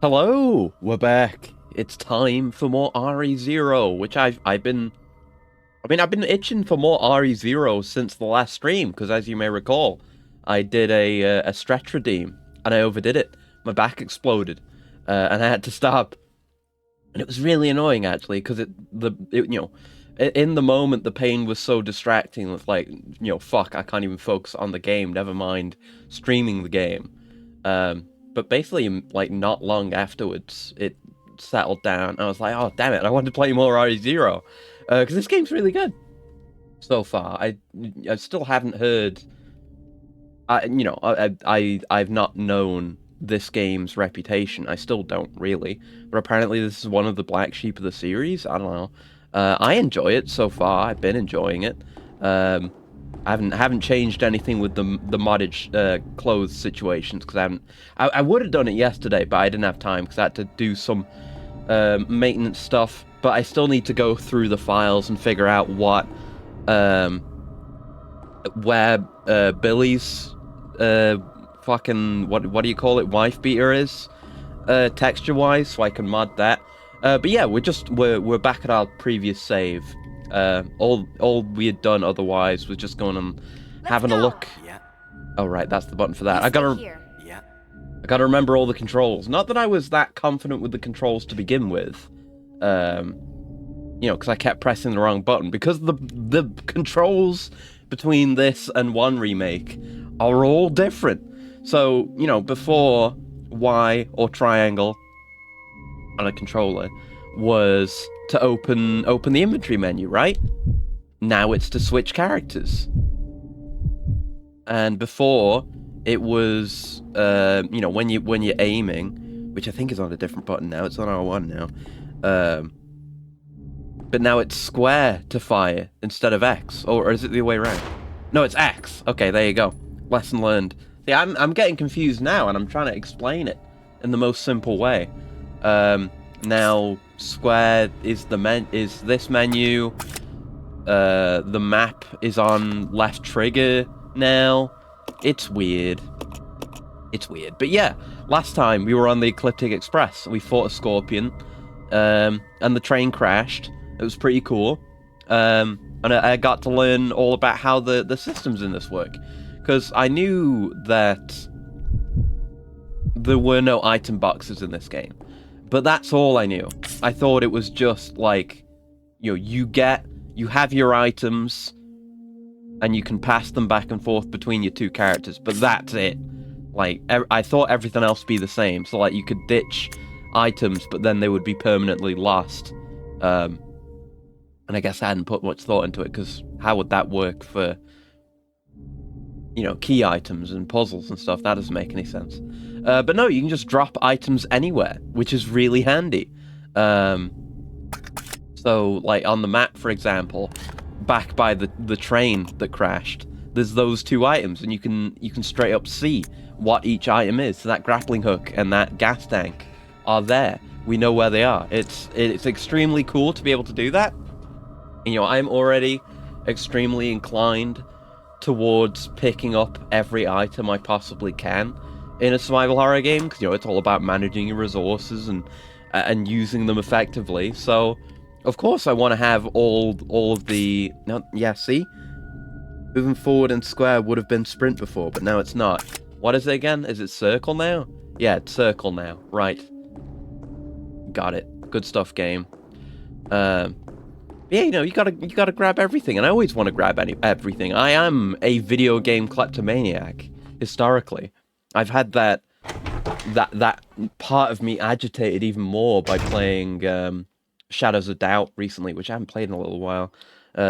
Hello, we're back. It's time for more RE0, which I've been itching for more RE0 since the last stream, because as you may recall, I did a stretch redeem and I overdid it. My back exploded, and I had to stop. And it was really annoying actually, because in the moment the pain was so distracting. It's like, fuck, I can't even focus on the game. Never mind streaming the game. But basically, like, not long afterwards, it settled down. I was like, oh, damn it, I want to play more RE0. Because this game's really good so far. I still haven't heard... I've not known this game's reputation. I still don't, really. But apparently this is one of the black sheep of the series. I don't know. I enjoy it so far. I've been enjoying it. I haven't changed anything with the modded clothes situations, because I would have done it yesterday, but I didn't have time because I had to do some maintenance stuff. But I still need to go through the files and figure out where Billy's fucking what do you call it, wife beater is texture wise, so I can mod that. But yeah, we're back at our previous save. All we had done otherwise was just going and having a look. Yeah. Oh right, that's the button for that. Yeah. I gotta remember all the controls. Not that I was that confident with the controls to begin with. Because I kept pressing the wrong button. Because the controls between this and one remake are all different. So, before Y or triangle on a controller was to open the inventory menu, right? Now it's to switch characters. And before it was when you're aiming, which I think is on a different button now. It's on R1 now. But now it's square to fire instead of X, or is it the other way around? No, it's X. Okay, there you go. Lesson learned. See, I'm getting confused now, and I'm trying to explain it in the most simple way. Now square is this menu. The map is on left trigger now. It's weird. But yeah, last time we were on the Ecliptic Express. We fought a scorpion, and the train crashed. It was pretty cool. And I got to learn all about how the systems in this work. Because I knew that there were no item boxes in this game. But that's all I knew. I thought it was just like, you have your items, and you can pass them back and forth between your two characters, but that's it. Like, I thought everything else would be the same. So, like, you could ditch items, but then they would be permanently lost. And I guess I hadn't put much thought into it, because how would that work for, key items and puzzles and stuff? That doesn't make any sense. But no, you can just drop items anywhere, which is really handy. So, like, on the map, for example, back by the train that crashed, there's those two items, and you can straight up see what each item is. So that grappling hook and that gas tank are there. We know where they are. It's extremely cool to be able to do that. I'm already extremely inclined towards picking up every item I possibly can in a survival horror game, because it's all about managing your resources and using them effectively. So of course I want to have all of the... No, yeah, see? Moving forward and square would have been sprint before, but now it's not. What is it again? Is it circle now? Yeah, it's circle now. Right. Got it. Good stuff, game. Yeah, you gotta grab everything, and I always want to grab everything. I am a video game kleptomaniac, historically. I've had that part of me agitated even more by playing Shadows of Doubt recently, which I haven't played in a little while.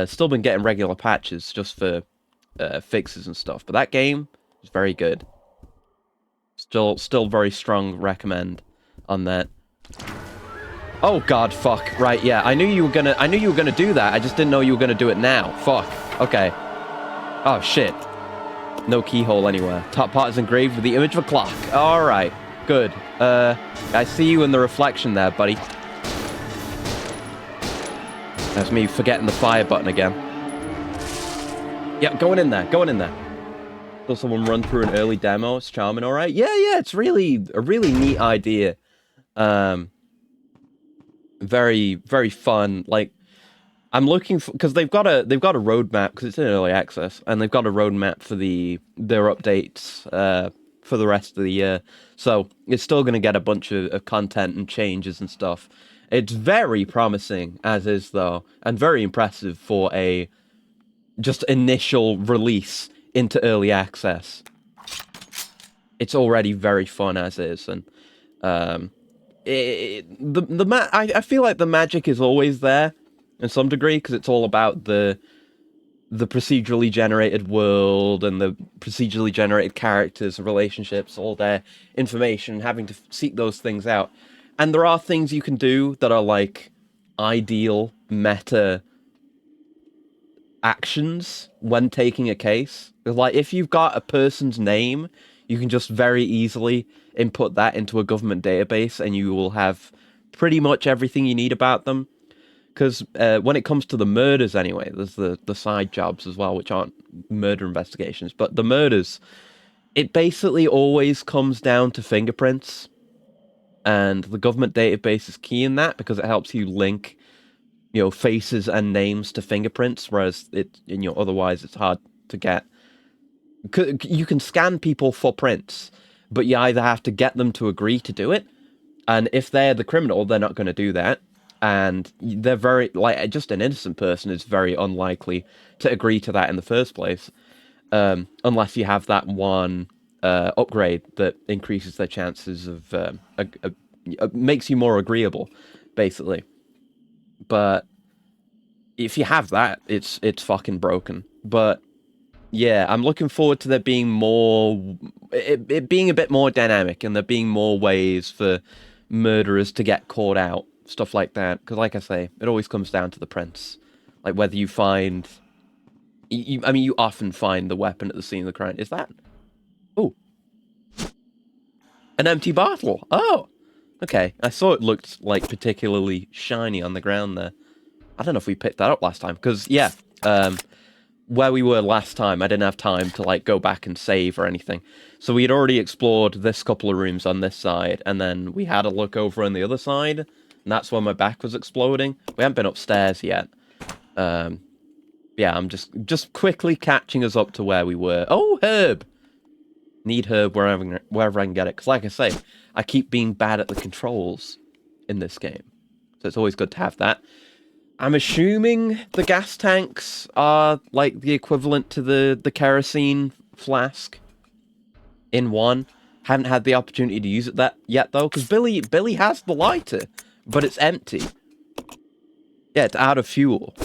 Still been getting regular patches just for fixes and stuff, but that game is very good. Still very strong recommend on that. Oh god, fuck. Right, yeah. I knew you were gonna do that. I just didn't know you were gonna do it now. Fuck. Okay. Oh shit. No keyhole anywhere. Top part is engraved with the image of a clock. Alright. Good. I see you in the reflection there, buddy. That's me forgetting the fire button again. Yep, going in there. Saw someone run through an early demo. It's charming, alright? Yeah, it's really a really neat idea Very, very fun. Like, I'm looking for, because they've got a roadmap, because it's in early access, and they've got a roadmap for their updates for the rest of the year. So it's still going to get a bunch of content and changes and stuff. It's very promising as is, though, and very impressive for a just initial release into early access. It's already very fun as is, and I feel like the magic is always there in some degree, because it's all about the procedurally generated world and the procedurally generated characters, relationships, all their information, having to seek those things out. And there are things you can do that are like ideal meta actions when taking a case. Like, if you've got a person's name, you can just very easily input that into a government database and you will have pretty much everything you need about them. Because when it comes to the murders anyway, there's the side jobs as well, which aren't murder investigations. But the murders, it basically always comes down to fingerprints. And the government database is key in that because it helps you link, faces and names to fingerprints, whereas otherwise it's hard to get. You can scan people for prints, but you either have to get them to agree to do it, and if they're the criminal, they're not going to do that. And they're very, like, just an innocent person is very unlikely to agree to that in the first place, unless you have that one upgrade that increases their chances of, makes you more agreeable, basically. But if you have that, it's fucking broken. But yeah, I'm looking forward to there being more, it being a bit more dynamic, and there being more ways for murderers to get caught out. Stuff like that, because like I say, it always comes down to the prints. Like, whether you find... you often find the weapon at the scene of the crime. Is that... Oh. An empty bottle. Oh. Okay. I saw it looked, like, particularly shiny on the ground there. I don't know if we picked that up last time, because, yeah, where we were last time, I didn't have time to, like, go back and save or anything. So we had already explored this couple of rooms on this side, and then we had a look over on the other side, and that's when my back was exploding. We haven't been upstairs yet. Yeah, I'm just quickly catching us up to where we were. Oh, herb! Need herb wherever I can get it. Because like I say, I keep being bad at the controls in this game. So it's always good to have that. I'm assuming the gas tanks are like the equivalent to the kerosene flask in one. Haven't had the opportunity to use it yet though, because Billy has the lighter, but it's empty. Yeah, it's out of fuel.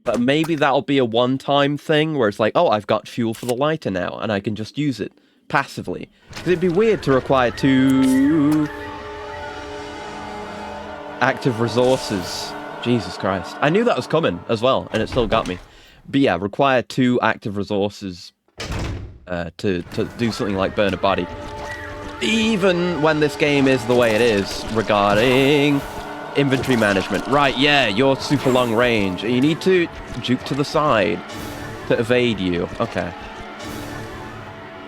But maybe that'll be a one-time thing where it's like, oh, I've got fuel for the lighter now, and I can just use it passively. Because it'd be weird to require 2 active resources. Jesus Christ. I knew that was coming as well, and it still got me. But yeah, require 2 active resources to do something like burn a body. Even when this game is the way it is regarding inventory management. Right, yeah, you're super long range. You need to juke to the side to evade you. Okay.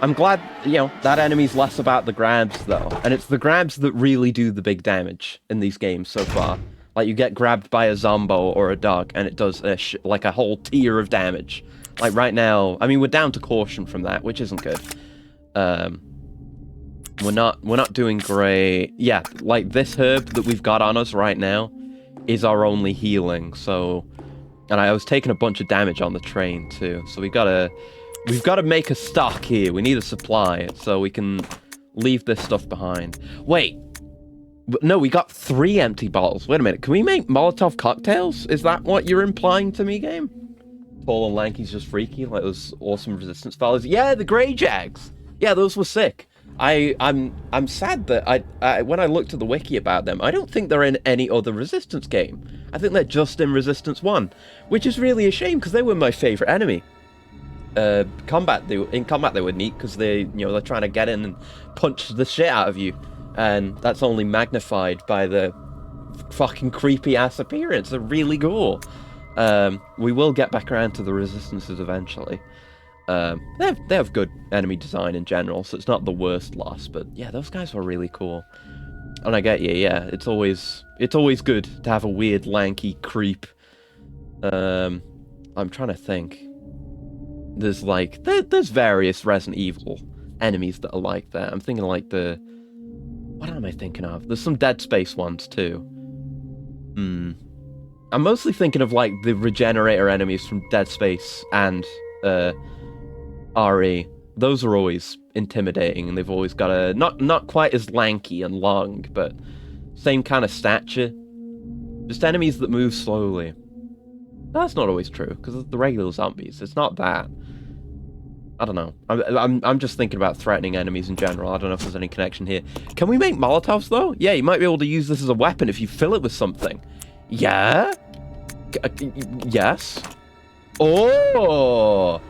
I'm glad, that enemy's less about the grabs, though. And it's the grabs that really do the big damage in these games so far. Like, you get grabbed by a zombo or a dog, and it does like a whole tier of damage. Like, right now, I mean, we're down to caution from that, which isn't good. We're not doing great. Yeah, like, this herb that we've got on us right now is our only healing, so... And I was taking a bunch of damage on the train, too. So we've got to make a stock here. We need a supply, so we can leave this stuff behind. Wait! No, we got 3 empty bottles. Wait a minute, can we make Molotov cocktails? Is that what you're implying to me, game? Tall and lanky's just freaky, like those awesome resistance fellas. Yeah, the Grey Jags! Yeah, those were sick. I'm sad that I when I looked at the wiki about them, I don't think they're in any other Resistance game. I think they're just in Resistance 1, which is really a shame because they were my favorite enemy. In combat they were neat because they're trying to get in and punch the shit out of you, and that's only magnified by the fucking creepy ass appearance. They're really cool. We will get back around to the Resistances eventually. They have good enemy design in general, so it's not the worst loss, but yeah, those guys were really cool. And I get you, yeah. It's always good to have a weird, lanky creep. I'm trying to think. There's like, there's various Resident Evil enemies that are like that. I'm thinking like the... What am I thinking of? There's some Dead Space ones too. I'm mostly thinking of like the Regenerator enemies from Dead Space and RE. Those are always intimidating, and they've always got a not quite as lanky and long, but same kind of stature. Just enemies that move slowly. That's not always true, because the regular zombies, it's not that. I don't know. I'm just thinking about threatening enemies in general. I don't know if there's any connection here. Can we make Molotovs though? Yeah, you might be able to use this as a weapon if you fill it with something. Yeah? Yes? Oh!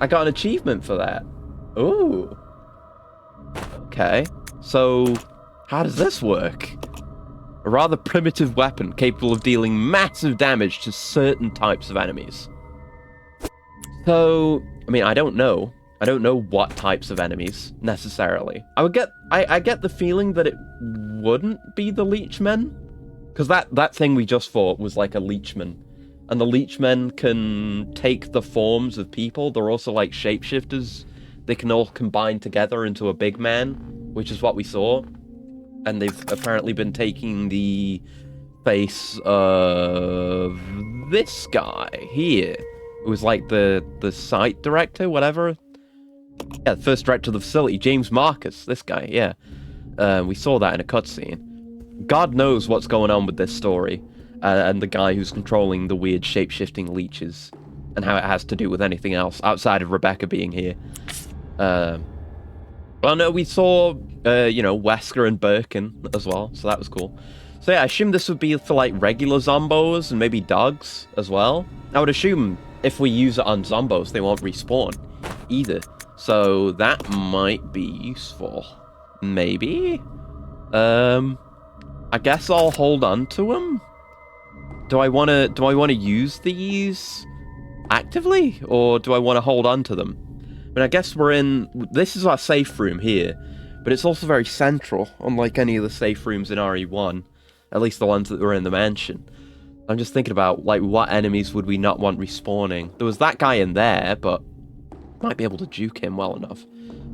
I got an achievement for that. Ooh. Okay. So, how does this work? A rather primitive weapon capable of dealing massive damage to certain types of enemies. So, I mean, I don't know. I don't know what types of enemies, necessarily. I get the feeling that it wouldn't be the Leechmen. Because that thing we just fought was like a Leechman. And the Leechmen can take the forms of people. They're also like shapeshifters. They can all combine together into a big man, which is what we saw. And they've apparently been taking the face of this guy here. It was like the site director, whatever. Yeah, the first director of the facility, James Marcus, this guy, yeah. We saw that in a cutscene. God knows what's going on with this story, and the guy who's controlling the weird shape-shifting leeches, and how it has to do with anything else, outside of Rebecca being here. Well, no, we saw, you know, Wesker and Birkin as well, so that was cool. So yeah, I assume this would be for, like, regular zombos and maybe dogs as well. I would assume if we use it on zombos, they won't respawn either. So that might be useful. Maybe? I guess I'll hold on to them. Do I want to use these actively, or do I want to hold on to them? I mean, I guess this is our safe room here, but it's also very central, unlike any of the safe rooms in RE1, at least the ones that were in the mansion. I'm just thinking about, like, what enemies would we not want respawning? There was that guy in there, but might be able to juke him well enough.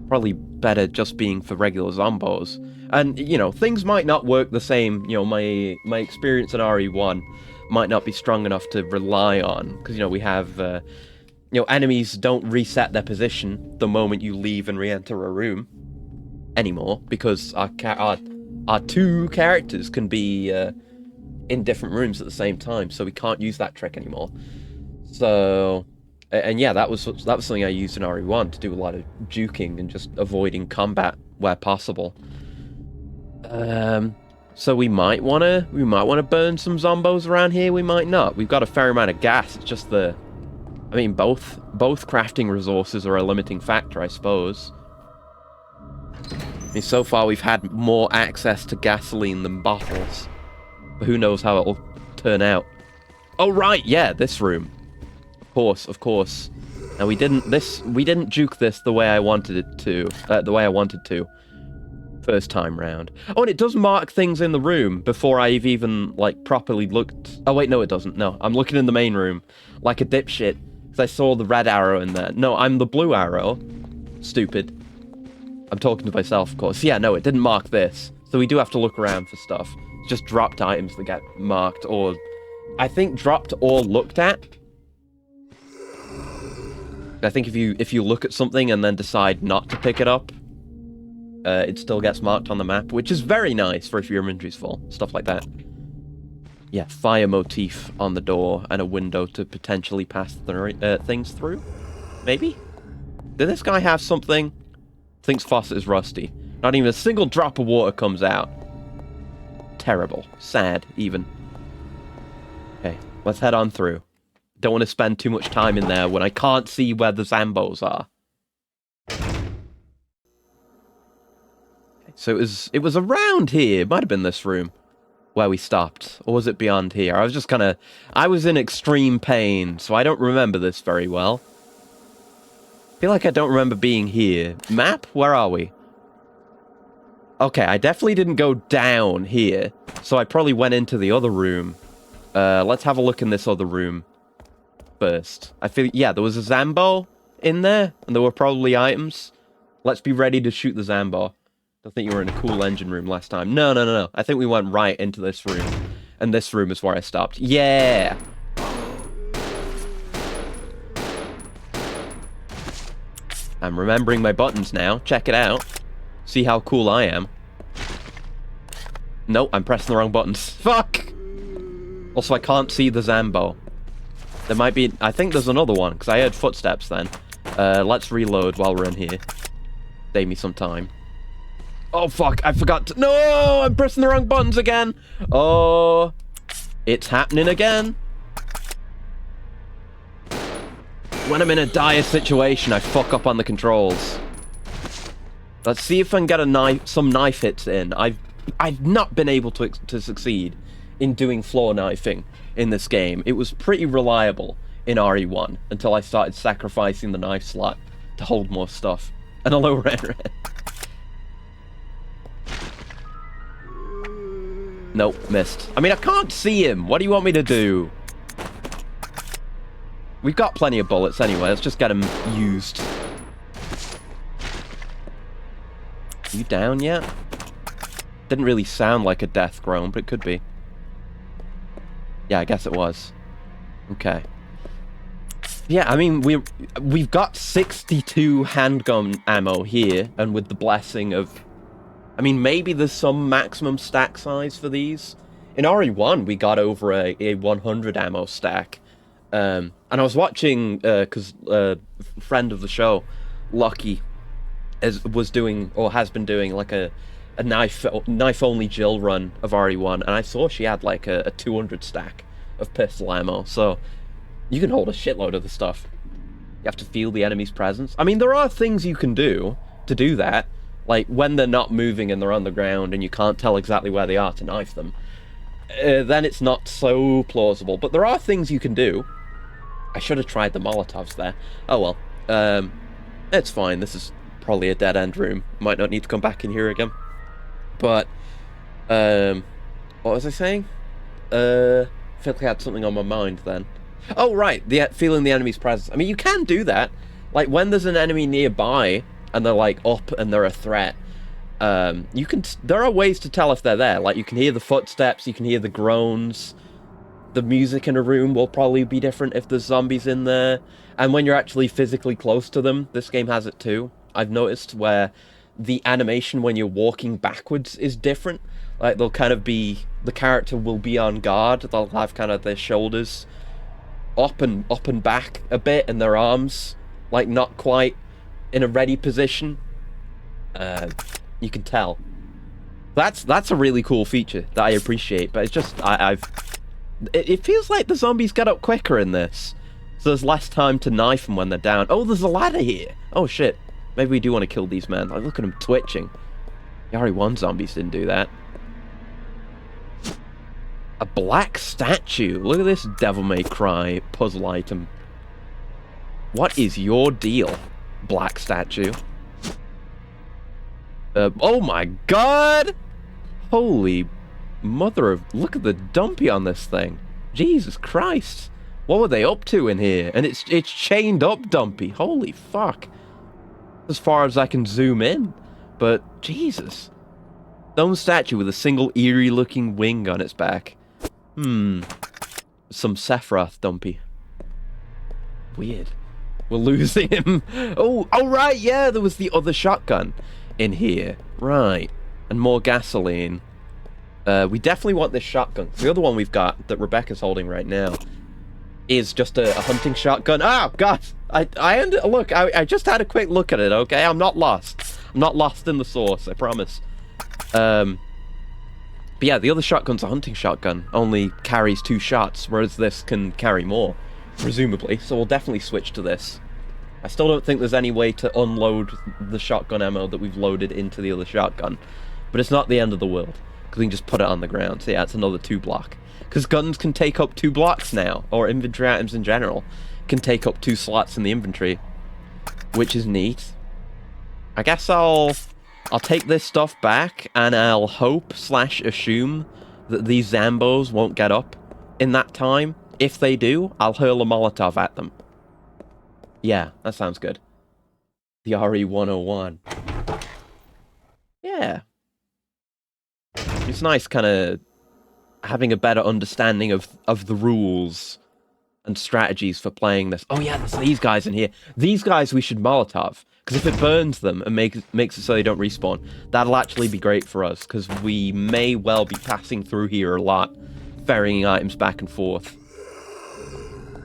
Probably better just being for regular zombos. And, you know, things might not work the same. You know, my experience in RE1 might not be strong enough to rely on. Because, you know, we have, you know, enemies don't reset their position the moment you leave and re-enter a room anymore. Because our two characters can be in different rooms at the same time. So we can't use that trick anymore. So... And yeah, that was something I used in RE1 to do a lot of juking and just avoiding combat where possible. So we might wanna burn some zombos around here. We might not. We've got a fair amount of gas. It's just I mean, both crafting resources are a limiting factor, I suppose. I mean, so far we've had more access to gasoline than bottles, but who knows how it'll turn out. Oh right, yeah, this room. Of course. And we didn't juke this the way I wanted it to. First time round. Oh, and it does mark things in the room before I've even, like, properly looked. Oh, wait, no, it doesn't. No, I'm looking in the main room like a dipshit because I saw the red arrow in there. No, I'm the blue arrow. Stupid. I'm talking to myself, of course. Yeah, no, it didn't mark this. So we do have to look around for stuff. It's just dropped items that get marked, or... I think dropped or looked at. I think if you look at something and then decide not to pick it up, it still gets marked on the map, which is very nice for if your inventory's full. Stuff like that. Yeah, fire motif on the door and a window to potentially pass things through. Maybe? Did this guy have something? Thinks faucet is rusty. Not even a single drop of water comes out. Terrible. Sad, even. Okay, let's head on through. Don't want to spend too much time in there when I can't see where the Zambos are. So it was around here. It might have been this room where we stopped. Or was it beyond here? I was in extreme pain, so I don't remember this very well. I feel like I don't remember being here. Map? Where are we? Okay, I definitely didn't go down here, so I probably went into the other room. Let's have a look in this other room first. I feel, yeah, there was a Zambo in there, and there were probably items. Let's be ready to shoot the Zambo. I think you were in a cool engine room last time. No. I think we went right into this room, and this room is where I stopped. Yeah! I'm remembering my buttons now. Check it out. See how cool I am. Nope, I'm pressing the wrong buttons. Fuck! Also, I can't see the Zambo. There might be... I think there's another one, because I heard footsteps then. Let's reload while we're in here. Save me some time. Oh, fuck, I forgot to... No! I'm pressing the wrong buttons again! Oh... It's happening again. When I'm in a dire situation, I fuck up on the controls. Let's see if I can get some knife hits in. I've not been able to succeed in doing floor knifing in this game. It was pretty reliable in RE1 until I started sacrificing the knife slot to hold more stuff. And a low rare. Nope, missed. I mean, I can't see him. What do you want me to do? We've got plenty of bullets anyway. Let's just get him used. Are you down yet? Didn't really sound like a death groan, but it could be. Yeah, I guess it was. Okay. Yeah, I mean, we've got 62 handgun ammo here, and with the blessing of... I mean, maybe there's some maximum stack size for these. In RE1, we got over a 100 ammo stack. And I was watching, because a friend of the show, Lucky, was doing, or has been doing, like a knife-only Jill run of RE1, and I saw she had, like, a 200 stack of pistol ammo, so you can hold a shitload of the stuff. You have to feel the enemy's presence. I mean, there are things you can do to do that, like when they're not moving and they're on the ground and you can't tell exactly where they are to knife them. Then it's not so plausible, but there are things you can do. I should have tried the Molotovs there. Oh well. It's fine. This is probably a dead-end room. Might not need to come back in here again. But, what was I saying? I feel like I had something on my mind then. Oh, right. Feeling the enemy's presence. I mean, you can do that. Like, when there's an enemy nearby, and they're, like, up, and they're a threat, there are ways to tell if they're there. Like, you can hear the footsteps, you can hear the groans. The music in a room will probably be different if there's zombies in there. And when you're actually physically close to them, this game has it too. I've noticed where the animation when you're walking backwards is different. Like, they'll kind of be... The character will be on guard. They'll have kind of their shoulders up and back a bit, and their arms, like, not quite in a ready position. You can tell. That's a really cool feature that I appreciate, but it's just... It feels like the zombies get up quicker in this. So there's less time to knife them when they're down. Oh, there's a ladder here. Oh, shit. Maybe we do want to kill these men. Like, look at them twitching. The RE1 zombies didn't do that. A black statue. Look at this Devil May Cry puzzle item. What is your deal, black statue? Oh my god! Holy mother of... Look at the dumpy on this thing. Jesus Christ. What were they up to in here? And it's chained up dumpy. Holy fuck. As far as I can zoom in. But, Jesus. Stone statue with a single eerie looking wing on its back. Some Sephiroth dumpy. Weird. We're losing him. Oh, right, yeah, there was the other shotgun in here. Right. And more gasoline. We definitely want this shotgun. The other one we've got, that Rebecca's holding right now, is just a hunting shotgun. Oh, God! Look, I just had a quick look at it, okay? I'm not lost. I'm not lost in the source, I promise. But yeah, the other shotgun's a hunting shotgun. Only carries 2 shots, whereas this can carry more, presumably. So we'll definitely switch to this. I still don't think there's any way to unload the shotgun ammo that we've loaded into the other shotgun. But it's not the end of the world, because we can just put it on the ground. So yeah, it's another 2 block. Because guns can take up 2 blocks now, or inventory items in general can take up 2 slots in the inventory, which is neat. I guess I'll I'll take this stuff back, and I'll hope/assume that these Zambos won't get up in that time. If they do, I'll hurl a Molotov at them. Yeah, that sounds good. The RE-101. Yeah. It's nice kind of having a better understanding of the rules and strategies for playing this. Oh yeah, there's these guys in here. These guys we should Molotov, because if it burns them and makes it so they don't respawn, that'll actually be great for us, because we may well be passing through here a lot, ferrying items back and forth.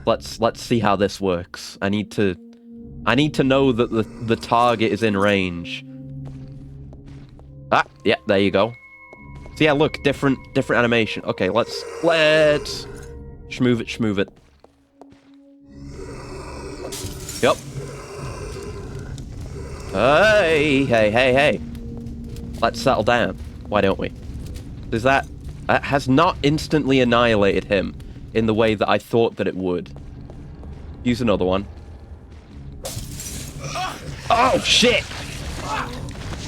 Let's see how this works. I need to know that the target is in range. Ah, yeah, there you go. So yeah, look, different animation. Okay, let's schmoove it. Yep. Hey. Let's settle down. Why don't we? Does that has not instantly annihilated him in the way that I thought that it would. Use another one. Oh, shit!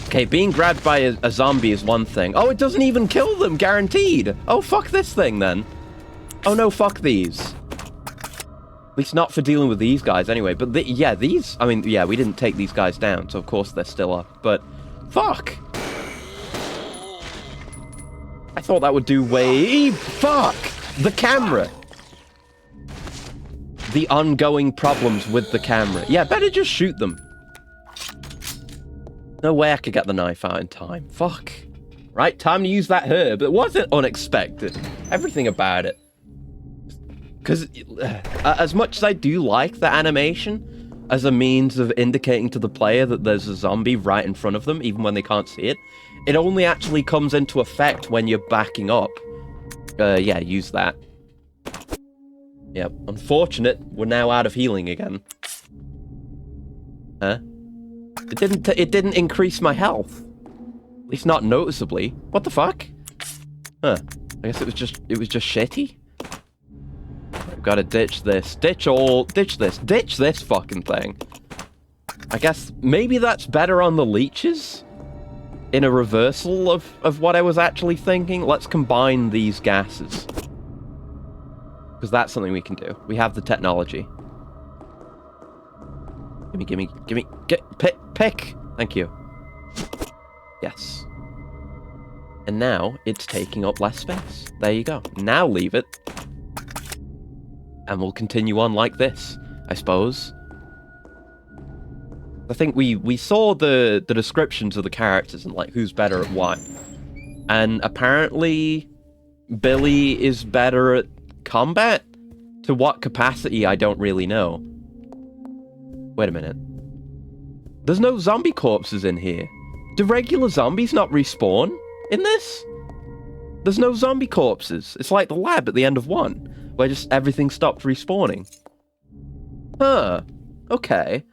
Okay, being grabbed by a zombie is one thing. Oh, it doesn't even kill them, guaranteed! Oh, fuck this thing, then. Oh, no, fuck these. At least not for dealing with these guys, anyway. But, yeah, these... I mean, yeah, we didn't take these guys down, so of course they're still up. But, fuck! I thought that would do way... Fuck! The camera! The ongoing problems with the camera. Yeah, better just shoot them. No way I could get the knife out in time. Fuck. Right, time to use that herb. It wasn't unexpected. Everything about it. Because as much as I do like the animation as a means of indicating to the player that there's a zombie right in front of them, even when they can't see it, it only actually comes into effect when you're backing up. Yeah, use that. Yep. Unfortunate, we're now out of healing again. Huh? It didn't increase my health. At least not noticeably. What the fuck? Huh. I guess it was just shitty. I've gotta ditch this. Ditch this fucking thing. I guess maybe that's better on the leeches? In a reversal of what I was actually thinking? Let's combine these gases. Because that's something we can do. We have the technology. Gimme. Pick! Thank you. Yes. And now, it's taking up less space. There you go. Now leave it. And we'll continue on like this, I suppose. I think we saw the descriptions of the characters and, like, who's better at what. And apparently, Billy is better at combat? To what capacity, I don't really know. Wait a minute. There's no zombie corpses in here. Do regular zombies not respawn in this? There's no zombie corpses. It's like the lab at the end of 1, where just everything stopped respawning. Huh. Okay.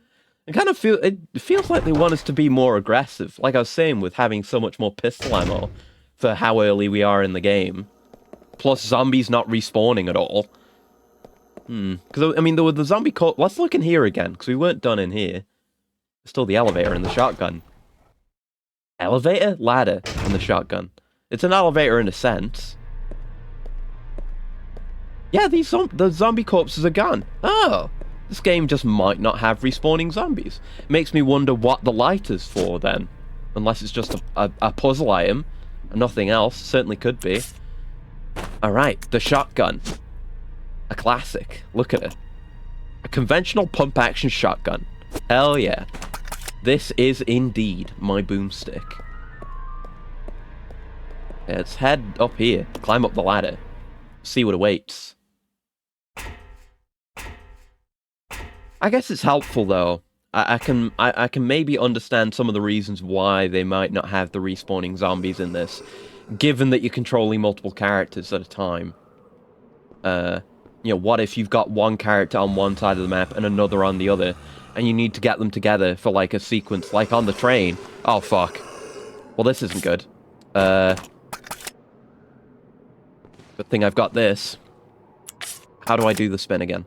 It feels like they want us to be more aggressive, like I was saying, with having so much more pistol ammo for how early we are in the game. Plus zombies not respawning at all. Because, I mean, there were the zombie corpse... Let's look in here again, because we weren't done in here. Still the elevator and the shotgun. Elevator? Ladder and the shotgun. It's an elevator in a sense. Yeah, the zombie corpses are gone. Oh, this game just might not have respawning zombies. Makes me wonder what the lighter's for, then. Unless it's just a puzzle item. And nothing else. Certainly could be. Alright, the shotgun. A classic. Look at it. A conventional pump-action shotgun. Hell yeah. This is indeed my boomstick. Let's head up here. Climb up the ladder. See what awaits. I guess it's helpful, though. I can maybe understand some of the reasons why they might not have the respawning zombies in this, given that you're controlling multiple characters at a time. You know, what if you've got one character on one side of the map and another on the other, and you need to get them together for, like, a sequence, like on the train? Oh, fuck. Well, this isn't good. Good thing I've got this. How do I do the spin again?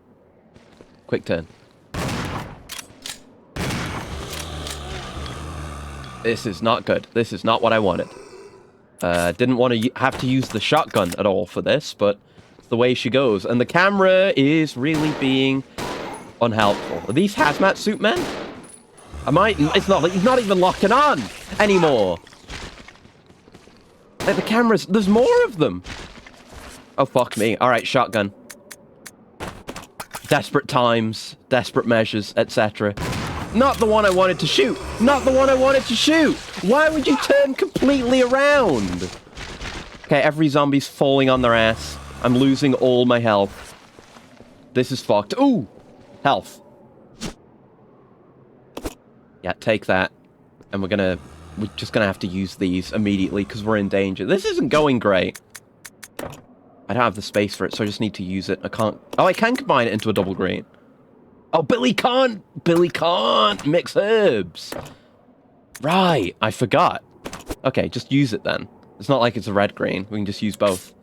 Quick turn. This is not good. This is not what I wanted. Didn't want to have to use the shotgun at all for this, but it's the way she goes. And the camera is really being unhelpful. Are these hazmat suit men? It's not like he's not even locking on anymore. Like the cameras, there's more of them. Oh, fuck me. All right, shotgun. Desperate times, desperate measures, etc. Not the one I wanted to shoot. Not the one I wanted to shoot. Why would you turn completely around? Okay, every zombie's falling on their ass. I'm losing all my health. This is fucked. Ooh! Health. Yeah, take that. And we're just gonna have to use these immediately because we're in danger. This isn't going great. I don't have the space for it, so I just need to use it. I can't... Oh, I can combine it into a double green. Oh, Billy can't mix herbs. Right, I forgot. Okay, just use it then. It's not like it's a red-green. We can just use both.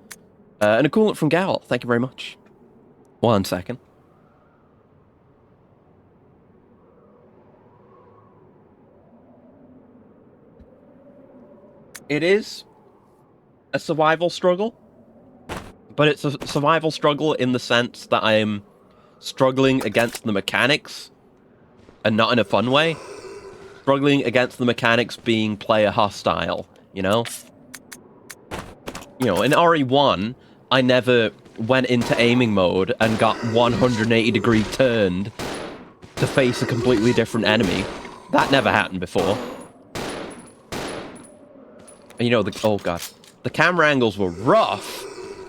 And a coolant from Gal. Thank you very much. 1 second. It is a survival struggle, but it's a survival struggle in the sense that I'm struggling against the mechanics, and not in a fun way. Struggling against the mechanics being player hostile, you know? You know, in RE1, I never went into aiming mode and got 180 degree turned to face a completely different enemy. That never happened before. And you know, oh god. The camera angles were rough,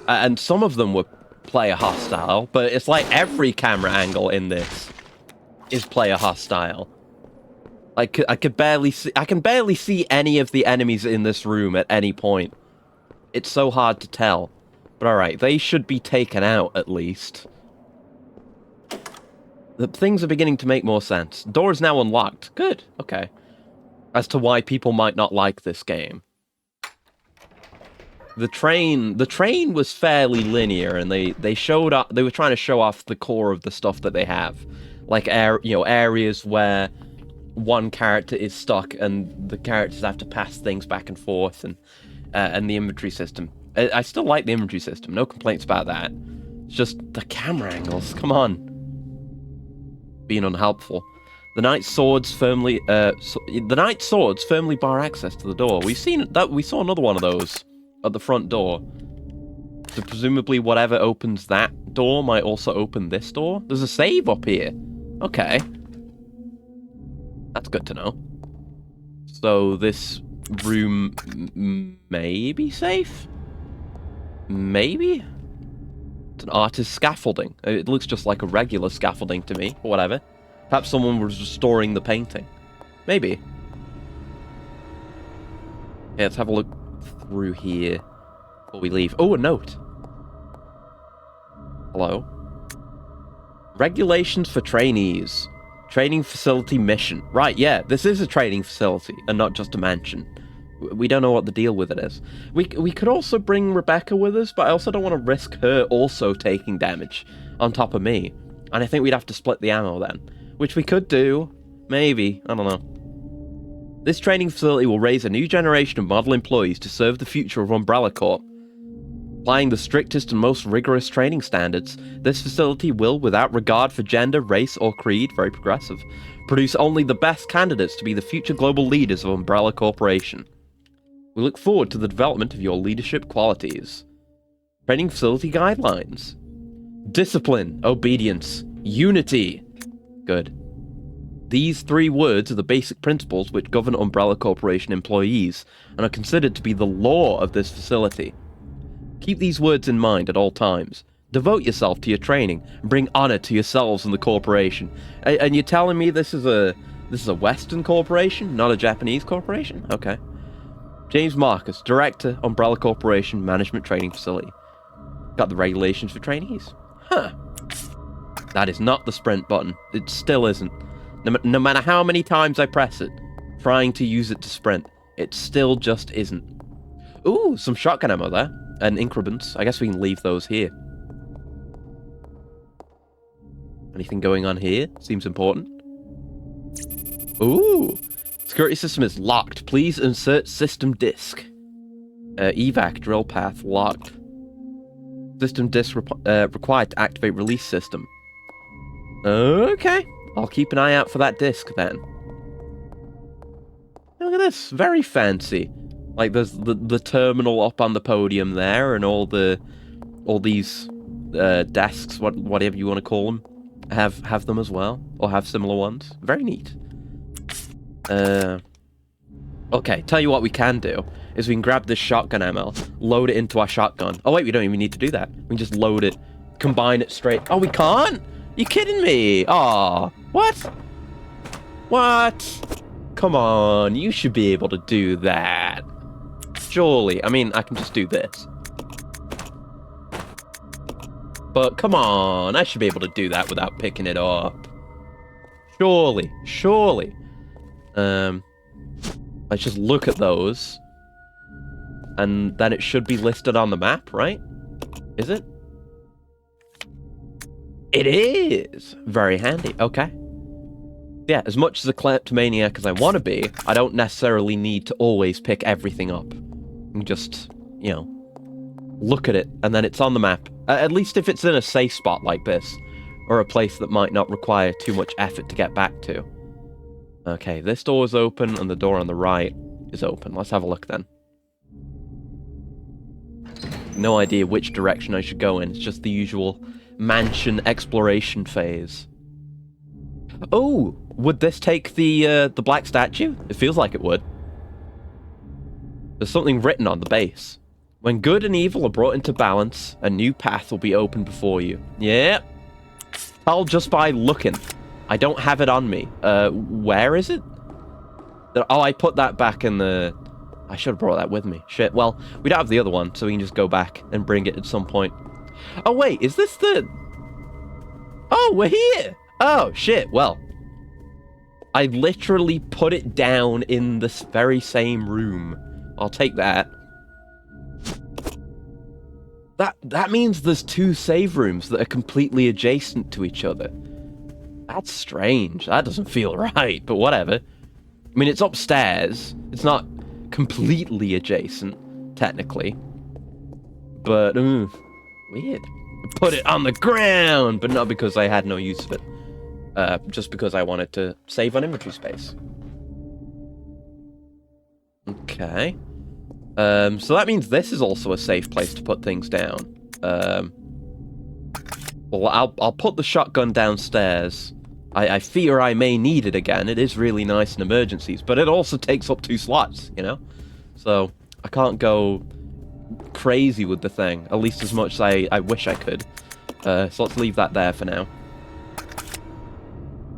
and some of them were player hostile, but it's like every camera angle in this is player hostile. Like, I can barely see any of the enemies in this room at any point. It's so hard to tell. But alright, they should be taken out, at least. The things are beginning to make more sense. Door is now unlocked. Good, okay. As to why people might not like this game. The train was fairly linear, and they showed up. They were trying to show off the core of the stuff that they have, like areas where one character is stuck and the characters have to pass things back and forth, and the inventory system. I still like the inventory system. No complaints about that. It's just the camera angles. Come on, being unhelpful. The knight's swords firmly bar access to the door. We saw another one of those at the front door. So presumably whatever opens that door might also open this door. There's a save up here. Okay. That's good to know. So this room may be safe? Maybe? It's an artist's scaffolding. It looks just like a regular scaffolding to me, or whatever. Perhaps someone was restoring the painting. Maybe. Yeah, let's have a look through here before we leave. Oh, a note. Hello. Regulations for trainees. Training facility mission. Right, yeah, this is a training facility and not just a mansion. We don't know what the deal with it is. We could also bring Rebecca with us, but I also don't want to risk her also taking damage on top of me. And I think we'd have to split the ammo then. Which we could do. Maybe. I don't know. This training facility will raise a new generation of model employees to serve the future of Umbrella Corp. Applying the strictest and most rigorous training standards, this facility will, without regard for gender, race, or creed, very progressive, produce only the best candidates to be the future global leaders of Umbrella Corporation. We look forward to the development of your leadership qualities. Training facility guidelines. Discipline, obedience, unity. Good. These 3 words are the basic principles which govern Umbrella Corporation employees and are considered to be the law of this facility. Keep these words in mind at all times. Devote yourself to your training and bring honor to yourselves and the corporation. And you're telling me this is a Western corporation, not a Japanese corporation? Okay. James Marcus, Director, Umbrella Corporation Management Training Facility. Got the regulations for trainees. Huh. That is not the sprint button. It still isn't. No matter how many times I press it, trying to use it to sprint, it still just isn't. Ooh, some shotgun ammo there. And increments. I guess we can leave those here. Anything going on here? Seems important. Ooh. Security system is locked. Please insert system disk. Evac drill path locked. System disk required to activate release system. Okay. I'll keep an eye out for that disk then. Look at this. Very fancy. Like there's the terminal up on the podium there, and all these desks, whatever you want to call them, have them as well, or have similar ones. Very neat. Okay, tell you what we can do is we can grab this shotgun ammo, load it into our shotgun. Oh wait, we don't even need to do that. We can just load it, combine it straight. Oh, we can't? You kidding me? Aw, what? What? Come on, you should be able to do that. Surely. I mean, I can just do this. But come on, I should be able to do that without picking it up. Surely, surely. Let's just look at those. And then it should be listed on the map, right? Is it? It is! Very handy, okay. Yeah, as much as a kleptomaniac as I want to be, I don't necessarily need to always pick everything up. And just, you know, look at it, and then it's on the map. At least if it's in a safe spot like this, or a place that might not require too much effort to get back to. Okay, this door is open, and the door on the right is open. Let's have a look then. No idea which direction I should go in. It's just the usual mansion exploration phase. Oh, would this take the black statue? It feels like it would. There's something written on the base. When good and evil are brought into balance, a new path will be opened before you. Yeah. Tell just by looking. I don't have it on me. Where is it? Oh, I put that back in the... I should have brought that with me. Shit. Well, we don't have the other one, so we can just go back and bring it at some point. Oh, wait. Is this the... Oh, we're here! Oh, shit. Well, I literally put it down in this very same room. I'll take that. That means there's two save rooms that are completely adjacent to each other. That's strange. That doesn't feel right, but whatever. I mean, it's upstairs. It's not completely adjacent, technically. But, weird. Put it on the ground, but not because I had no use of it. Just because I wanted to save on inventory space. Okay. So that means this is also a safe place to put things down. Well, I'll put the shotgun downstairs. I fear I may need it again. It is really nice in emergencies, but it also takes up 2 slots, you know? So I can't go crazy with the thing, at least as much as I wish I could. So let's leave that there for now.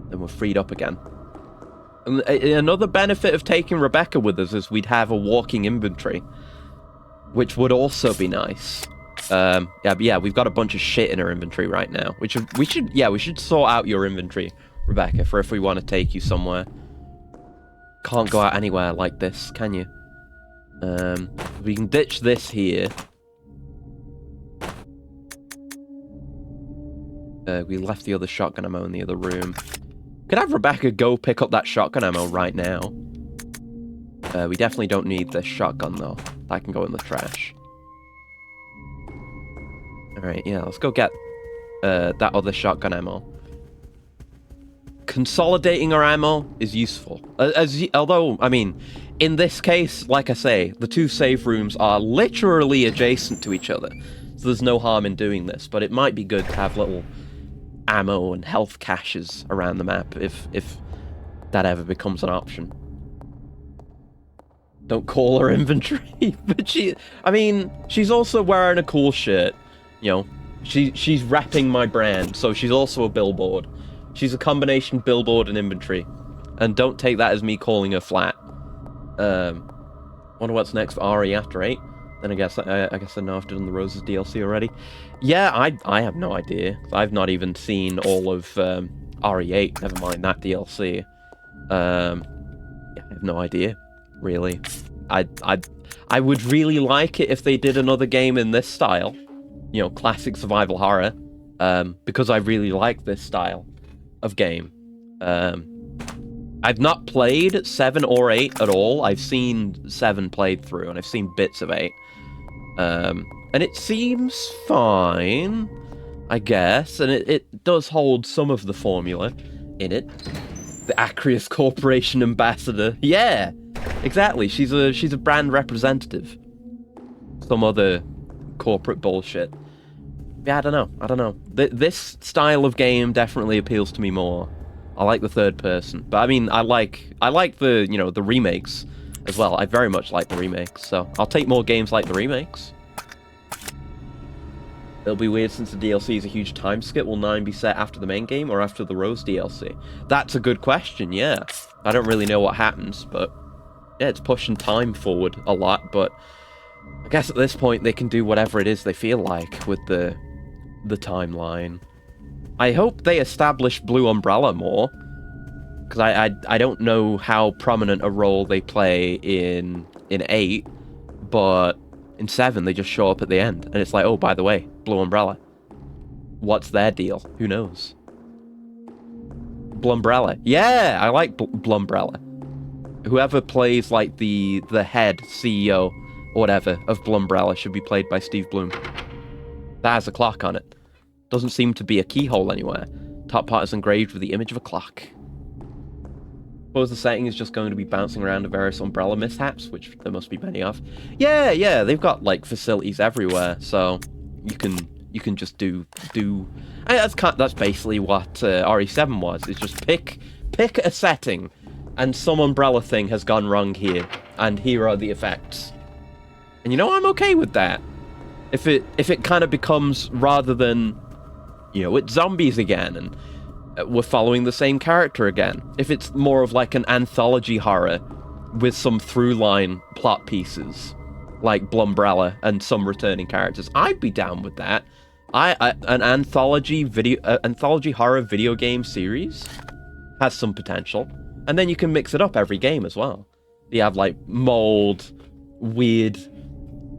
Then we're freed up again. And another benefit of taking Rebecca with us is we'd have a walking inventory, which would also be nice. Yeah, we've got a bunch of shit in our inventory right now. We should sort out your inventory, Rebecca, for if we want to take you somewhere. Can't go out anywhere like this, can you? We can ditch this here. We left the other shotgun ammo in the other room. Could have Rebecca go pick up that shotgun ammo right now. We definitely don't need this shotgun, though. That can go in the trash. Alright, yeah, let's go get that other shotgun ammo. Consolidating our ammo is useful. Although, I mean, in this case, like I say, the 2 save rooms are literally adjacent to each other. So there's no harm in doing this, but it might be good to have little ammo and health caches around the map if that ever becomes an option. Don't call her inventory, but she's also wearing a cool shirt. You know, she's repping my brand, so she's also a billboard. She's a combination billboard and inventory. And don't take that as me calling her flat. Wonder what's next for RE after 8. Then I guess I know I've done the Roses DLC already. Yeah, I have no idea. I've not even seen all of RE8, never mind that DLC. Yeah, I have no idea, really. I would really like it if they did another game in this style. You know, classic survival horror. Because I really like this style of game. I've not played 7 or 8 at all. I've seen 7 played through, and I've seen bits of 8. And it seems fine, I guess, and it does hold some of the formula in it. The Acrius Corporation ambassador. Yeah, exactly. She's a brand representative. Some other corporate bullshit. Yeah, I don't know. This style of game definitely appeals to me more. I like the third person, but I mean, I like the, you know, the remakes as well. I very much like the remakes, so I'll take more games like the remakes. It'll be weird since the DLC is a huge time skip. Will 9 be set after the main game or after the Rose DLC? That's a good question, yeah. I don't really know what happens, but yeah, it's pushing time forward a lot, but I guess at this point they can do whatever it is they feel like with the timeline. I hope they establish Blue Umbrella more, because I don't know how prominent a role they play in 8, but in 7 they just show up at the end, and it's like, oh, by the way, Blue Umbrella. What's their deal? Who knows? Blumbrella. Yeah, I like Blumbrella. Whoever plays like the head CEO or whatever of Blumbrella should be played by Steve Bloom. That has a clock on it. Doesn't seem to be a keyhole anywhere. Top part is engraved with the image of a clock. Suppose the setting is just going to be bouncing around to various umbrella mishaps, which there must be many of. Yeah, they've got like facilities everywhere, so you can just do. That's basically what RE7 was. It's just pick a setting, and some umbrella thing has gone wrong here, and here are the effects. And you know, I'm okay with that. If it kind of becomes, rather than, you know, it's zombies again, and we're following the same character again. If it's more of like an anthology horror with some through-line plot pieces, like Blumbrella and some returning characters, I'd be down with that. An anthology horror video game series has some potential, and then you can mix it up every game as well. You have like mold, weird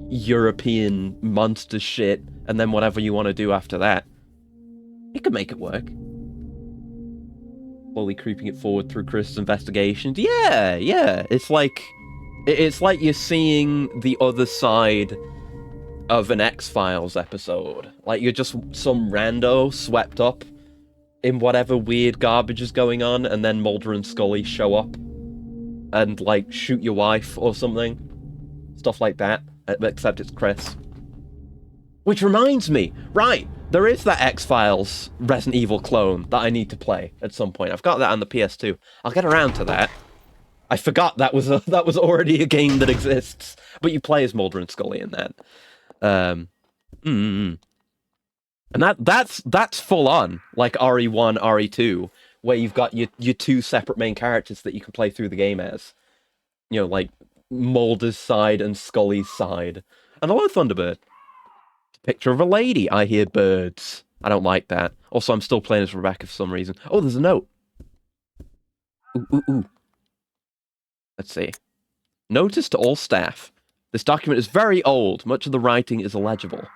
European monster shit, and then whatever you want to do after that. You can make it work. Slowly creeping it forward through Chris' investigations. Yeah. It's like you're seeing the other side of an X-Files episode. Like you're just some rando swept up in whatever weird garbage is going on, and then Mulder and Scully show up and like shoot your wife or something. Stuff like that. Except it's Chris. Which reminds me, right, there is that X-Files Resident Evil clone that I need to play at some point. I've got that on the PS2. I'll get around to that. I forgot that was already a game that exists, but you play as Mulder and Scully in that. And that's full on, like RE1, RE2, where you've got your two separate main characters that you can play through the game as. You know, like Mulder's side and Scully's side. And hello, Thunderbird. Picture of a lady. I hear birds. I don't like that. Also, I'm still playing as Rebecca for some reason. Oh, there's a note. Ooh. Let's see. Notice to all staff. This document is very old. Much of the writing is illegible.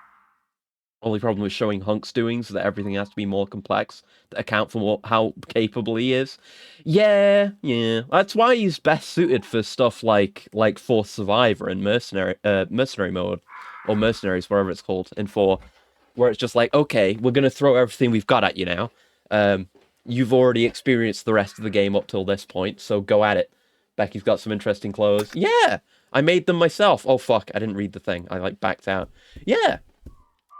Only problem with showing Hunk's doings is that everything has to be more complex to account for how capable he is. Yeah. That's why he's best suited for stuff like Fourth Survivor and Mercenary Mode, or Mercenaries, whatever it's called, in 4, where it's just like, okay, we're going to throw everything we've got at you now. You've already experienced the rest of the game up till this point, so go at it. Becky's got some interesting clothes. Yeah, I made them myself. Oh, fuck, I didn't read the thing. I, backed out. Yeah,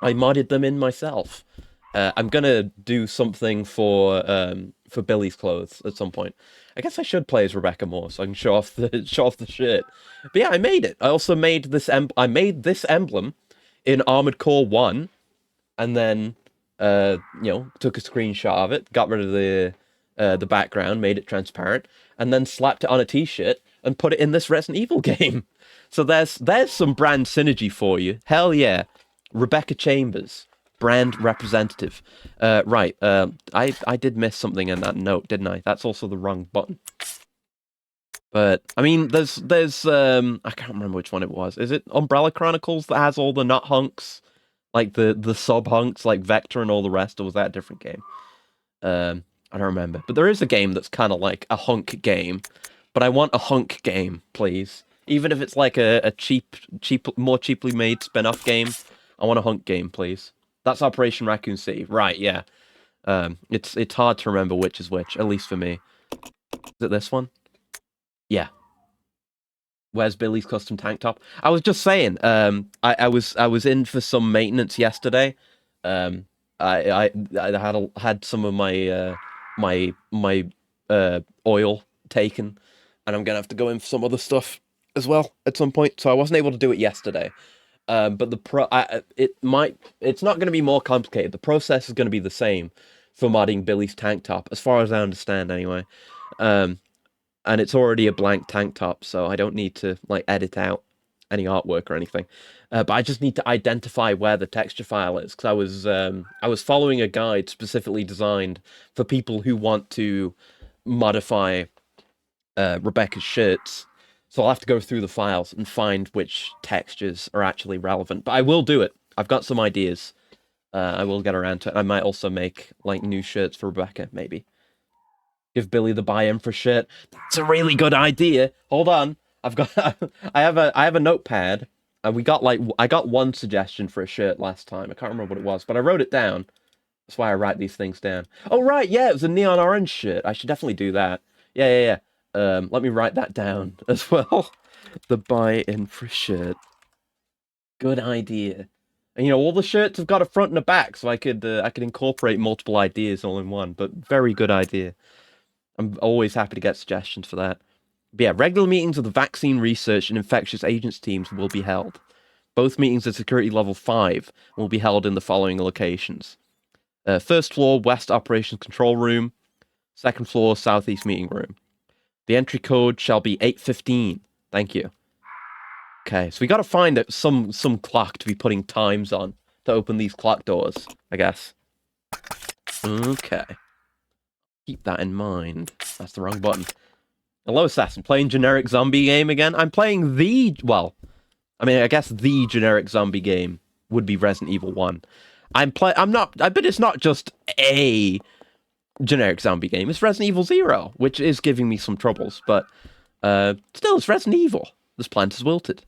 I modded them in myself. I'm going to do something for Billy's clothes at some point. I guess I should play as Rebecca more so I can show off the shirt. But yeah, I made it. I also made this emblem in Armored Core 1, and then took a screenshot of it, got rid of the background, made it transparent, and then slapped it on a t-shirt and put it in this Resident Evil game. So there's some brand synergy for you. Hell yeah. Rebecca Chambers, brand representative. Right, I did miss something in that note, didn't I? That's also the wrong button. But I mean, there's I can't remember which one it was. Is it Umbrella Chronicles that has all the nut hunks, like the sub hunks like Vector and all the rest, or was that a different game? I don't remember. But there is a game that's kind of like a hunk game. But I want a hunk game, please. Even if it's like a more cheaply made spin-off game, I want a hunk game, please. That's Operation Raccoon City. Right, yeah. It's hard to remember which is which, at least for me. Is it this one? Yeah. Where's Billy's custom tank top? I was just saying, I was in for some maintenance yesterday. I had some of my oil taken, and I'm gonna have to go in for some other stuff as well at some point. So I wasn't able to do it yesterday. But it's not gonna be more complicated. The process is gonna be the same for modding Billy's tank top, as far as I understand, anyway. And it's already a blank tank top, so I don't need to like edit out any artwork or anything. But I just need to identify where the texture file is, because I was following a guide specifically designed for people who want to modify Rebecca's shirts. So I'll have to go through the files and find which textures are actually relevant. But I will do it. I've got some ideas. I will get around to it. I might also make like new shirts for Rebecca, maybe. Give Billy the buy-in for shit. That's a really good idea. Hold on. I have a notepad, and I got one suggestion for a shirt last time. I can't remember what it was, but I wrote it down. That's why I write these things down. Oh right, yeah, it was a neon orange shirt. I should definitely do that. Yeah. Let me write that down as well. The buy-in for shirt. Good idea. And you know, all the shirts have got a front and a back, so I could incorporate multiple ideas all in one. But very good idea. I'm always happy to get suggestions for that. But yeah, regular meetings of the vaccine research and infectious agents teams will be held. Both meetings at security level 5 will be held in the following locations. First floor, West Operations Control Room. Second floor, Southeast Meeting Room. The entry code shall be 815. Thank you. Okay, so we got to find some clock to be putting times on to open these clock doors, I guess. Okay. Keep that in mind. That's the wrong button. Hello, Assassin. Playing generic zombie game again? I'm playing I guess the generic zombie game would be Resident Evil 1. But it's not just a generic zombie game. It's Resident Evil 0, which is giving me some troubles, but still, it's Resident Evil. This plant is wilted.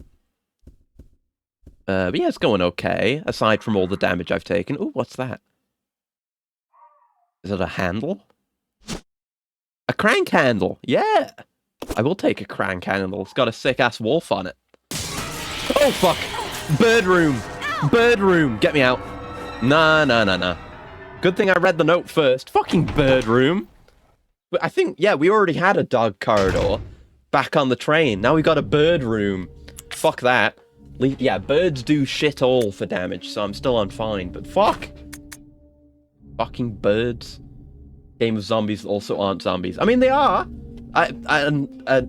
But yeah, it's going okay, aside from all the damage I've taken. Oh, what's that? Is it a handle? A crank handle, yeah! I will take a crank handle. It's got a sick-ass wolf on it. Oh, fuck! Bird room! Bird room! Get me out. Nah. Good thing I read the note first. Fucking bird room! But I think, yeah, we already had a dog corridor back on the train. Now we got a bird room. Fuck that. Yeah, birds do shit all for damage, so I'm still on fine, but fuck! Fucking birds. Game of zombies also aren't zombies. I mean, they are. A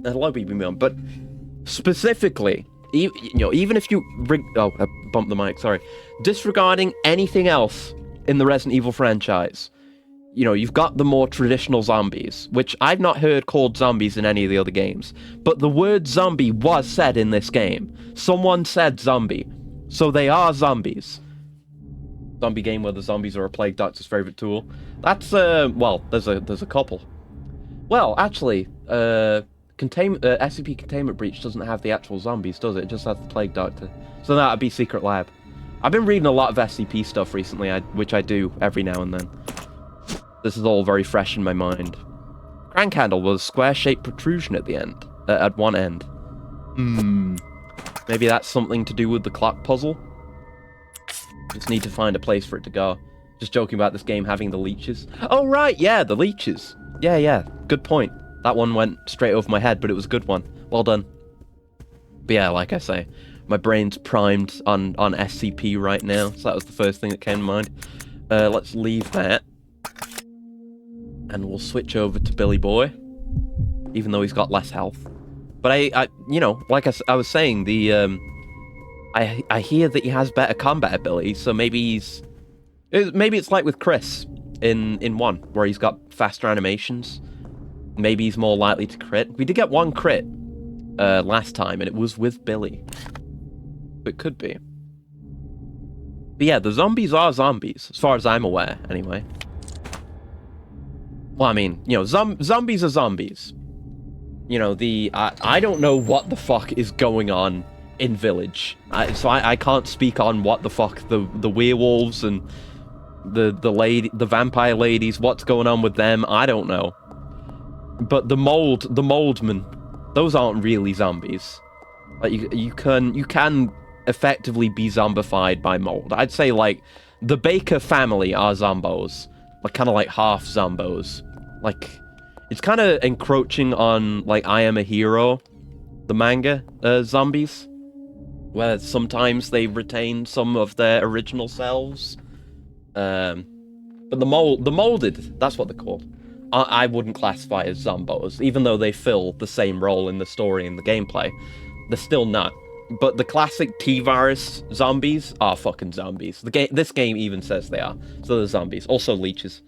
lot of people mean, but specifically, even if you I bumped the mic. Sorry. Disregarding anything else in the Resident Evil franchise, you've got the more traditional zombies, which I've not heard called zombies in any of the other games. But the word zombie was said in this game. Someone said zombie, so they are zombies. Zombie game where the zombies are a plague doctor's favorite tool. That's well, there's a couple. Well, actually, SCP Containment Breach doesn't have the actual zombies, does it? It just has the plague doctor. So that'd be Secret Lab. I've been reading a lot of SCP stuff recently, which I do every now and then. This is all very fresh in my mind. Crank handle was square-shaped protrusion at the end, at one end. Maybe that's something to do with the clock puzzle? Just need to find a place for it to go. Just joking about this game having the leeches. Oh, right, yeah, the leeches. Yeah, good point. That one went straight over my head, but it was a good one. Well done. But yeah, like I say, my brain's primed on SCP right now, so that was the first thing that came to mind. Let's leave that. And we'll switch over to Billy Boy, even though he's got less health. But like I was saying, I hear that he has better combat ability, so maybe it's like with Chris in 1, where he's got faster animations. Maybe he's more likely to crit. We did get one crit last time, and it was with Billy. It could be. But yeah, the zombies are zombies, as far as I'm aware, anyway. Well, I mean, you know, zombies are zombies. You know, I don't know what the fuck is going on in Village. So I can't speak on what the fuck the werewolves and the vampire ladies, what's going on with them, I don't know. But the moldmen, those aren't really zombies. Like you can effectively be zombified by mold. I'd say like the Baker family are zombos, like kind of like half zombos. Like it's kind of encroaching on like I Am a Hero, the manga zombies, where sometimes they retain some of their original selves. But the molded, that's what they're called. I wouldn't classify as zombos, even though they fill the same role in the story and the gameplay. They're still not. But the classic T-virus zombies are fucking zombies. This game even says they are. So they're zombies. Also leeches.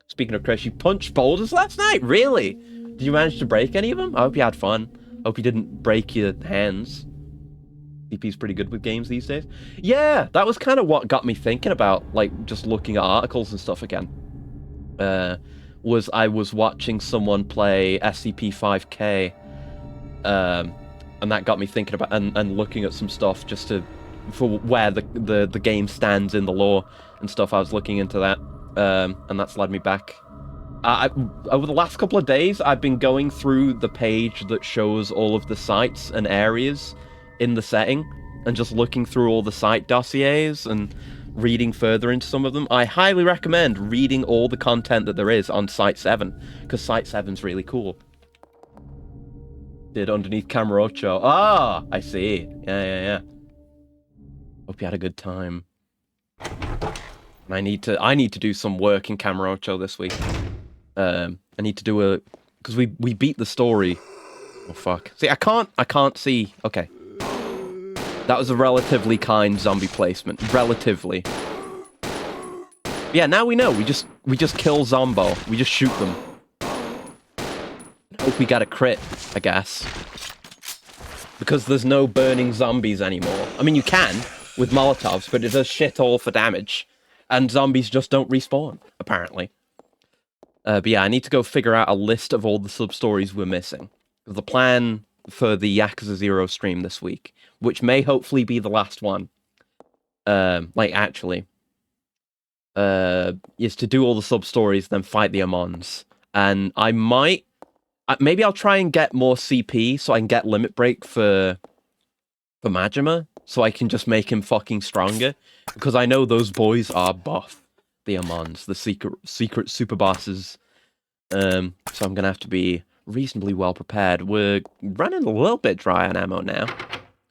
Speaking of Chris, you punched boulders last night? Really? Did you manage to break any of them? I hope you had fun. Hope you didn't break your hands. DP's pretty good with games these days. Yeah, that was kind of what got me thinking about, like, just looking at articles and stuff again. I was watching someone play SCP-5K, and that got me thinking about and looking at some stuff just for where the game stands in the lore and stuff. I was looking into that, and that's led me back. Over the last couple of days, I've been going through the page that shows all of the sites and areas in the setting, and just looking through all the site dossiers and reading further into some of them. I highly recommend reading all the content that there is on Site 7, because Site 7's really cool. Did underneath Camarocho. Ah, I see. Yeah. Hope you had a good time. And I need to do some work in Camarocho this week. I need to do because we beat the story. Oh fuck. See, I can't see. Okay. That was a relatively kind zombie placement. Relatively. Yeah, now we know. We just kill Zombo. We just shoot them. Hope we get a crit, I guess. Because there's no burning zombies anymore. I mean, you can with Molotovs, but it does shit all for damage. And zombies just don't respawn, apparently. But yeah, I need to go figure out a list of all the sub-stories we're missing. The plan for the Yakuza 0 stream this week, which may hopefully be the last one, is to do all the sub-stories, then fight the Amons. And I might... maybe I'll try and get more CP so I can get Limit Break for Majima, so I can just make him fucking stronger. Because I know those boys are buff, the Amons, the secret super bosses. So I'm gonna have to be reasonably well prepared. We're running a little bit dry on ammo now.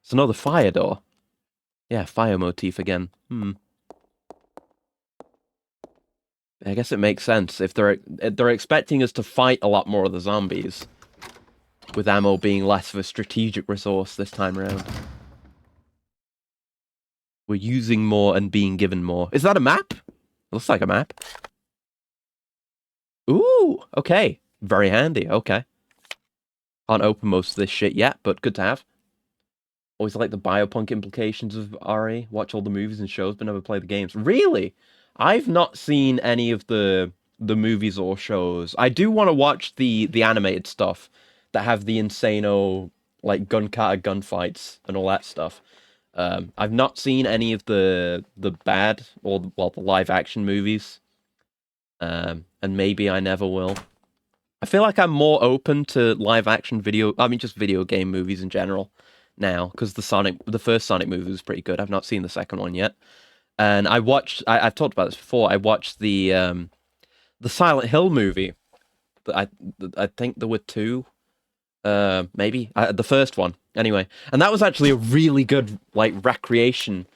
It's another fire door. Yeah, fire motif again. I guess it makes sense if they're expecting us to fight a lot more of the zombies, with ammo being less of a strategic resource this time around. We're using more and being given more. Is that a map? It looks like a map. Ooh, okay. Very handy, okay. Can't open most of this shit yet, but good to have. Always like the biopunk implications of RE. Watch all the movies and shows, but never play the games. Really? I've not seen any of the movies or shows. I do want to watch the animated stuff that have the insano, like, gun-kata gunfights and all that stuff. I've not seen any of the bad, or, well, the live-action movies. And maybe I never will. I feel like I'm more open to live-action just video game movies in general now, because the first Sonic movie was pretty good. I've not seen the second one yet. And I've talked about this before, I watched the Silent Hill movie. I think there were two, maybe. The first one, anyway. And that was actually a really good, like, recreation.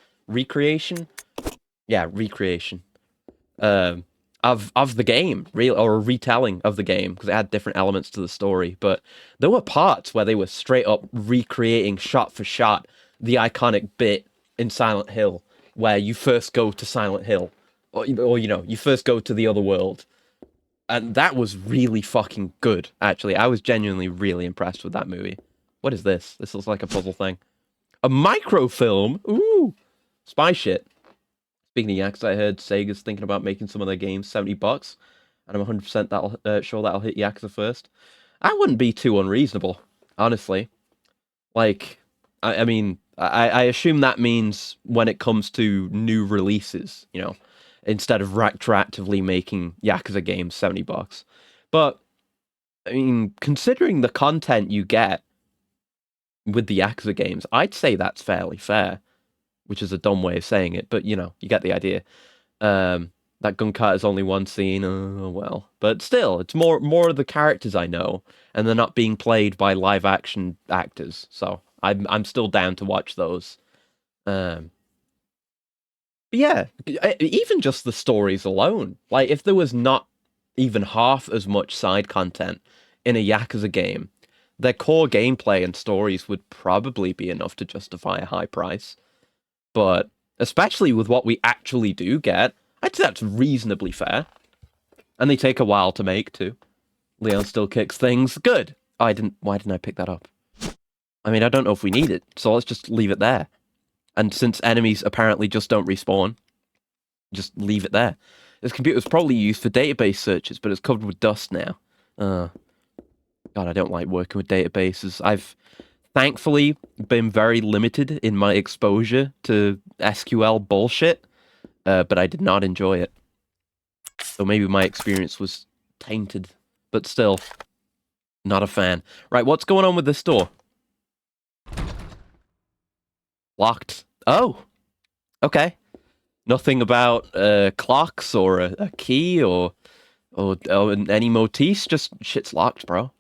Yeah, recreation. Of the game, or a retelling of the game, because it had different elements to the story. But there were parts where they were straight up recreating shot for shot the iconic bit in Silent Hill, where you first go to Silent Hill, or you know, you first go to the other world. And that was really fucking good, actually. I was genuinely really impressed with that movie. What is this? This looks like a puzzle thing. A microfilm? Ooh! Spy shit. Speaking of Yakuza, I heard Sega's thinking about making some of their games $70. and I'm 100% sure that'll hit Yakuza first. I wouldn't be too unreasonable, honestly. Like, I mean, I assume that means when it comes to new releases, you know, instead of retroactively making Yakuza games $70. But I mean, considering the content you get with the Yakuza games, I'd say that's fairly fair, which is a dumb way of saying it, but you know, you get the idea. That gun cart is only one scene, oh well. But still, it's more of the characters I know, and they're not being played by live action actors, so I'm still down to watch those. But yeah, even just the stories alone. Like, if there was not even half as much side content in a Yakuza game, their core gameplay and stories would probably be enough to justify a high price. But especially with what we actually do get, I'd say that's reasonably fair. And they take a while to make, too. Leon still kicks things. Good. Oh, why didn't I pick that up? I mean, I don't know if we need it, so let's just leave it there. And since enemies apparently just don't respawn, just leave it there. This computer was probably used for database searches, but it's covered with dust now. God, I don't like working with databases. I've thankfully been very limited in my exposure to SQL bullshit, but I did not enjoy it. So maybe my experience was tainted, but still, not a fan. Right, what's going on with this door? Locked. Oh, okay. Nothing about clocks or a key or any motifs. Just shit's locked, bro.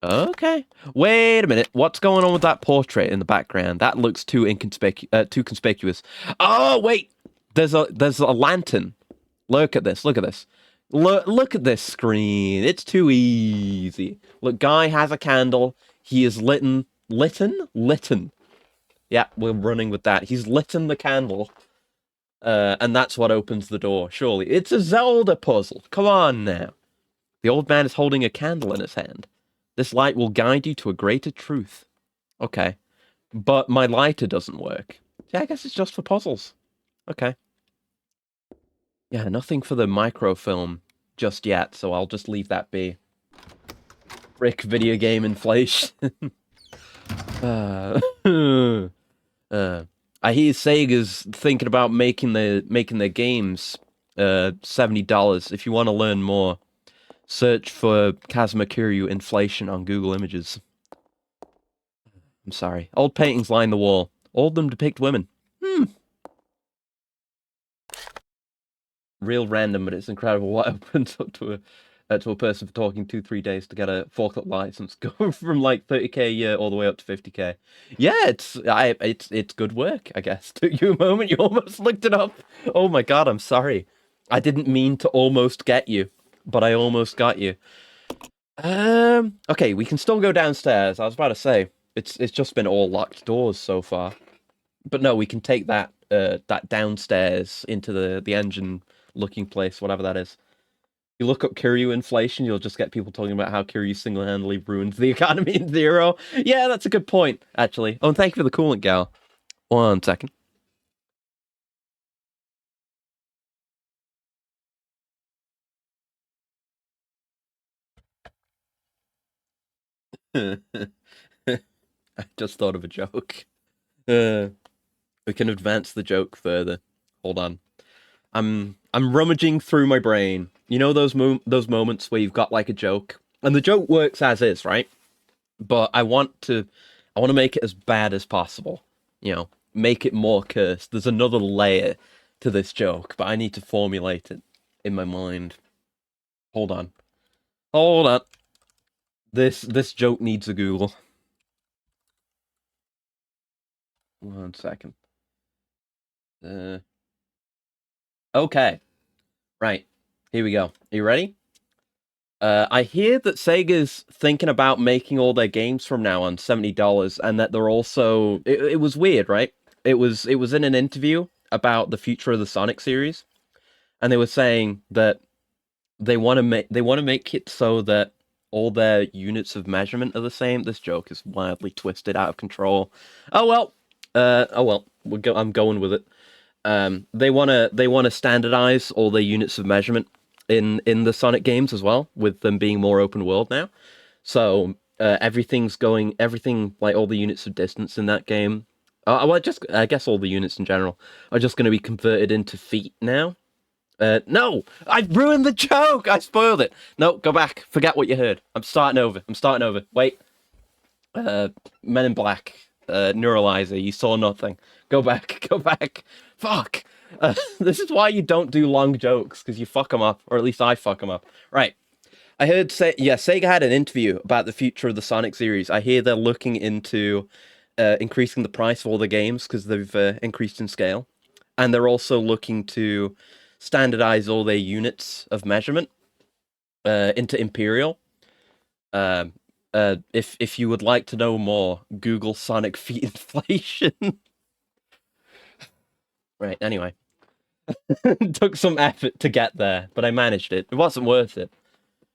Okay. Wait a minute. What's going on with that portrait in the background? That looks too conspicuous. Oh wait, there's a lantern. Look at this. Look at this. Look at this screen. It's too easy. Look, guy has a candle. He is litten. Yeah, we're running with that. He's litten the candle. And that's what opens the door, surely. It's a Zelda puzzle. Come on now. The old man is holding a candle in his hand. This light will guide you to a greater truth. Okay. But my lighter doesn't work. Yeah, I guess it's just for puzzles. Okay. Yeah, nothing for the microfilm just yet, so I'll just leave that be. Frick video game inflation. I hear Sega's thinking about making their games $70. If you want to learn more, search for Kazuma Kiryu inflation on Google Images. I'm sorry. Old paintings line the wall. All of them depict women. Real random, but it's incredible what opens up to a person for talking 2-3 days to get a forklift license, going from like 30k a year all the way up to 50k. Yeah, it's good work, I guess. Took you a moment, you almost looked it up. Oh my god, I'm sorry. I didn't mean to almost get you, but I almost got you. Okay, we can still go downstairs. I was about to say it's just been all locked doors so far, but no, we can take that downstairs into the engine looking place, whatever that is. You look up Kiryu inflation, you'll just get people talking about how Kiryu single-handedly ruined the economy in Zero. Yeah, that's a good point, actually. Oh, and thank you for the coolant, gal. 1 second. I just thought of a joke. We can advance the joke further. Hold on. I'm rummaging through my brain. You know those moments where you've got like a joke, and the joke works as is, right? But I want to make it as bad as possible. You know, make it more cursed. There's another layer to this joke, but I need to formulate it in my mind. Hold on. Hold on. This joke needs a Google. 1 second. Okay. Right. Here we go. Are you ready? I hear that Sega's thinking about making all their games from now on $70, and that they're also... It was weird, right? It was in an interview about the future of the Sonic series, and they were saying that they want to make it so that all their units of measurement are the same. This joke is wildly twisted, out of control. Oh well. I'm going with it. They wanna standardize all their units of measurement, in the Sonic games as well, with them being more open world now. So everything like all the units of distance in that game, well, I guess all the units in general are just going to be converted into feet now. No, I ruined the joke. I spoiled it. No, go back. Forget what you heard. I'm starting over. Wait. Men in Black, Neuralizer. You saw nothing. Go back. Fuck. This is why you don't do long jokes, because you fuck them up, or at least I fuck them up. Right. I heard Sega had an interview about the future of the Sonic series. I hear they're looking into increasing the price of all the games because they've increased in scale, and they're also looking to standardize all their units of measurement into Imperial. If you would like to know more, Google Sonic feet inflation. Right. Anyway, it took some effort to get there, but I managed it. It wasn't worth it.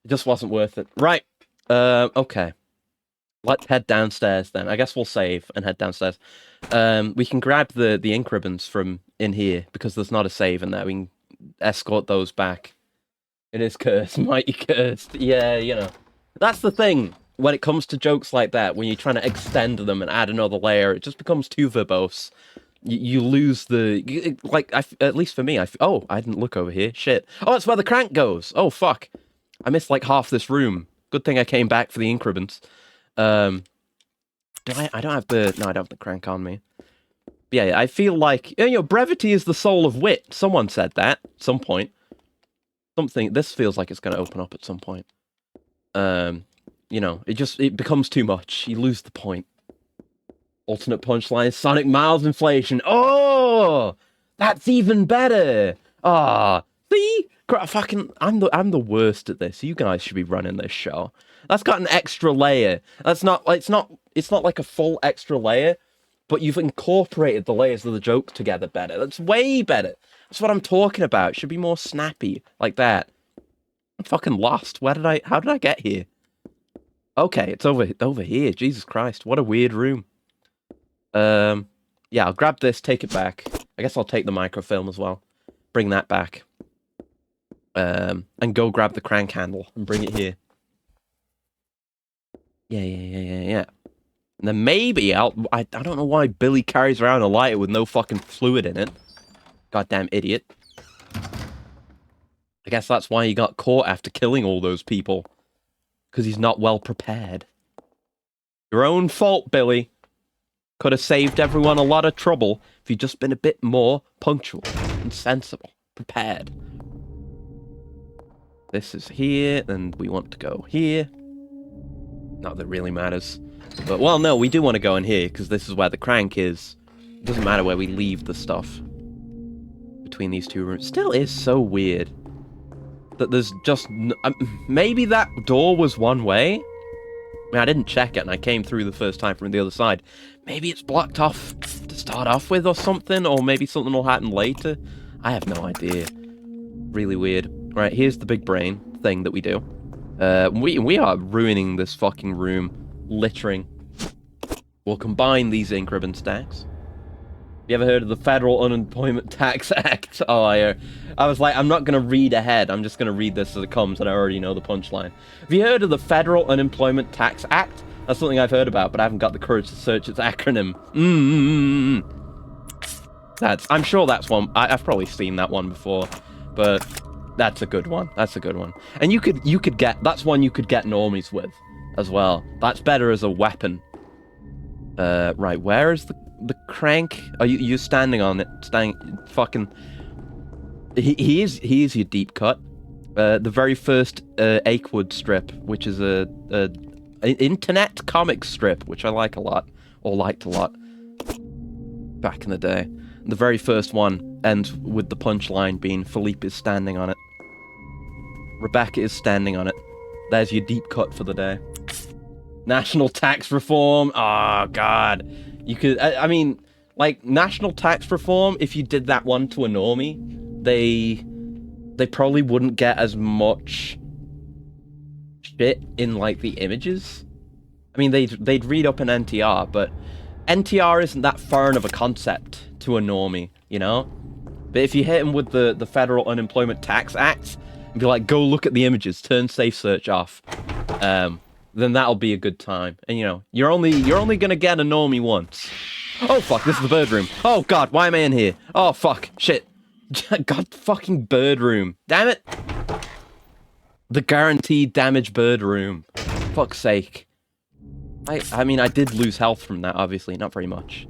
It just wasn't worth it. Right. Okay. Let's head downstairs then. I guess we'll save and head downstairs. We can grab the ink ribbons from in here because there's not a save in there. We can escort those back. It is cursed. Mighty cursed. Yeah, you know. That's the thing. When it comes to jokes like that, when you're trying to extend them and add another layer, it just becomes too verbose. You lose the... at least for me, oh, I didn't look over here. Shit. Oh, that's where the crank goes. Oh, fuck. I missed like half this room. Good thing I came back for the ink ribbons. I don't have the... No, I don't have the crank on me. But yeah, I feel like... brevity is the soul of wit. Someone said that at some point. This feels like it's going to open up at some point. It becomes too much. You lose the point. Alternate punchline, Sonic Miles inflation. Oh! That's even better! Ah, see? I'm the worst at this. You guys should be running this show. That's got an extra layer. It's not like a full extra layer, but you've incorporated the layers of the joke together better. That's way better. That's what I'm talking about. It should be more snappy like that. I'm fucking lost. How did I get here? Okay, it's over here. Jesus Christ, what a weird room. Yeah, I'll grab this, take it back. I guess I'll take the microfilm as well. Bring that back. And go grab the crank handle and bring it here. Yeah. And then maybe I don't know why Billy carries around a lighter with no fucking fluid in it. Goddamn idiot. I guess that's why he got caught after killing all those people. Because he's not well prepared. Your own fault, Billy. Could have saved everyone a lot of trouble if you'd just been a bit more punctual and sensible. Prepared. This is here, and we want to go here. Not that it really matters. But, well, no, we do want to go in here, because this is where the crank is. It doesn't matter where we leave the stuff. Between these two rooms. Still is so weird. That there's just... maybe that door was one way? I mean, I didn't check it, and I came through the first time from the other side. Maybe it's blocked off to start off with or something, or maybe something will happen later. I have no idea. Really weird. Right, here's the big brain thing that we do. We are ruining this fucking room. Littering. We'll combine these ink ribbon stacks. You ever heard of the Federal Unemployment Tax Act? Oh, I was like, I'm not going to read ahead. I'm just going to read this as it comes, and I already know the punchline. Have you heard of the Federal Unemployment Tax Act? That's something I've heard about, but I haven't got the courage to search its acronym. I'm sure that's one. I've probably seen that one before, but that's a good one. That's a good one. And you could get, that's one you could get normies with as well. That's better as a weapon. Right, where is the crank? Are you're standing on it? Fucking. He is your deep cut. The very first Achewood strip, which is a internet comic strip, which I like a lot, or liked a lot back in the day. The very first one ends with the punchline being Philippe is standing on it. Rebecca is standing on it. There's your deep cut for the day. National tax reform. Oh, God. You could... I mean, like, national tax reform, if you did that one to a normie, they probably wouldn't get as much shit in, like, the images. I mean, they'd read up an NTR, but NTR isn't that foreign of a concept to a normie, you know? But if you hit them with the Federal Unemployment Tax Act, Be like, go look at the images, turn safe search off. Then that'll be a good time. And you know, you're only gonna get a normie once. Oh fuck, this is the bird room. Oh god, why am I in here? Oh fuck, shit. God fucking bird room. Damn it. The guaranteed damage bird room. Fuck's sake. I mean, I did lose health from that, obviously, not very much.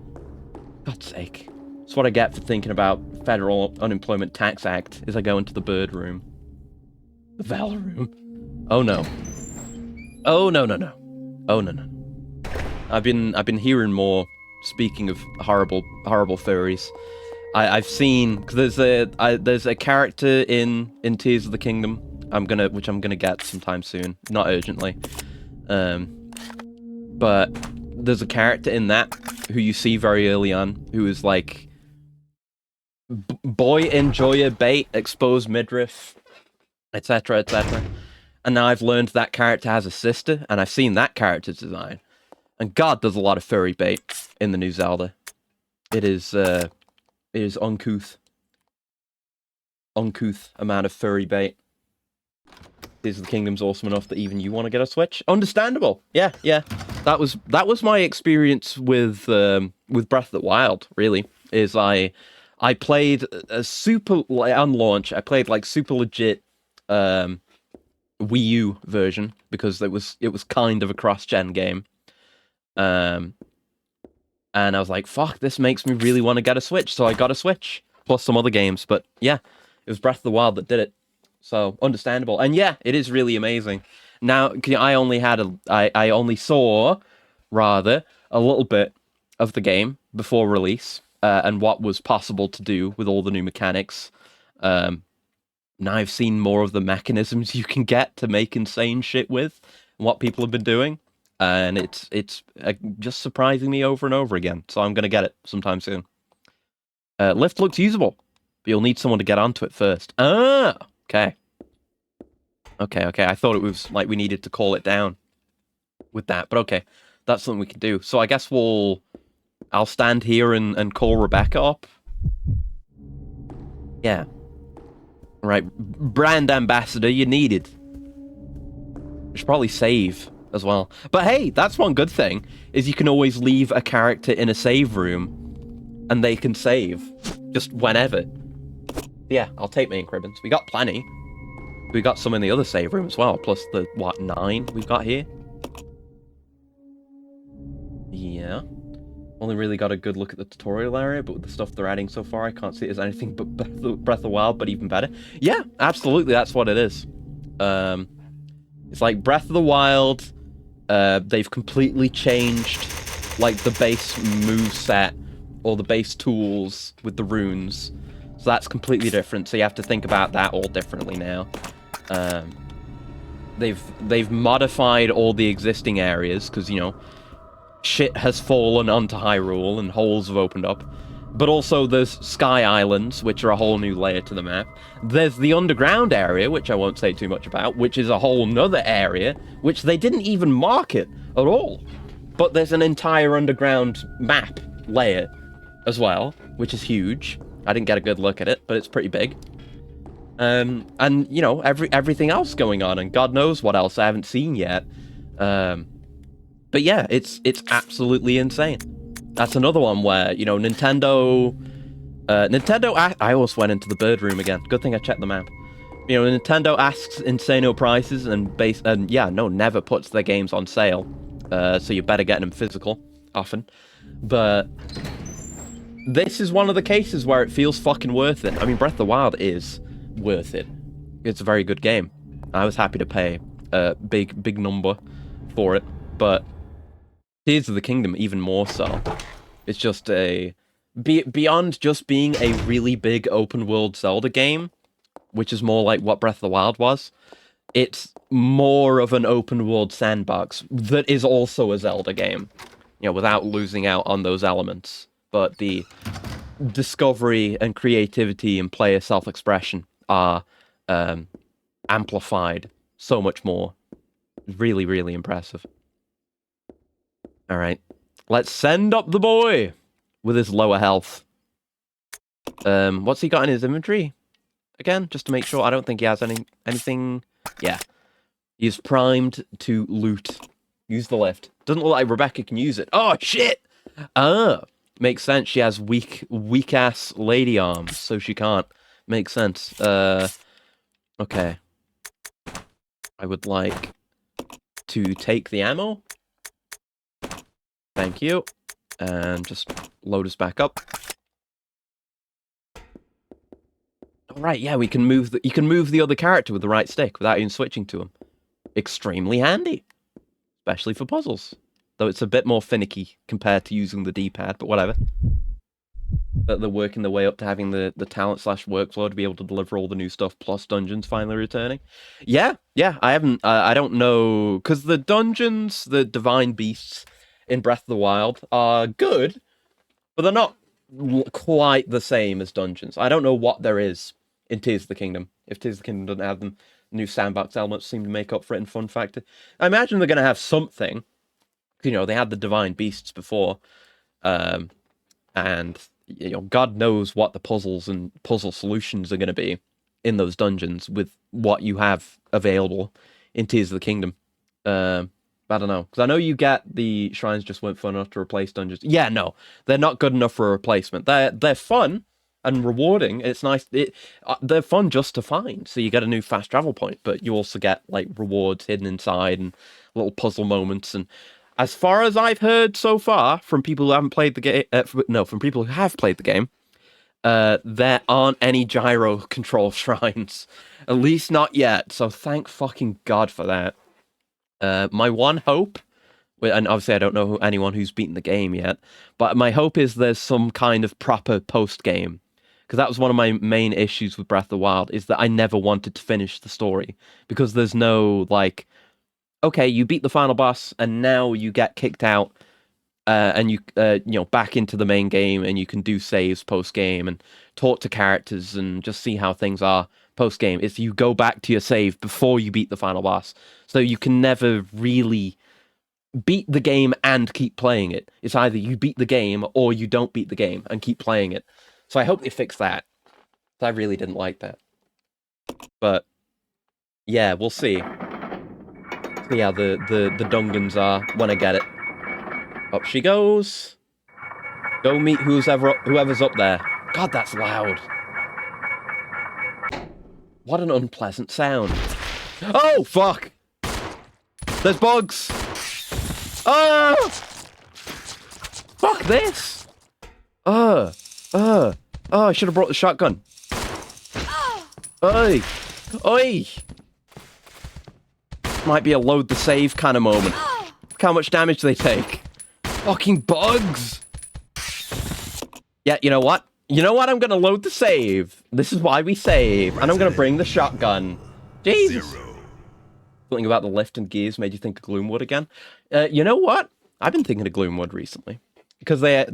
God's sake. That's what I get for thinking about Federal Unemployment Tax Act, is I go into the bird room. The Val room. Oh no. Oh no no no. Oh no no. I've been hearing more, speaking of horrible furries. I've seen, cause there's a character in Tears of the Kingdom which I'm gonna get sometime soon, not urgently. But there's a character in that who you see very early on who is like boy enjoyer bait, exposed midriff, etc., etc. And now I've learned that character has a sister, and I've seen that character's design. And god, there's a lot of furry bait in the new Zelda. It is uncouth. Uncouth amount of furry bait. Tears of the Kingdom's awesome enough that even you want to get a Switch? Understandable. Yeah, yeah. That was my experience with Breath of the Wild, really. Is I played a super, like, on launch, I played like super legit Wii U version, because it was kind of a cross-gen game. And I was like, fuck, this makes me really want to get a Switch, so I got a Switch, plus some other games. But yeah, it was Breath of the Wild that did it. So, understandable. And yeah, it is really amazing. Now, I only saw, rather, a little bit of the game before release, and what was possible to do with all the new mechanics. Now I've seen more of the mechanisms you can get to make insane shit with, and what people have been doing. And it's just surprising me over and over again. So I'm going to get it sometime soon. Lift looks usable, but you'll need someone to get onto it first. Ah! Okay. Okay. I thought it was like we needed to call it down with that, but okay. That's something we can do. So I guess I'll stand here and call Rebecca up. Yeah. Right. Brand ambassador, you needed. We should probably save as well. But hey, that's one good thing, is you can always leave a character in a save room and they can save just whenever. Yeah, I'll take main cribbins. We got plenty. We got some in the other save room as well, plus the, 9 we've got here? Yeah. Only really got a good look at the tutorial area, but with the stuff they're adding so far, I can't see it as anything but Breath of the Wild, but even better. Yeah, absolutely, that's what it is. It's like Breath of the Wild, they've completely changed, like, the base moveset, or the base tools with the runes. So that's completely different, so you have to think about that all differently now. They've modified all the existing areas, because, you know, shit has fallen onto Hyrule and holes have opened up. But also there's Sky Islands, which are a whole new layer to the map. There's the underground area, which I won't say too much about, which is a whole nother area, which they didn't even market at all. But there's an entire underground map layer as well, which is huge. I didn't get a good look at it, but it's pretty big. And, you know, everything else going on, and God knows what else I haven't seen yet. But yeah, it's absolutely insane. That's another one where, you know, Nintendo... I almost went into the bird room again. Good thing I checked the map. You know, Nintendo asks insano prices and yeah, no, never puts their games on sale. So you better get them physical, often. But this is one of the cases where it feels fucking worth it. I mean, Breath of the Wild is worth it. It's a very good game. I was happy to pay a big number for it, but Tears of the Kingdom even more so. It's just beyond just being a really big open world Zelda game, which is more like what Breath of the Wild was. It's more of an open world sandbox that is also a Zelda game, you know, without losing out on those elements. But the discovery and creativity and player self-expression are amplified so much more. Really, really impressive. Alright, let's send up the boy with his lower health. What's he got in his inventory? again, just to make sure. I don't think he has anything. Yeah. He's primed to loot. Use the lift. Doesn't look like Rebecca can use it. Oh, shit! Makes sense. She has weak-ass lady arms, so she can't. Makes sense. Okay. I would like to take the ammo. Thank you. And just load us back up. Alright, yeah, we can move you can move the other character with the right stick without even switching to him. Extremely handy. Especially for puzzles. Though it's a bit more finicky compared to using the D-pad, but whatever. But they're working their way up to having the talent/workflow to be able to deliver all the new stuff plus dungeons finally returning. Yeah, I haven't, I don't know, because the dungeons, the divine beasts in Breath of the Wild are good, but they're not quite the same as dungeons. I don't know what there is in Tears of the Kingdom. If Tears of the Kingdom doesn't have them, new sandbox elements seem to make up for it in fun factor. I imagine they're going to have something. You know, they had the divine beasts before, and you know, God knows what the puzzles and puzzle solutions are going to be in those dungeons with what you have available in Tears of the Kingdom. I don't know, because I know you get the shrines just weren't fun enough to replace dungeons. Yeah, no, they're not good enough for a replacement. They're fun and rewarding. It's nice. They're fun just to find. So you get a new fast travel point, but you also get like rewards hidden inside and little puzzle moments. And as far as I've heard so far from people who haven't played the game, from people who have played the game, there aren't any gyro control shrines, at least not yet. So thank fucking God for that. My one hope, and obviously I don't know anyone who's beaten the game yet, but my hope is there's some kind of proper post game, because that was one of my main issues with Breath of the Wild, is that I never wanted to finish the story because there's no like, okay, you beat the final boss and now you get kicked out, and you know, back into the main game, and you can do saves post game and talk to characters and just see how things are post game. If you go back to your save before you beat the final boss, so you can never really beat the game and keep playing it. It's either you beat the game or you don't beat the game and keep playing it. So I hope they fix that. I really didn't like that. But yeah, we'll see. See how the Dungans are when I get it. Up she goes. Go meet whoever's up there. God, that's loud. What an unpleasant sound. Oh, fuck! There's bugs! Oh! Fuck this! Oh, I should have brought the shotgun. Oi! Oi! Might be a load the save kind of moment. Look how much damage they take. Fucking bugs! Yeah, you know what? You know what? I'm gonna load the save. This is why we save. And I'm gonna bring the shotgun. Jesus! Something about the lift and gears made you think of Gloomwood again. You know what? I've been thinking of Gloomwood recently. Because they've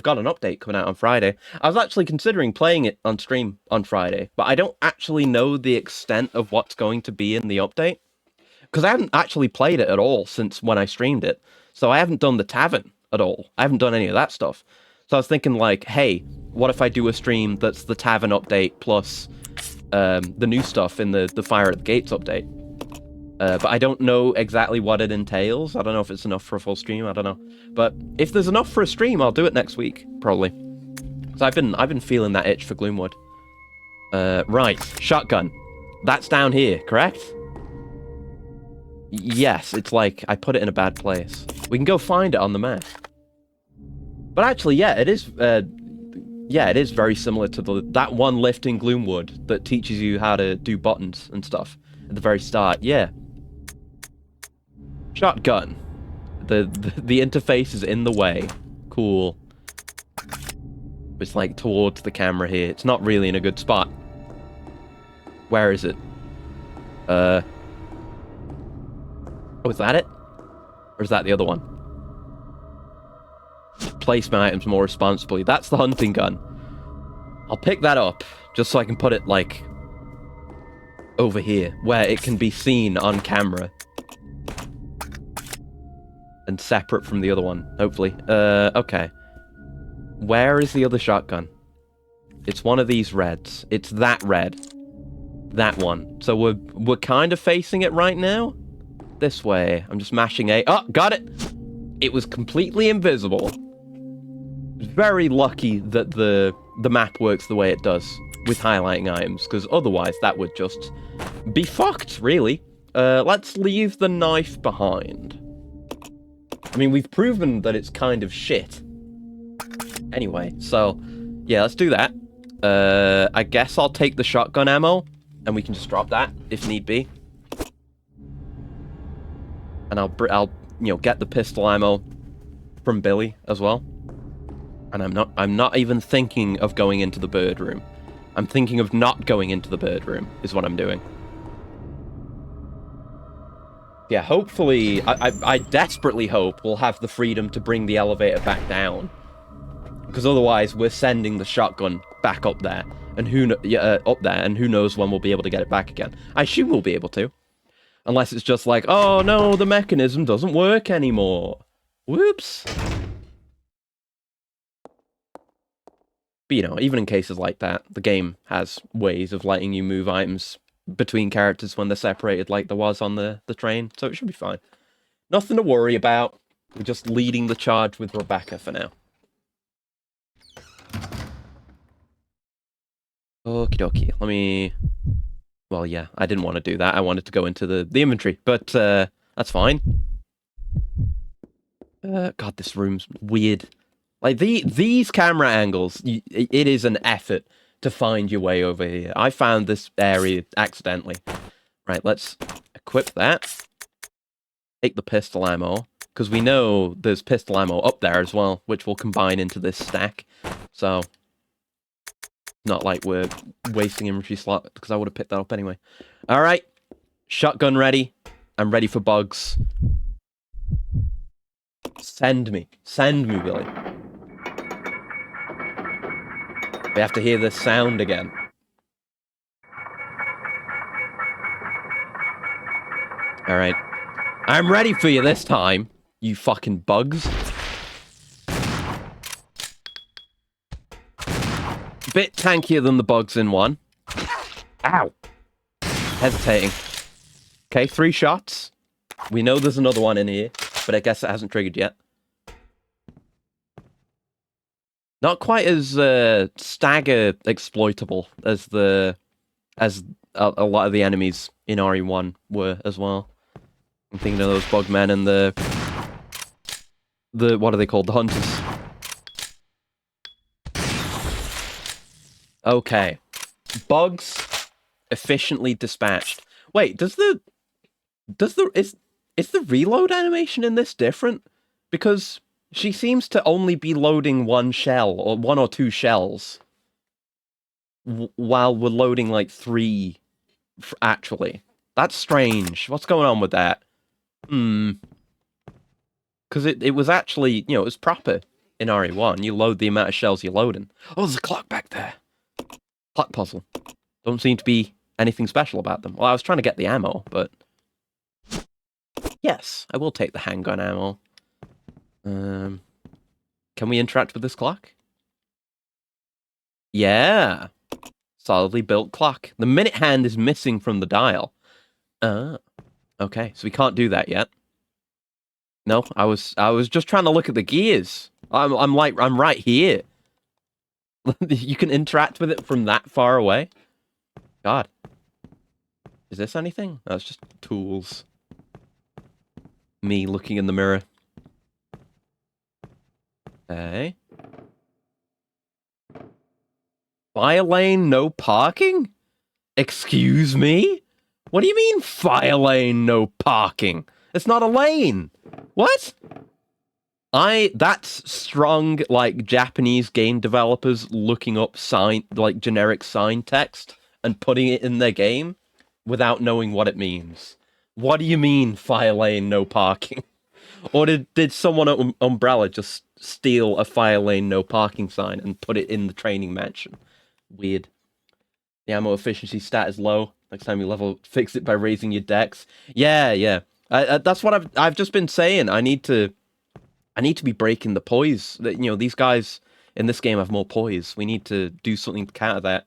got an update coming out on Friday. I was actually considering playing it on stream on Friday, but I don't actually know the extent of what's going to be in the update. Because I haven't actually played it at all since when I streamed it. So I haven't done the tavern at all. I haven't done any of that stuff. So I was thinking like, hey, what if I do a stream that's the tavern update plus the new stuff in the Fire at the Gates update. But I don't know exactly what it entails. I don't know if it's enough for a full stream. I don't know. But if there's enough for a stream, I'll do it next week, probably. So I've been feeling that itch for Gloomwood. Right, shotgun. That's down here, correct? Yes, it's like I put it in a bad place. We can go find it on the map. But actually, yeah, it is. Yeah, it is very similar to that one lift in Gloomwood that teaches you how to do buttons and stuff at the very start. Yeah. Shotgun. The interface is in the way. Cool. It's like towards the camera here. It's not really in a good spot. Where is it? Oh, is that it? Or is that the other one? Place my items more responsibly. That's the hunting gun. I'll pick that up, just so I can put it, like, over here, where it can be seen on camera. And separate from the other one, hopefully. Okay. Where is the other shotgun? It's one of these reds. It's that red. That one. So we're kind of facing it right now. This way. I'm just mashing A. Oh, got it! It was completely invisible. Very lucky that the map works the way it does with highlighting items, because otherwise that would just be fucked, really. Let's leave the knife behind. I mean, we've proven that it's kind of shit. Anyway, so, yeah, let's do that. I guess I'll take the shotgun ammo, and we can just drop that, if need be. And I'll get the pistol ammo from Billy as well. And I'm not even thinking of going into the bird room. I'm thinking of not going into the bird room, is what I'm doing. Yeah, hopefully, I desperately hope we'll have the freedom to bring the elevator back down. Because otherwise, we're sending the shotgun back up there. And who knows when we'll be able to get it back again. I assume we'll be able to. Unless it's just like, oh no, the mechanism doesn't work anymore. Whoops. But, you know, even in cases like that, the game has ways of letting you move items between characters when they're separated like there was on the train, so it should be fine. Nothing to worry about. We're just leading the charge with Rebecca for now. Okie dokie. Let me... Well, yeah, I didn't want to do that. I wanted to go into the inventory, but that's fine. God, this room's weird. Like, these camera angles, it is an effort to find your way over here. I found this area accidentally. Right, let's equip that. Take the pistol ammo, because we know there's pistol ammo up there as well, which will combine into this stack. So, not like we're wasting inventory slot, because I would have picked that up anyway. Alright, shotgun ready. I'm ready for bugs. Send me, Billy. We have to hear this sound again. Alright. I'm ready for you this time, you fucking bugs. Bit tankier than the bugs in one. Ow. Hesitating. Okay, 3 shots. We know there's another one in here, but I guess it hasn't triggered yet. Not quite as stagger exploitable as a lot of the enemies in RE1 were as well. I'm thinking of those bugmen and the what are they called? The hunters. Okay. Bugs efficiently dispatched. Wait, is the reload animation in this different? Because she seems to only be loading 1 shell, or 1 or 2 shells, while we're loading like 3, actually. That's strange. What's going on with that? Because it was actually, you know, it was proper in RE1. You load the amount of shells you're loading. Oh, there's a clock back there. Clock puzzle. Don't seem to be anything special about them. Well, I was trying to get the ammo, but... Yes, I will take the handgun ammo. Can we interact with this clock? Yeah. Solidly built clock. The minute hand is missing from the dial. Okay, so we can't do that yet. No, I was just trying to look at the gears. I'm right here. You can interact with it from that far away. God. Is this anything? That's just tools. Me looking in the mirror. Okay. Fire lane, no parking? Excuse me? What do you mean, fire lane, no parking? It's not a lane. What? That's strong, like, Japanese game developers looking up generic sign text and putting it in their game without knowing what it means. What do you mean, fire lane, no parking? Or did someone at Umbrella just steal a fire lane, no parking sign and put it in the training mansion? Weird. The ammo efficiency stat is low. Next time you level, fix it by raising your dex. Yeah. That's what I've just been saying. I need to be breaking the poise. That, you know, these guys in this game have more poise. We need to do something to counter that.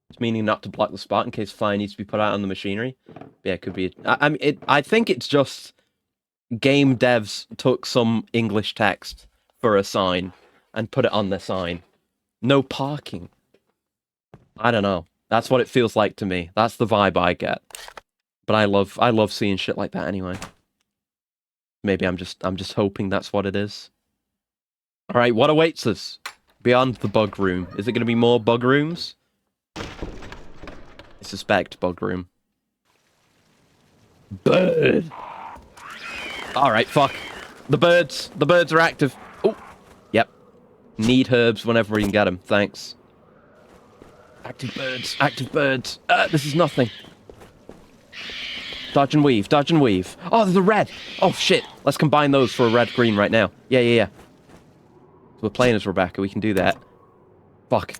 It's meaning not to block the spot in case fire needs to be put out on the machinery. Yeah, it could be. I mean, I think it's just game devs took some English text for a sign and put it on their sign. No parking. I don't know. That's what it feels like to me. That's the vibe I get. But I love seeing shit like that anyway. Maybe I'm just hoping that's what it is. All right, what awaits us beyond the bug room? Is it going to be more bug rooms? I suspect bug room. Bird. All right, fuck. The birds are active. Oh, yep. Need herbs whenever we can get them. Thanks. Active birds. Active birds. This is nothing. Dodge and weave. Dodge and weave. Oh, there's a red. Oh, shit. Let's combine those for a red-green right now. Yeah. So we're playing as Rebecca. We can do that. Fuck.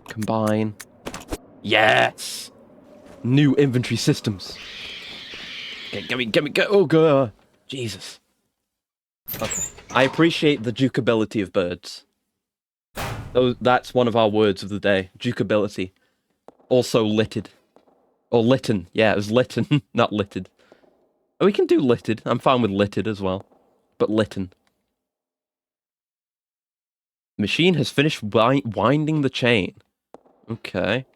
Combine. Yes! New inventory systems. Okay, get me, go. Oh, God. Jesus. Okay. I appreciate the dukeability of birds. That's one of our words of the day. Dukeability. Also litted. Or litten. Yeah, it was litten, not litted. Oh, we can do litted. I'm fine with litted as well. But litten. Machine has finished winding the chain. Okay.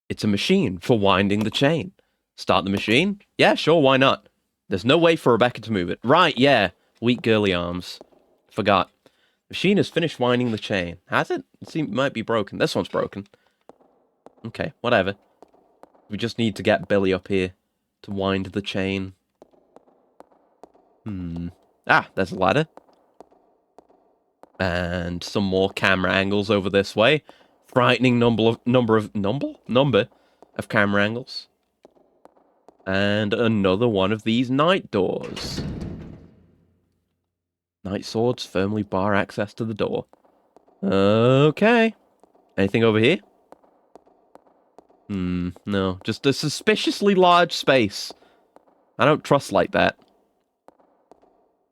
It's a machine for winding the chain. Start the machine? Yeah, sure, why not? There's no way for Rebecca to move it. Right, yeah. Weak girly arms. Forgot. Machine has finished winding the chain. Has it? It might be broken. This one's broken. Okay, whatever. We just need to get Billy up here to wind the chain. Ah, there's a ladder. And some more camera angles over this way. Frightening number of camera angles. And another one of these night doors. Night swords firmly bar access to the door. Okay. Anything over here? No. Just a suspiciously large space. I don't trust like that.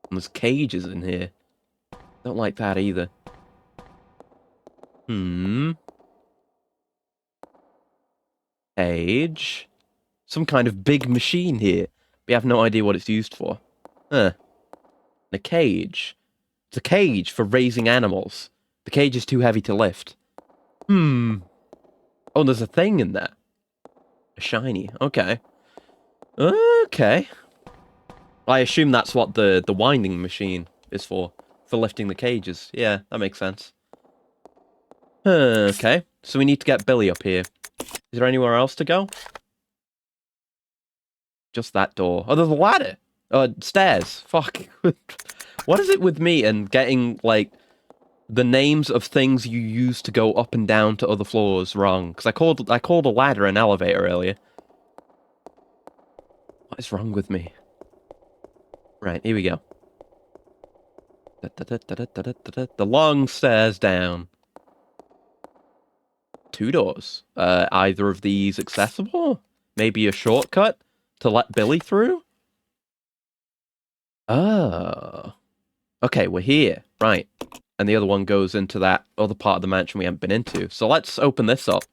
And there's cages in here. Don't like that either. Cage. Some kind of big machine here. We have no idea what it's used for. Huh. A cage. It's a cage for raising animals. The cage is too heavy to lift. Oh, there's a thing in there. A shiny. Okay. Okay. I assume that's what the winding machine is for. For lifting the cages. Yeah, that makes sense. Okay. So we need to get Billy up here. Is there anywhere else to go? Just that door. Oh, there's a ladder. Stairs. Fuck. What is it with me and getting, like, the names of things you use to go up and down to other floors wrong? Because I called a ladder an elevator earlier. What is wrong with me? Right, here we go. The long stairs down. 2 doors. Either of these accessible? Maybe a shortcut to let Billy through? Oh. Okay, we're here. Right. And the other one goes into that other part of the mansion we haven't been into. So let's open this up.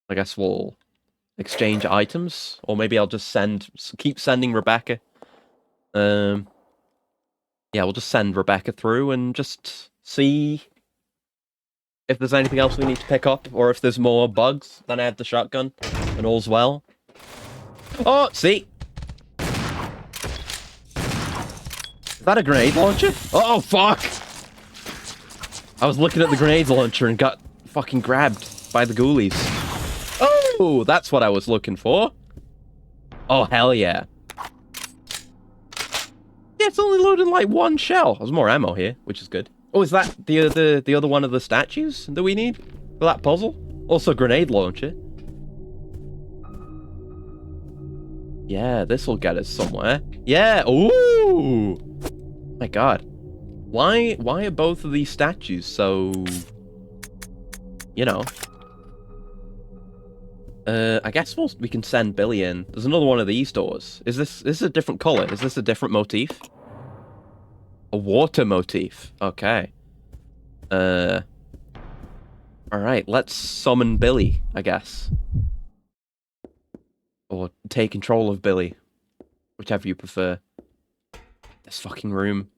I guess we'll exchange items. Or maybe I'll just keep sending Rebecca. Yeah, we'll just send Rebecca through and just see if there's anything else we need to pick up. Or if there's more bugs. Then I have the shotgun. And all's well. Oh, see? Is that a grenade launcher? Oh, fuck! I was looking at the grenade launcher and got fucking grabbed by the ghoulies. Oh, that's what I was looking for. Oh, hell yeah. Yeah, it's only loading like 1 shell. There's more ammo here, which is good. Oh, is that the other one of the statues that we need for that puzzle? Also, grenade launcher. Yeah, this will get us somewhere. Yeah, ooh! My god. Why are both of these statues so... You know. I guess we can send Billy in. There's another one of these doors. Is this a different color? Is this a different motif? A water motif. Okay. Alright, Right, let's summon Billy, I guess. Or take control of Billy. Whichever you prefer. This fucking room.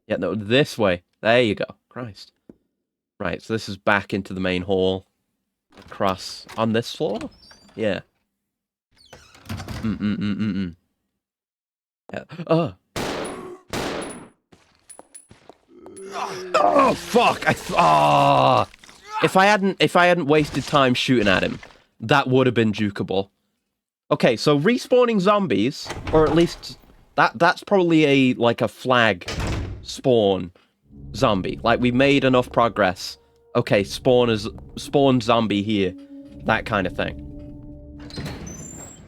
Yeah, no, this way. There you go. Christ. Right, so this is back into the main hall. Across on this floor? Yeah. Yeah. Oh. Oh fuck! If I hadn't wasted time shooting at him, that would have been jukeable. Okay, so respawning zombies, or at least that's probably a flag spawn zombie. Like, we made enough progress. Okay, spawn zombie here. That kind of thing.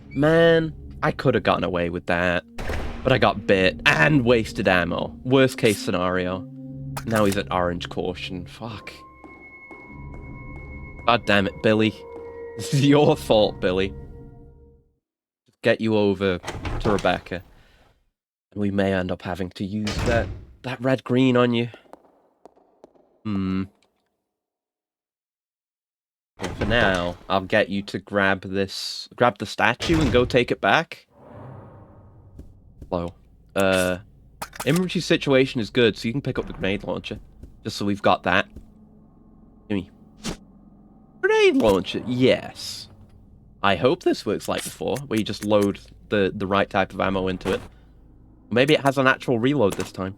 Man, I could have gotten away with that. But I got bit and wasted ammo. Worst case scenario. Now he's at orange caution. Fuck. God damn it, Billy. This is your fault, Billy. Get you over to Rebecca. And we may end up having to use that red-green on you. Well, for now, I'll get you to grab the statue and go take it back. Hello. Inventory situation is good, so you can pick up the grenade launcher. Just so we've got that. Gimme. Grenade launcher, yes. I hope this works like before, where you just load the right type of ammo into it. Maybe it has an actual reload this time.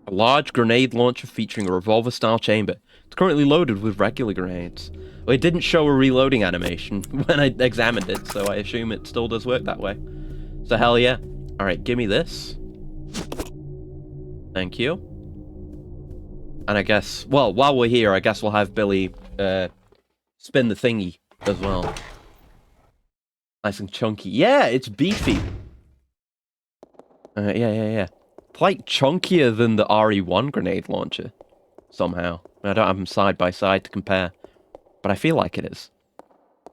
A large grenade launcher featuring a revolver-style chamber. It's currently loaded with regular grenades. Well, it didn't show a reloading animation when I examined it, so I assume it still does work that way. So hell yeah. Alright, give me this. Thank you. And I guess, well, while we're here, I guess we'll have Billy spin the thingy as well. Nice and chunky. Yeah, it's beefy. Yeah. Quite chunkier than the RE1 grenade launcher. Somehow. I don't have them side by side to compare. But I feel like it is.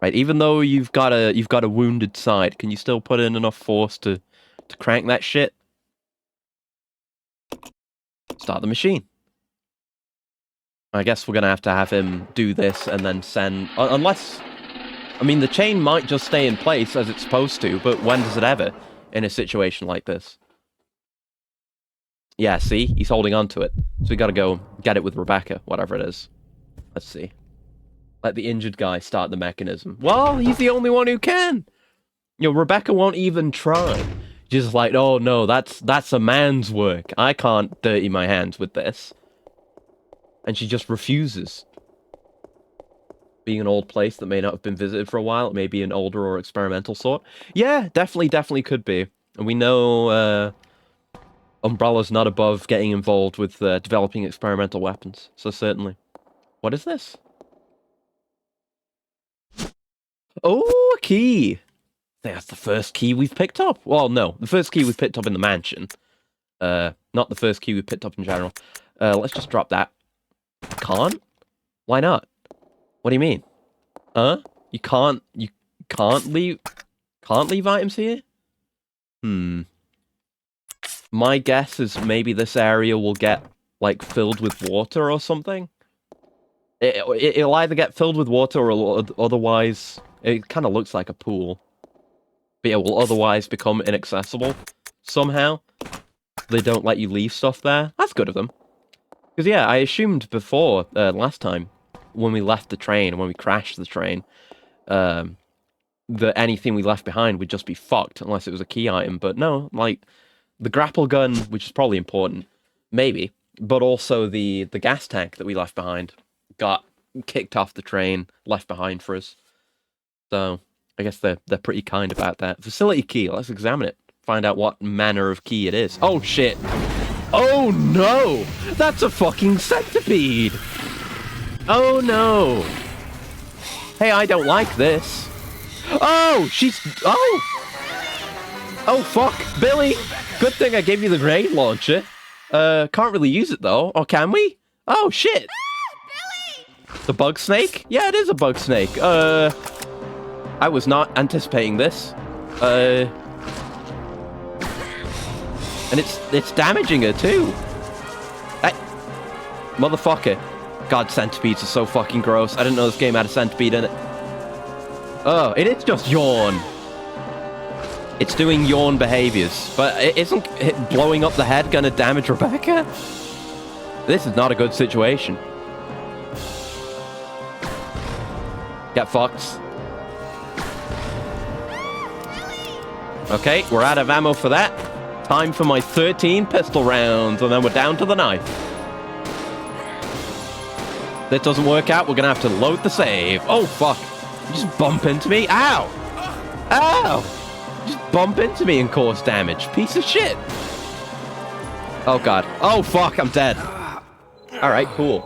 Right, even though you've got a wounded side, can you still put in enough force to crank that shit? Start the machine. I guess we're gonna have him do this and then send... Unless... I mean, the chain might just stay in place as it's supposed to, but when does it ever in a situation like this? Yeah, see? He's holding on to it. So we gotta go get it with Rebecca, whatever it is. Let's see. Let the injured guy start the mechanism. Well, he's the only one who can! You know, Rebecca won't even try. She's like, oh no, that's a man's work. I can't dirty my hands with this. And she just refuses. Being an old place that may not have been visited for a while, it may be an older or experimental sort. Yeah, definitely could be. And we know, Umbrella's not above getting involved with developing experimental weapons, so certainly. What is this? Oh, a key! I think that's the first key we've picked up. Well, no, the first key we've picked up in the mansion. Not the first key we picked up in general. Let's just drop that. Can't? Why not? What do you mean? Huh? You can't leave items here? My guess is maybe this area will get, like, filled with water or something. It'll either get filled with water or otherwise... It kind of looks like a pool. But it will otherwise become inaccessible somehow. They don't let you leave stuff there. That's good of them. Because, yeah, I assumed before, last time, when we left the train, when we crashed the train, that anything we left behind would just be fucked, unless it was a key item. But no, like, the grapple gun, which is probably important, maybe, but also the gas tank that we left behind got kicked off the train, left behind for us. So, I guess they're pretty kind about that. Facility key, let's examine it. Find out what manner of key it is. Oh, shit! Oh, no! That's a fucking centipede! Oh, no! Hey, I don't like this. Oh, she's... Oh! Oh, fuck! Billy! Good thing I gave you the grenade launcher. Can't really use it, though. Or can we? Oh, shit! Billy! The bug snake? Yeah, it is a bug snake. I was not anticipating this. And it's damaging her, too. Hey, motherfucker. God, centipedes are so fucking gross. I didn't know this game had a centipede in it. Oh, it is just yawn. It's doing yawn behaviors. But isn't blowing up the head gonna damage Rebecca? This is not a good situation. Get fucked. Okay, we're out of ammo for that. Time for my 13 pistol rounds, and then we're down to the knife. If that doesn't work out, we're gonna have to load the save. Oh, fuck. You just bump into me? Ow! Ow! Just bump into me and cause damage. Piece of shit. Oh, God. Oh, fuck, I'm dead. Alright, cool.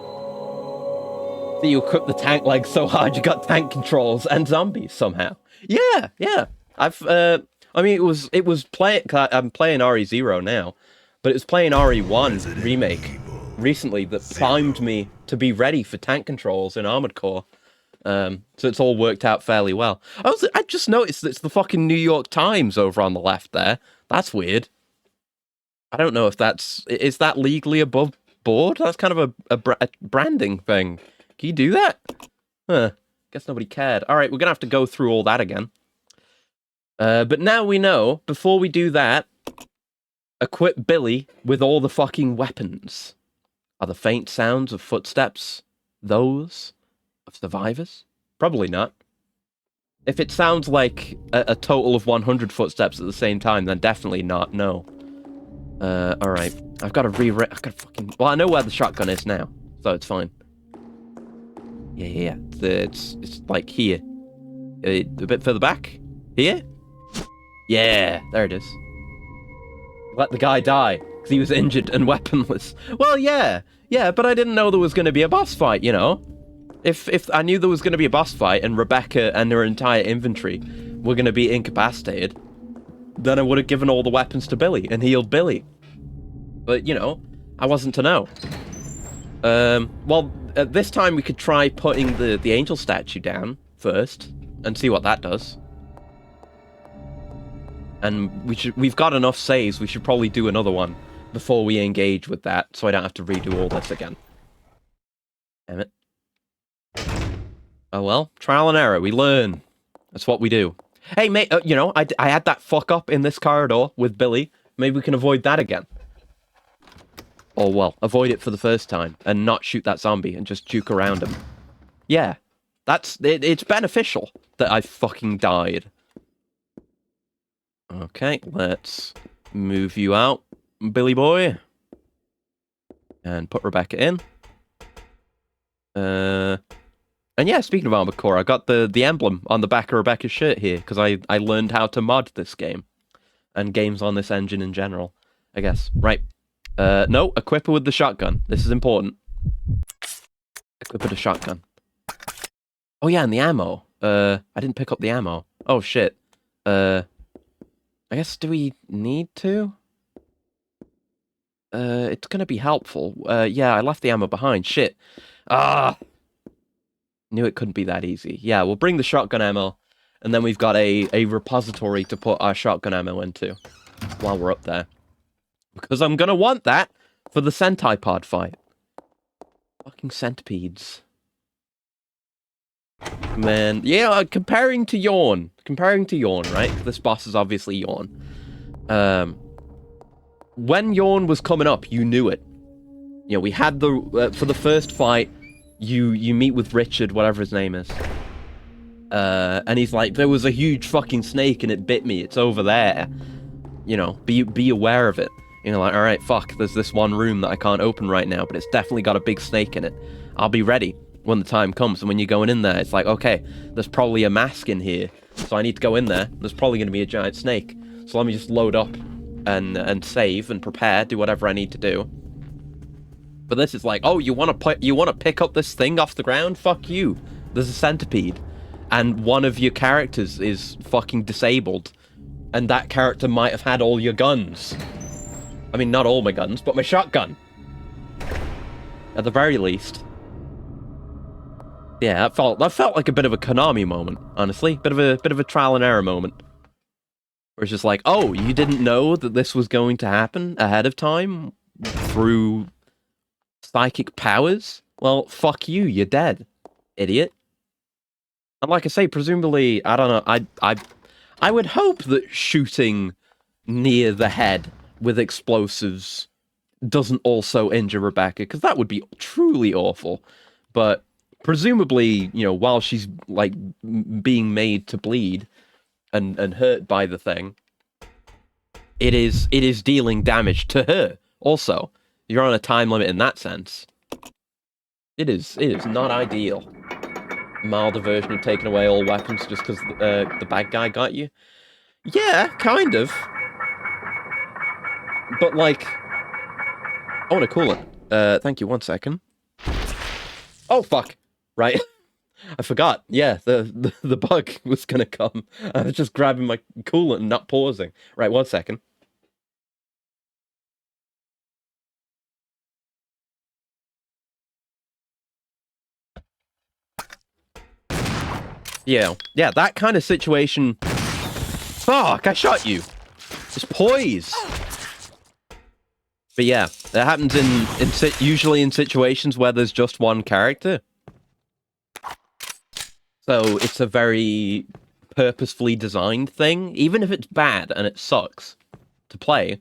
So you equip the tank legs so hard you got tank controls and zombies somehow. Yeah, yeah. I mean, it was playing. I'm playing RE0 now, but it was playing RE1 remake recently that primed me to be ready for tank controls in Armored Core. So it's all worked out fairly well. I just noticed that it's the fucking New York Times over on the left there. That's weird. I don't know if is that legally above board? That's kind of a branding thing. Can you do that? Huh. Guess nobody cared. All right, we're gonna have to go through all that again. But now we know, before we do that, equip Billy with all the fucking weapons. Are the faint sounds of footsteps those of survivors? Probably not. If it sounds like a total of 100 footsteps at the same time, then definitely not, no. Alright. I've got to fucking... Well, I know where the shotgun is now, so it's fine. Yeah. It's like here. A bit further back? Here? Yeah, there it is. Let the guy die, because he was injured and weaponless. Well, yeah, but I didn't know there was going to be a boss fight, you know? If I knew there was going to be a boss fight and Rebecca and her entire inventory were going to be incapacitated, then I would have given all the weapons to Billy and healed Billy. But, you know, I wasn't to know. Well, at this time we could try putting the angel statue down first and see what that does. And we've got enough saves, we should probably do another one before we engage with that, so I don't have to redo all this again. Damn it. Oh well, trial and error, we learn. That's what we do. Hey mate, you know, I had that fuck up in this corridor with Billy. Maybe we can avoid that again. Or well, avoid it for the first time, and not shoot that zombie, and just juke around him. Yeah, it's beneficial that I fucking died. Okay, let's move you out, Billy boy. And put Rebecca in. And yeah, speaking of Armored Core, I got the emblem on the back of Rebecca's shirt here, because I learned how to mod this game. And games on this engine in general, I guess. Right. No, equip her with the shotgun. This is important. Equip her with a shotgun. Oh yeah, and the ammo. I didn't pick up the ammo. Oh shit. I guess, do we need to? It's gonna be helpful. Yeah, I left the ammo behind. Shit. Ah! Knew it couldn't be that easy. Yeah, we'll bring the shotgun ammo, and then we've got a repository to put our shotgun ammo into while we're up there. Because I'm gonna want that for the Sentai pod fight. Fucking centipedes. Man, yeah, comparing to Yawn, right? This boss is obviously Yawn. When Yawn was coming up, you knew it. You know, we had for the first fight, you meet with Richard, whatever his name is. And he's like, there was a huge fucking snake and it bit me, it's over there. You know, be aware of it. You know, like, alright, fuck, there's this one room that I can't open right now, but it's definitely got a big snake in it. I'll be ready when the time comes. And when you're going in there, it's like, okay, there's probably a mask in here, so I need to go in there. There's probably going to be a giant snake. So let me just load up and save and prepare, do whatever I need to do. But this is like, oh, you want to pick up this thing off the ground? Fuck you. There's a centipede. And one of your characters is fucking disabled. And that character might have had all your guns. I mean, not all my guns, but my shotgun. At the very least. Yeah, that felt like a bit of a Konami moment, honestly. Bit of a trial and error moment. Where it's just like, oh, you didn't know that this was going to happen ahead of time through psychic powers? Well, fuck you. You're dead, idiot. And like I say, presumably, I don't know. I would hope that shooting near the head with explosives doesn't also injure Rebecca, because that would be truly awful. But presumably, you know, while she's like being made to bleed and hurt by the thing, it is dealing damage to her. Also, you're on a time limit in that sense. It is not ideal. Milder version of taking away all weapons just because the bad guy got you. Yeah, kind of. But like, I want to cool it. Thank you. 1 second. Oh fuck! Right, I forgot. Yeah, the bug was gonna come. I was just grabbing my coolant and not pausing. Right, 1 second. Yeah, that kind of situation. Fuck! I shot you. Just poise. But yeah, that happens usually in situations where there's just one character. So it's a very purposefully designed thing. Even if it's bad and it sucks to play,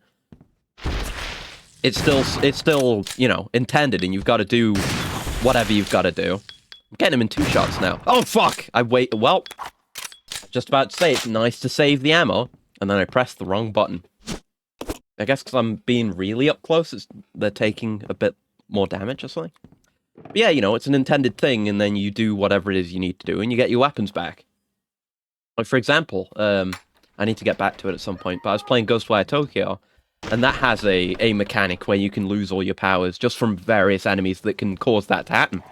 it's still, you know, intended, and you've got to do whatever you've got to do. I'm getting him in 2 shots now. Oh fuck! Well, just about to say, it's nice to save the ammo, and then I pressed the wrong button. I guess because I'm being really up close, they're taking a bit more damage or something. But yeah, you know, it's an intended thing, and then you do whatever it is you need to do, and you get your weapons back. Like, for example, I need to get back to it at some point, but I was playing Ghostwire Tokyo, and that has a mechanic where you can lose all your powers just from various enemies that can cause that to happen.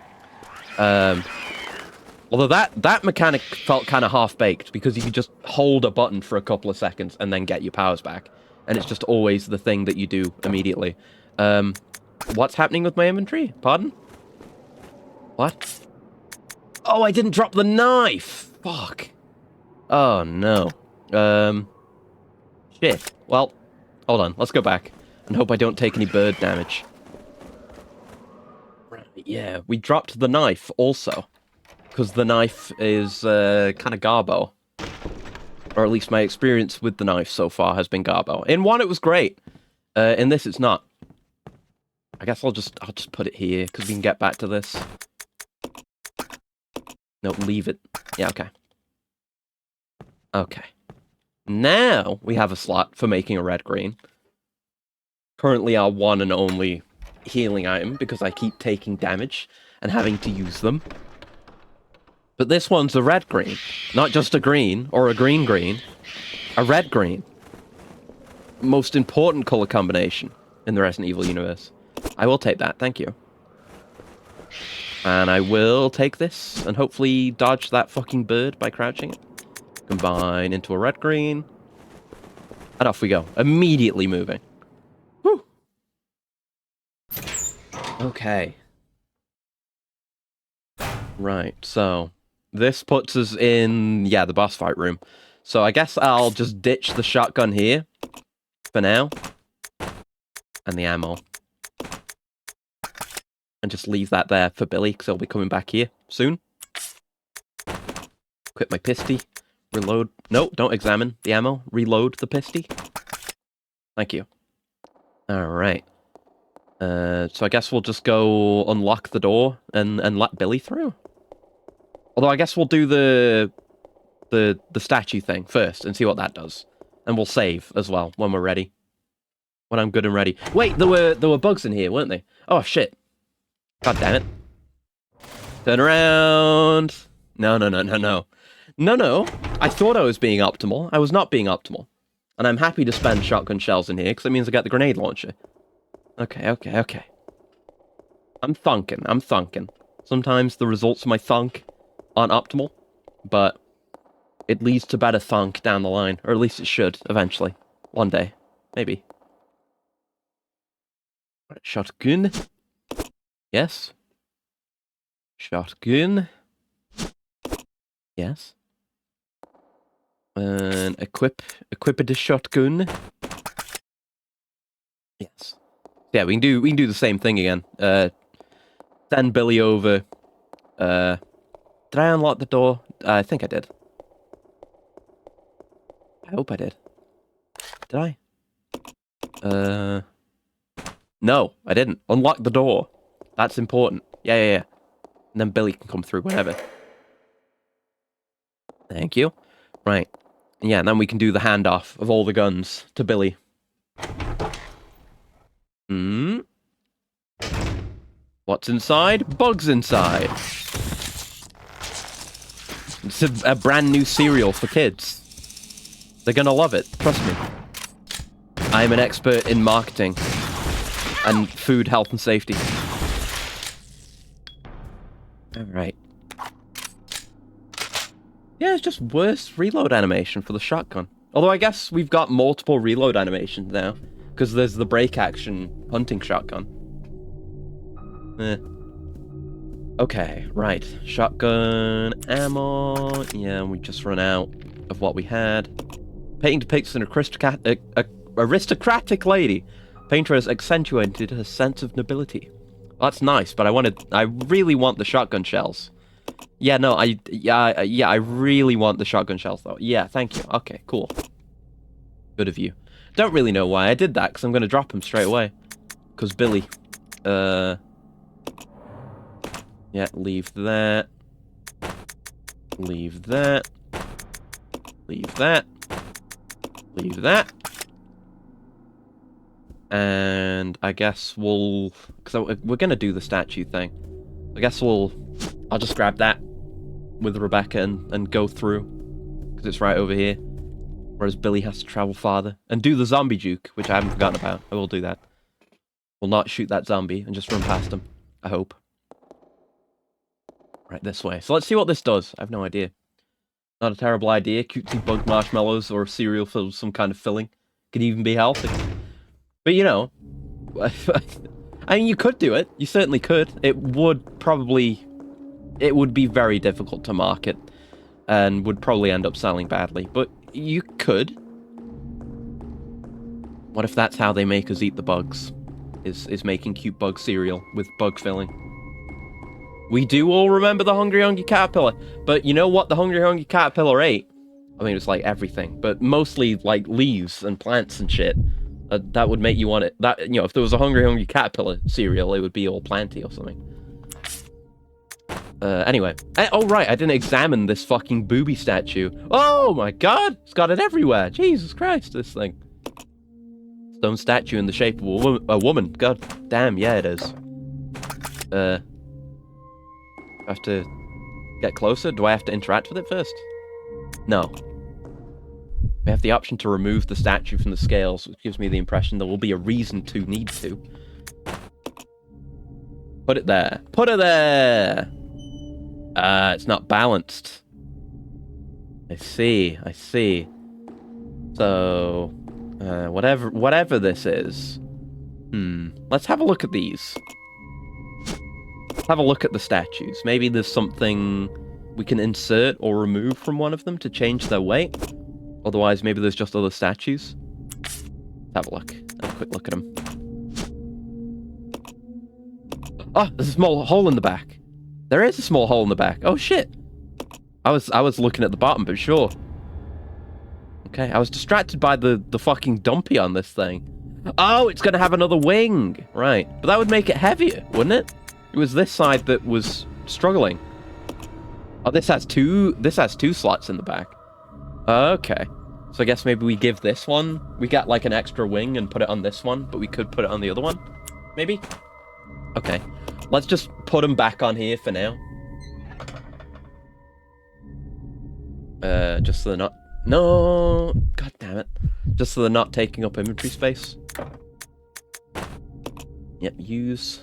Although that mechanic felt kind of half-baked, because you could just hold a button for a couple of seconds and then get your powers back. And it's just always the thing that you do immediately. What's happening with my inventory? Pardon? What? Oh, I didn't drop the knife! Fuck. Oh, no. Shit. Well, hold on. Let's go back. And hope I don't take any bird damage. Right, yeah. We dropped the knife, also. Because the knife is, kind of garbo. Or at least my experience with the knife so far has been garbo. In 1, it was great. In this, it's not. I guess I'll just put it here, because we can get back to this. No, leave it. Yeah, okay. Okay. Now, we have a slot for making a red-green. Currently our one and only healing item, because I keep taking damage and having to use them. But this one's a red-green. Not just a green, or a green-green. A red-green. Most important color combination in the Resident Evil universe. I will take that, thank you. And I will take this, and hopefully dodge that fucking bird by crouching it. Combine into a red-green. And off we go. Immediately moving. Whew. Okay. Right, so this puts us in, yeah, the boss fight room. So I guess I'll just ditch the shotgun here for now. And the ammo. And just leave that there for Billy, because he'll be coming back here soon. Equip my pisty. Reload. No, don't examine the ammo. Reload the pisty. Thank you. Alright. So I guess we'll just go unlock the door and let Billy through. Although I guess we'll do the statue thing first and see what that does. And we'll save as well when we're ready. When I'm good and ready. Wait, there were bugs in here, weren't they? Oh shit. God damn it. Turn around. No. No. I thought I was being optimal. I was not being optimal. And I'm happy to spend shotgun shells in here, because that means I get the grenade launcher. Okay. I'm thunking. Sometimes the results of my thunk aren't optimal, but it leads to better thunk down the line. Or at least it should, eventually. One day. Maybe. Right, shotgun. Yes. Shotgun. Yes. And equip the shotgun. Yes. Yeah, we can do the same thing again. Send Billy over. Did I unlock the door? I think I did. I hope I did. Did I? No, I didn't. Unlock the door. That's important. Yeah. And then Billy can come through whenever. Thank you. Right. Yeah, and then we can do the handoff of all the guns to Billy. What's inside? Bugs inside. It's a brand new cereal for kids. They're gonna love it. Trust me. I'm an expert in marketing and food, health, and safety. Alright. Yeah, it's just worse reload animation for the shotgun. Although I guess we've got multiple reload animations now, because there's the break action hunting shotgun. Okay, right. Shotgun ammo. Yeah, we just run out of what we had. Painting depicts an aristocratic lady. Painter has accentuated her sense of nobility. Well, that's nice, but I really want the shotgun shells. Yeah, no, I really want the shotgun shells, though. Yeah, thank you. Okay, cool. Good of you. Don't really know why I did that, because I'm going to drop him straight away. Because Billy. Yeah, leave that. Leave that. Leave that. Leave that. And I guess we'll... Because we're going to do the statue thing. I guess I'll just grab that with Rebecca and go through. Because it's right over here. Whereas Billy has to travel farther. And do the zombie juke, which I haven't forgotten about. I will do that. We'll not shoot that zombie and just run past him. I hope. Right, this way. So let's see what this does. I have no idea. Not a terrible idea. Cutesy bug marshmallows or cereal filled with some kind of filling. Could even be healthy. But you know, I mean, you could do it. You certainly could. It would be very difficult to market and would probably end up selling badly. But you could. What if that's how they make us eat the bugs? Is making cute bug cereal with bug filling. We do all remember the Hungry Hungry Caterpillar, but you know what the Hungry Hungry Caterpillar ate? I mean, it's like everything, but mostly like leaves and plants and shit. That would make you want it. That, you know, if there was a Hungry Hungry Caterpillar cereal, it would be all planty or something. Anyway. Oh, right, I didn't examine this fucking booby statue. Oh my god! It's got it everywhere! Jesus Christ, this thing. Stone statue in the shape of a woman. God damn, yeah, it is. I have to get closer? Do I have to interact with it first? No. We have the option to remove the statue from the scales, which gives me the impression there will be a reason to need to. Put it there. Put it there! It's not balanced. I see. I see. So, whatever this is. Let's have a look at these. Have a look at the statues. Maybe there's something we can insert or remove from one of them to change their weight. Otherwise, maybe there's just other statues. Let's have a look. Have a quick look at them. Oh, there's a small hole in the back. There is a small hole in the back. Oh, shit. I was looking at the bottom, but sure. Okay, I was distracted by the fucking dumpy on this thing. Oh, it's gonna have another wing. Right. But that would make it heavier, wouldn't it? It was this side that was struggling. Oh, this has two slots in the back. Okay. So I guess maybe we give this one, we got like an extra wing and put it on this one, but we could put it on the other one. Maybe? Okay. Let's just put them back on here for now. Just so they're not... No! God damn it. Just so they're not taking up inventory space. Yep, use...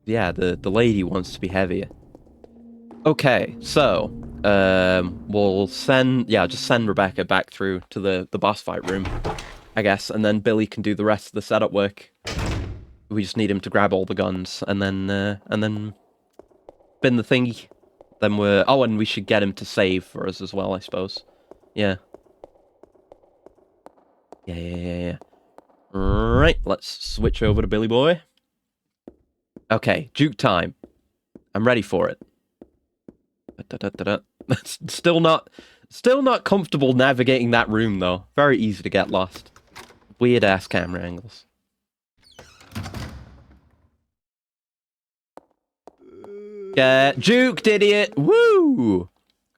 Yeah, the lady wants to be heavier. Okay, so we'll send just send Rebecca back through to the boss fight room, I guess, and then Billy can do the rest of the setup work. We just need him to grab all the guns and then spin the thingy. Then and we should get him to save for us as well, I suppose. Yeah. Yeah. Right, let's switch over to Billy Boy. Okay, juke time. I'm ready for it. Still not comfortable navigating that room, though. Very easy to get lost. Weird-ass camera angles. Get juked, idiot! Woo!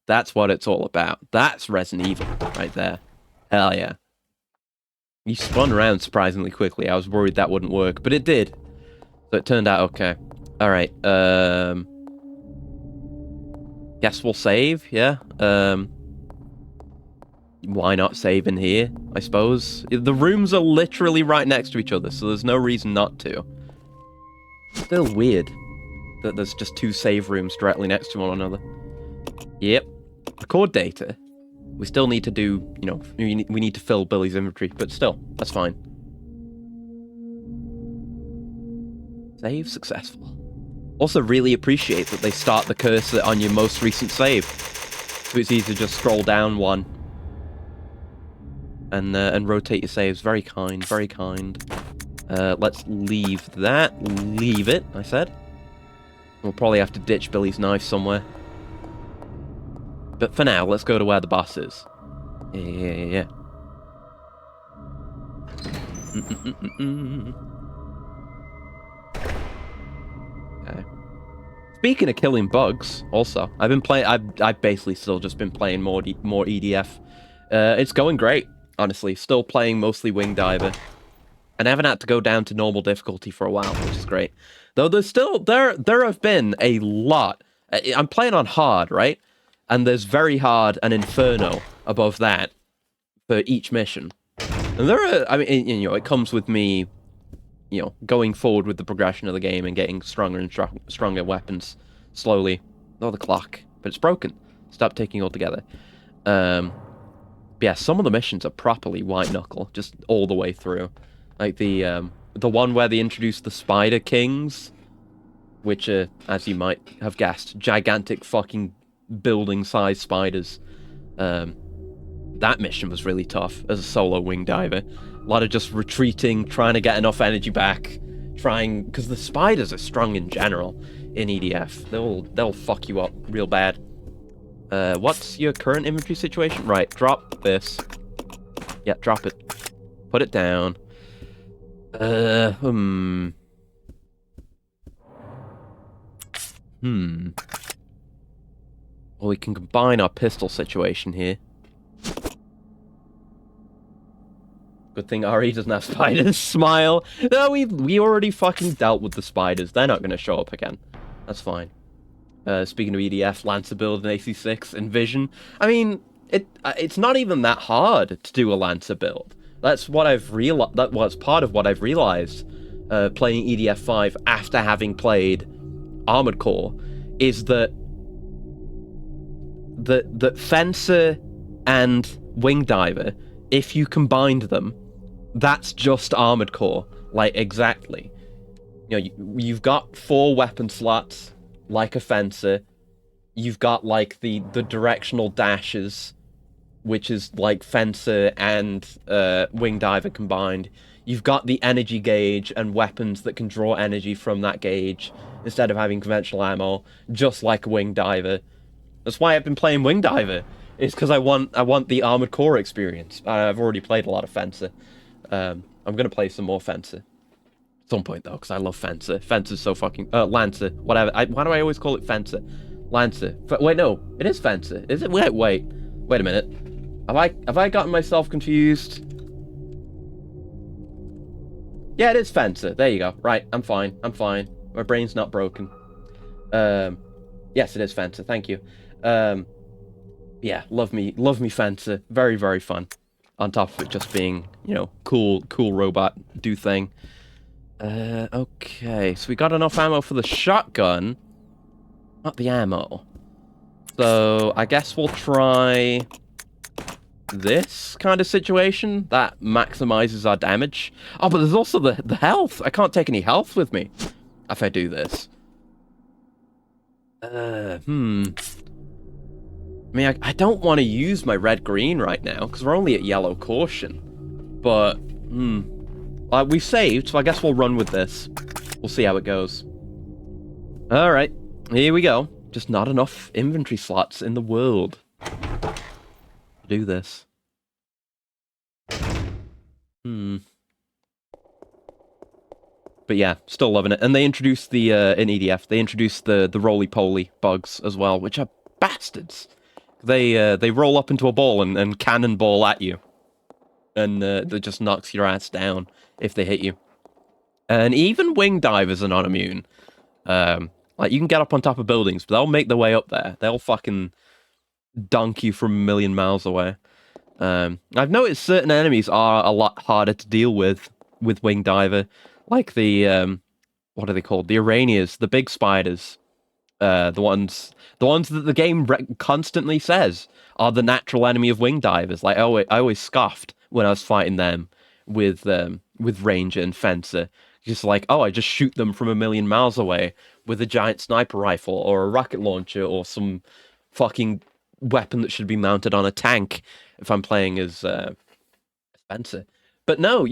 That's what it's all about. That's Resident Evil right there. Hell yeah. You spun around surprisingly quickly. I was worried that wouldn't work, but it did. So it turned out okay. Alright, guess we'll save, yeah? Why not save in here, I suppose? The rooms are literally right next to each other, so there's no reason not to. Still weird that there's just 2 save rooms directly next to one another. Yep. Record data. We still need to do, you know, we need to fill Billy's inventory, but still, that's fine. Save successful. Also really appreciate that they start the cursor on your most recent save. So it's easy to just scroll down one. And rotate your saves. Very kind, very kind. Let's leave that. Leave it, I said. We'll probably have to ditch Billy's knife somewhere. But for now, let's go to where the boss is. Yeah. Okay. Speaking of killing bugs, also, I've been playing. I've basically still just been playing more EDF. It's going great, honestly. Still playing mostly Wing Diver. I haven't had to go down to normal difficulty for a while, which is great. Though there's still there have been a lot. I'm playing on hard, right? And there's very hard and inferno above that for each mission. And there are, I mean, you know, it comes with me, you know, going forward with the progression of the game and getting stronger and stronger weapons slowly. Oh, the clock, but it's broken. Stop taking altogether. Yeah, some of the missions are properly white knuckle, just all the way through. Like the one where they introduced the Spider Kings, which are, as you might have guessed, gigantic fucking building-sized spiders. That mission was really tough as a solo Wing Diver. A lot of just retreating, trying to get enough energy back, because the spiders are strong in general in EDF. They'll fuck you up real bad. What's your current inventory situation? Right, drop this. Yeah, drop it. Put it down. Well, we can combine our pistol situation here. Good thing RE doesn't have spiders. Smile. No, we already fucking dealt with the spiders. They're not going to show up again. That's fine. Speaking of EDF, Lancer build and AC6 and Vision. I mean, it's not even that hard to do a Lancer build. That's what I've realized. That was part of what I've realized playing EDF 5 after having played Armored Core, is that Fencer and Wing Diver, if you combined them, that's just Armored Core. Like, exactly. You know, you've got 4 weapon slots, like a Fencer. You've got, like, the directional dashes, which is, like, Fencer and Wing Diver combined. You've got the energy gauge and weapons that can draw energy from that gauge, instead of having conventional ammo, just like a Wing Diver. That's why I've been playing Wing Diver. It's because I want the Armored Core experience. I've already played a lot of Fencer. I'm gonna play some more Fencer at some point though, because I love Fencer. Fencer's so fucking Lancer, whatever. Why do I always call it Fencer? Lancer. Wait, no, it is Fencer. Is it? Wait a minute. Have I gotten myself confused? Yeah, it is Fencer. There you go. Right, I'm fine. My brain's not broken. Yes, it is Fencer. Thank you. Yeah, love me Fencer. Very, very fun. On top of it just being, you know, cool robot do thing. Okay, so we got enough ammo for the shotgun. Not the ammo. So, I guess we'll try this kind of situation. That maximizes our damage. Oh, but there's also the health. I can't take any health with me if I do this. I mean, I don't want to use my red-green right now, because we're only at yellow caution. But, we saved, so I guess we'll run with this. We'll see how it goes. Alright, here we go. Just not enough inventory slots in the world to do this. But yeah, still loving it. And they introduced the, in EDF, they introduced the roly-poly bugs as well, which are bastards. They roll up into a ball and cannonball at you. And that just knocks your ass down if they hit you. And even wing divers are not immune. Like, you can get up on top of buildings, but they'll make their way up there. They'll fucking dunk you from a million miles away. I've noticed certain enemies are a lot harder to deal with wing diver. Like the, what are they called? The Aranias, the big spiders. The ones that the game constantly says are the natural enemy of wing divers. Like, I always scoffed when I was fighting them with Ranger and Fencer. Just like, oh, I just shoot them from a million miles away with a giant sniper rifle or a rocket launcher or some fucking weapon that should be mounted on a tank if I'm playing as Fencer. But no,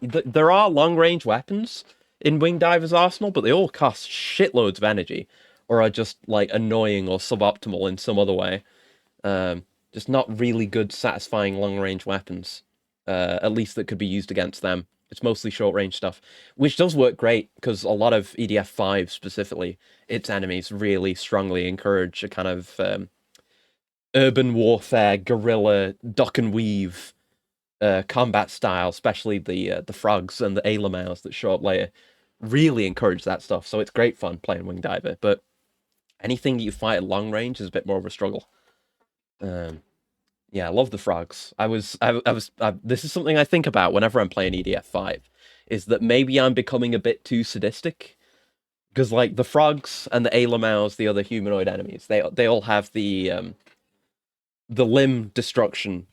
there are long range weapons in Wing Diver's arsenal, but they all cost shitloads of energy or are just like annoying or suboptimal in some other way. Just not really good, satisfying long range weapons. At least that could be used against them. It's mostly short range stuff, which does work great because a lot of EDF 5 specifically, its enemies really strongly encourage a kind of urban warfare, guerrilla, duck and weave combat style, especially the frogs and the Ailamaus that show up later. Really encourage that stuff, so it's great fun playing Wing Diver, but anything you fight at long range is a bit more of a struggle. Yeah, I love the frogs. This is something I think about whenever I'm playing EDF 5, is that maybe I'm becoming a bit too sadistic. Because, like, the frogs and the Ailamaus, the other humanoid enemies, they all have the limb destruction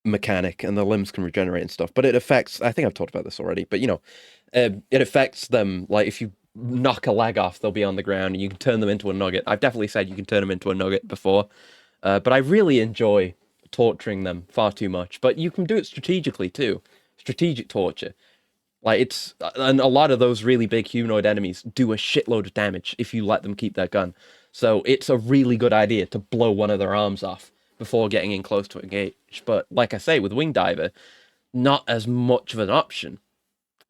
mechanic, and the limbs can regenerate and stuff. But it affects, I think I've talked about this already, but, you know, it affects them, like, if you knock a leg off, they'll be on the ground, and you can turn them into a nugget. I've definitely said you can turn them into a nugget before. But I really enjoy torturing them far too much. But you can do it strategically too. Strategic torture. Like, and a lot of those really big humanoid enemies do a shitload of damage if you let them keep their gun. So it's a really good idea to blow one of their arms off before getting in close to engage. But like I say, with Wing Diver, not as much of an option.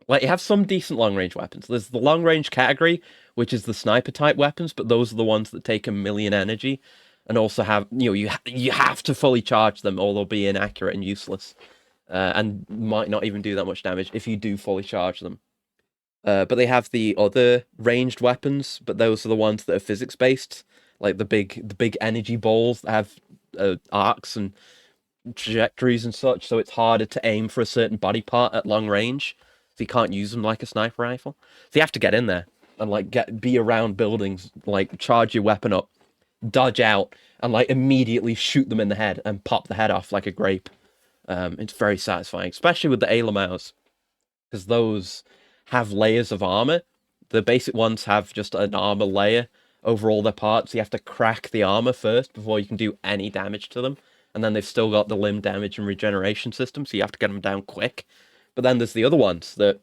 Like, you have some decent long-range weapons. There's the long-range category, which is the sniper-type weapons, but those are the ones that take a million energy, and also have, you know, you have to fully charge them, or they'll be inaccurate and useless, and might not even do that much damage if you do fully charge them. But they have the other ranged weapons, but those are the ones that are physics-based, like the big energy balls that have arcs and trajectories and such, so it's harder to aim for a certain body part at long range. So you can't use them like a sniper rifle. So you have to get in there and like be around buildings, like charge your weapon up, dodge out, and like immediately shoot them in the head and pop the head off like a grape. It's very satisfying, especially with the Ailamaus, because those have layers of armor. The basic ones have just an armor layer over all their parts. You have to crack the armor first before you can do any damage to them. And then they've still got the limb damage and regeneration system, so you have to get them down quick. But then there's the other ones that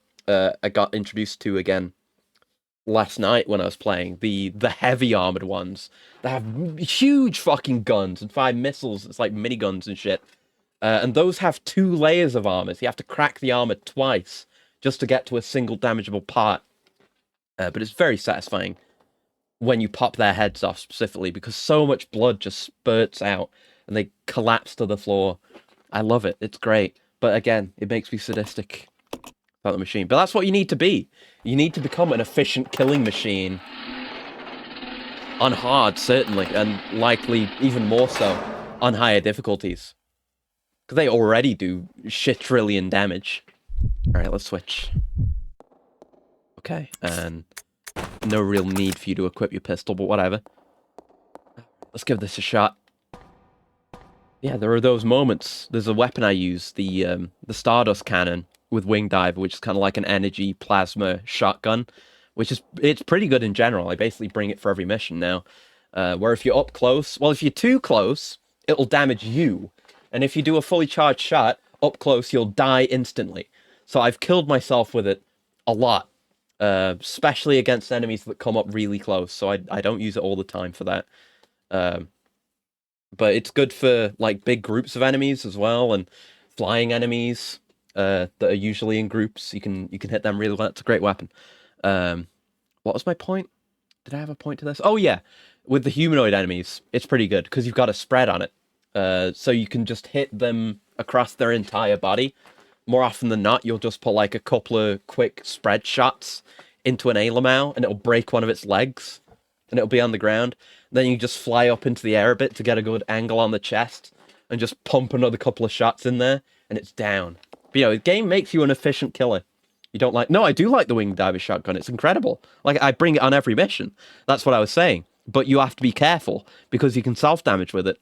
I got introduced to again last night when I was playing. The heavy armored ones that have huge fucking guns and 5 missiles. It's like miniguns and shit. And those have 2 layers of armor. So you have to crack the armor twice just to get to a single damageable part. But it's very satisfying when you pop their heads off specifically, because so much blood just spurts out and they collapse to the floor. I love it. It's great. But again, it makes me sadistic about the machine. But that's what you need to be. You need to become an efficient killing machine. On hard, certainly, and likely even more so on higher difficulties. Because they already do shit trillion damage. Alright, let's switch. Okay, and no real need for you to equip your pistol, but whatever. Let's give this a shot. Yeah, there are those moments. There's a weapon I use, the Stardust Cannon with Wing Diver, which is kind of like an energy plasma shotgun, it's pretty good in general. I basically bring it for every mission now. Where if you're up close, well, if you're too close, it'll damage you. And if you do a fully charged shot, up close, you'll die instantly. So I've killed myself with it a lot. especially against enemies that come up really close. So I don't use it all the time for that. But it's good for like big groups of enemies as well, and flying enemies that are usually in groups. You can hit them really well. It's a great weapon. What was my point? Did I have a point to this? Oh yeah, with the humanoid enemies, it's pretty good because you've got a spread on it. So you can just hit them across their entire body. More often than not, you'll just put like a couple of quick spread shots into an Alamau, and it'll break one of its legs, and it'll be on the ground. Then you just fly up into the air a bit to get a good angle on the chest, and just pump another couple of shots in there, and it's down. But, you know, the game makes you an efficient killer. You don't like... No, I do like the winged diver shotgun. It's incredible. Like, I bring it on every mission. That's what I was saying. But you have to be careful, because you can self-damage with it.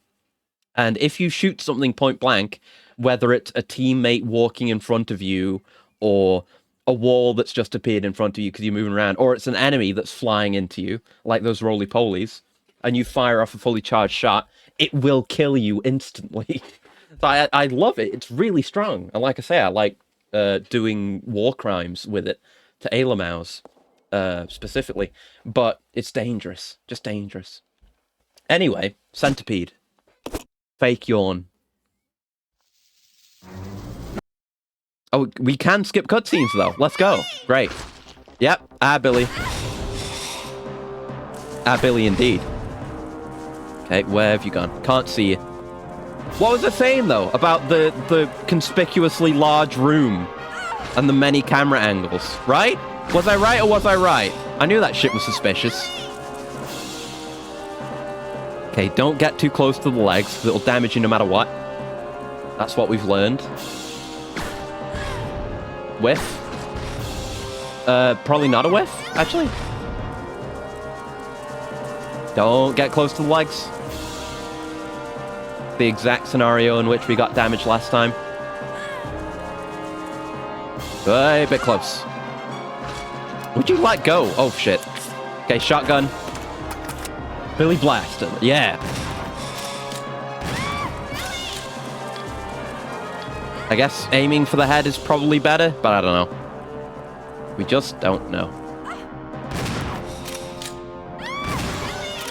And if you shoot something point blank, whether it's a teammate walking in front of you, or a wall that's just appeared in front of you because you're moving around, or it's an enemy that's flying into you, like those roly-polies, and you fire off a fully charged shot, it will kill you instantly. So I love it. It's really strong. And like I say, I like doing war crimes with it to Alamaus specifically. But it's dangerous. Just dangerous. Anyway, Centipede. Fake yawn. Oh, we can skip cutscenes though. Let's go. Great. Yep. Billy. Billy indeed. Okay, where have you gone? Can't see you. What was I saying, though, about the conspicuously large room and the many camera angles, right? Was I right or was I right? I knew that shit was suspicious. Okay, don't get too close to the legs, because it'll damage you no matter what. That's what we've learned. Whiff. Probably not a whiff, actually. Don't get close to the legs. The exact scenario in which we got damaged last time. A bit close. Would you let go? Oh, shit. Okay, shotgun. Billy Blaster. Yeah. I guess aiming for the head is probably better, but I don't know. We just don't know.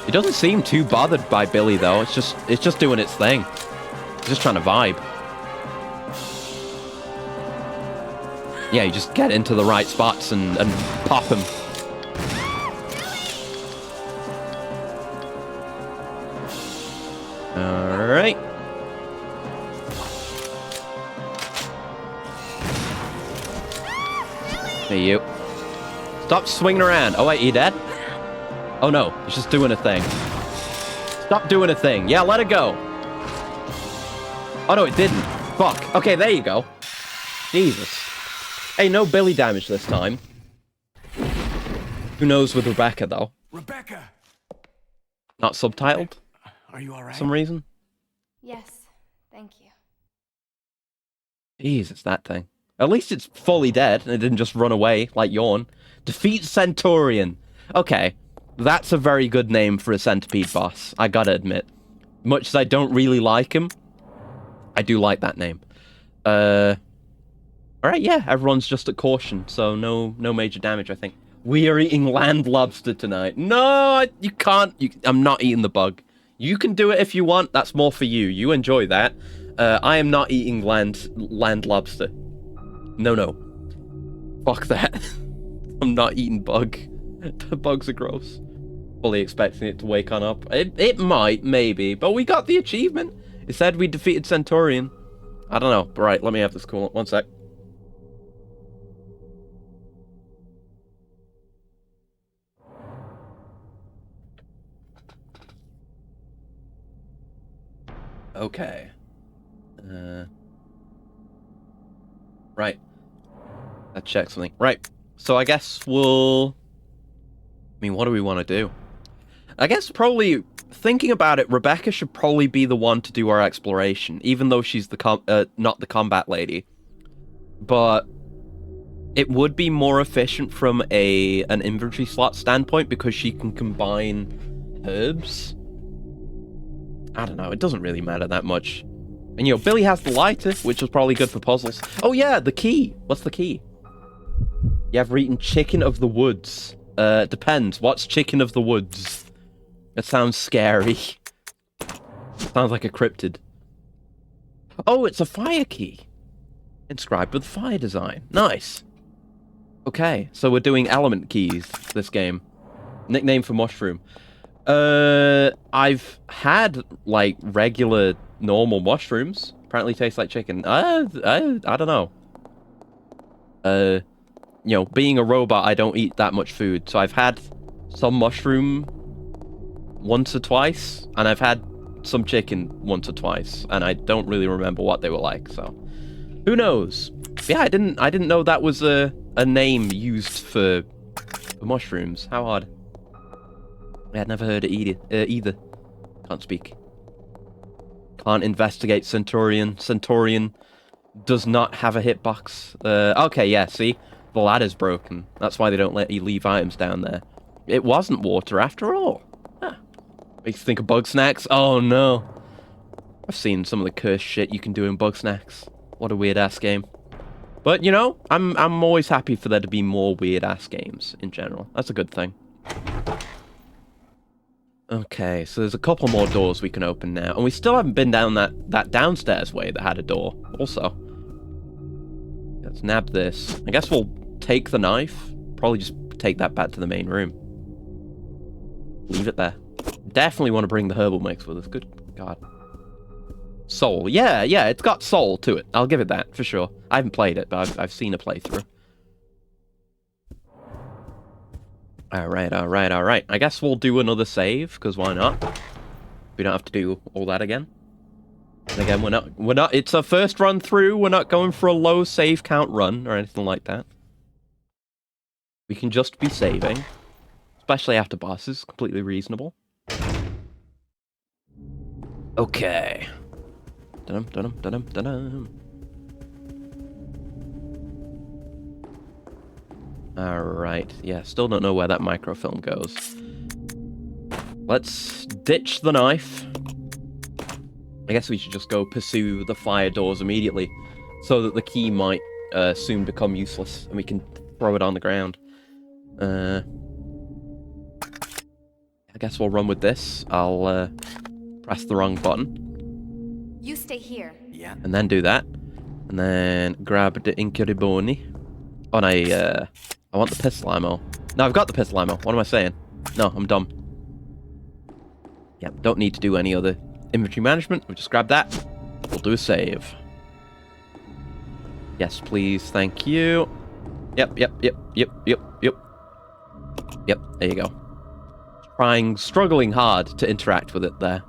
It doesn't seem too bothered by Billy, though. It's just doing its thing. It's just trying to vibe. Yeah, you just get into the right spots and pop him. Alright. Hey, you. Stop swinging around. Oh, wait, you dead? Oh no, it's just doing a thing. Stop doing a thing. Yeah, let it go. Oh no, it didn't. Fuck. Okay, there you go. Jesus. Hey, no Billy damage this time. Who knows with Rebecca, though? Rebecca! Not subtitled? Are you alright? For some reason? Yes, thank you. Jesus, that thing. At least it's fully dead, and it didn't just run away like Yawn. Defeat Centurion. Okay. That's a very good name for a centipede boss, I gotta admit. Much as I don't really like him, I do like that name. Alright, yeah, everyone's just at caution, so no major damage, I think. We are eating land lobster tonight. No, you can't. I'm not eating the bug. You can do it if you want. That's more for you. You enjoy that. I am not eating land lobster. No. Fuck that. I'm not eating bug. The bugs are gross. Fully expecting it to wake on up. It might, maybe, but we got the achievement. It said we defeated Centurion. I don't know. But right, let me have this cool. One sec. Okay. Right. Let's check something. Right. So I guess we'll... I mean, what do we want to do? I guess probably, thinking about it, Rebecca should probably be the one to do our exploration, even though she's the not the combat lady. But it would be more efficient from an inventory slot standpoint because she can combine herbs. I don't know, it doesn't really matter that much. And, you know, Billy has the lighter, which is probably good for puzzles. Oh, yeah, the key. What's the key? You ever eaten chicken of the woods? Depends. What's chicken of the woods? It sounds scary. Sounds like a cryptid. Oh, it's a fire key. Inscribed with fire design. Nice. Okay, so we're doing element keys this game. Nickname for mushroom. I've had, like, regular, normal mushrooms. Apparently taste like chicken. I don't know. You know, being a robot, I don't eat that much food. So I've had some mushroom once or twice, and I've had some chicken once or twice, and I don't really remember what they were like, so who knows? Yeah, I didn't know that was a name used for mushrooms. How odd. I had never heard it either. Can't speak. Can't investigate Centaurian. Centaurian does not have a hitbox. Okay, yeah, see? The ladder's broken. That's why they don't let you leave items down there. It wasn't water after all. Huh. Makes you think of bug snacks. Oh no. I've seen some of the cursed shit you can do in bug snacks. What a weird ass game. But you know, I'm always happy for there to be more weird ass games in general. That's a good thing. Okay, so there's a couple more doors we can open now, and we still haven't been down that downstairs way that had a door. Also, let's nab this. I guess we'll take the knife. Probably just take that back to the main room. Leave it there. Definitely want to bring the herbal mix with us. Good God. Soul. Yeah, it's got soul to it. I'll give it that, for sure. I haven't played it, but I've seen a playthrough. Alright. I guess we'll do another save, because why not? We don't have to do all that again. And again, we're not, it's our first run through, we're not going for a low save count run, or anything like that. We can just be saving. Especially after bosses, completely reasonable. Okay. Dun-dum. Alright, yeah, still don't know where that microfilm goes. Let's ditch the knife. I guess we should just go pursue the fire doors immediately, so that the key might soon become useless, and we can throw it on the ground. I guess we'll run with this. I'll press the wrong button. You stay here. Yeah. And then do that. And then grab the Incuriboni. Oh, no, I want the pistol ammo. No, I've got the pistol ammo. What am I saying? No, I'm dumb. Yep, don't need to do any other inventory management. We'll just grab that. We'll do a save. Yes, please. Thank you. Yep. Yep, there you go. Struggling hard to interact with it there.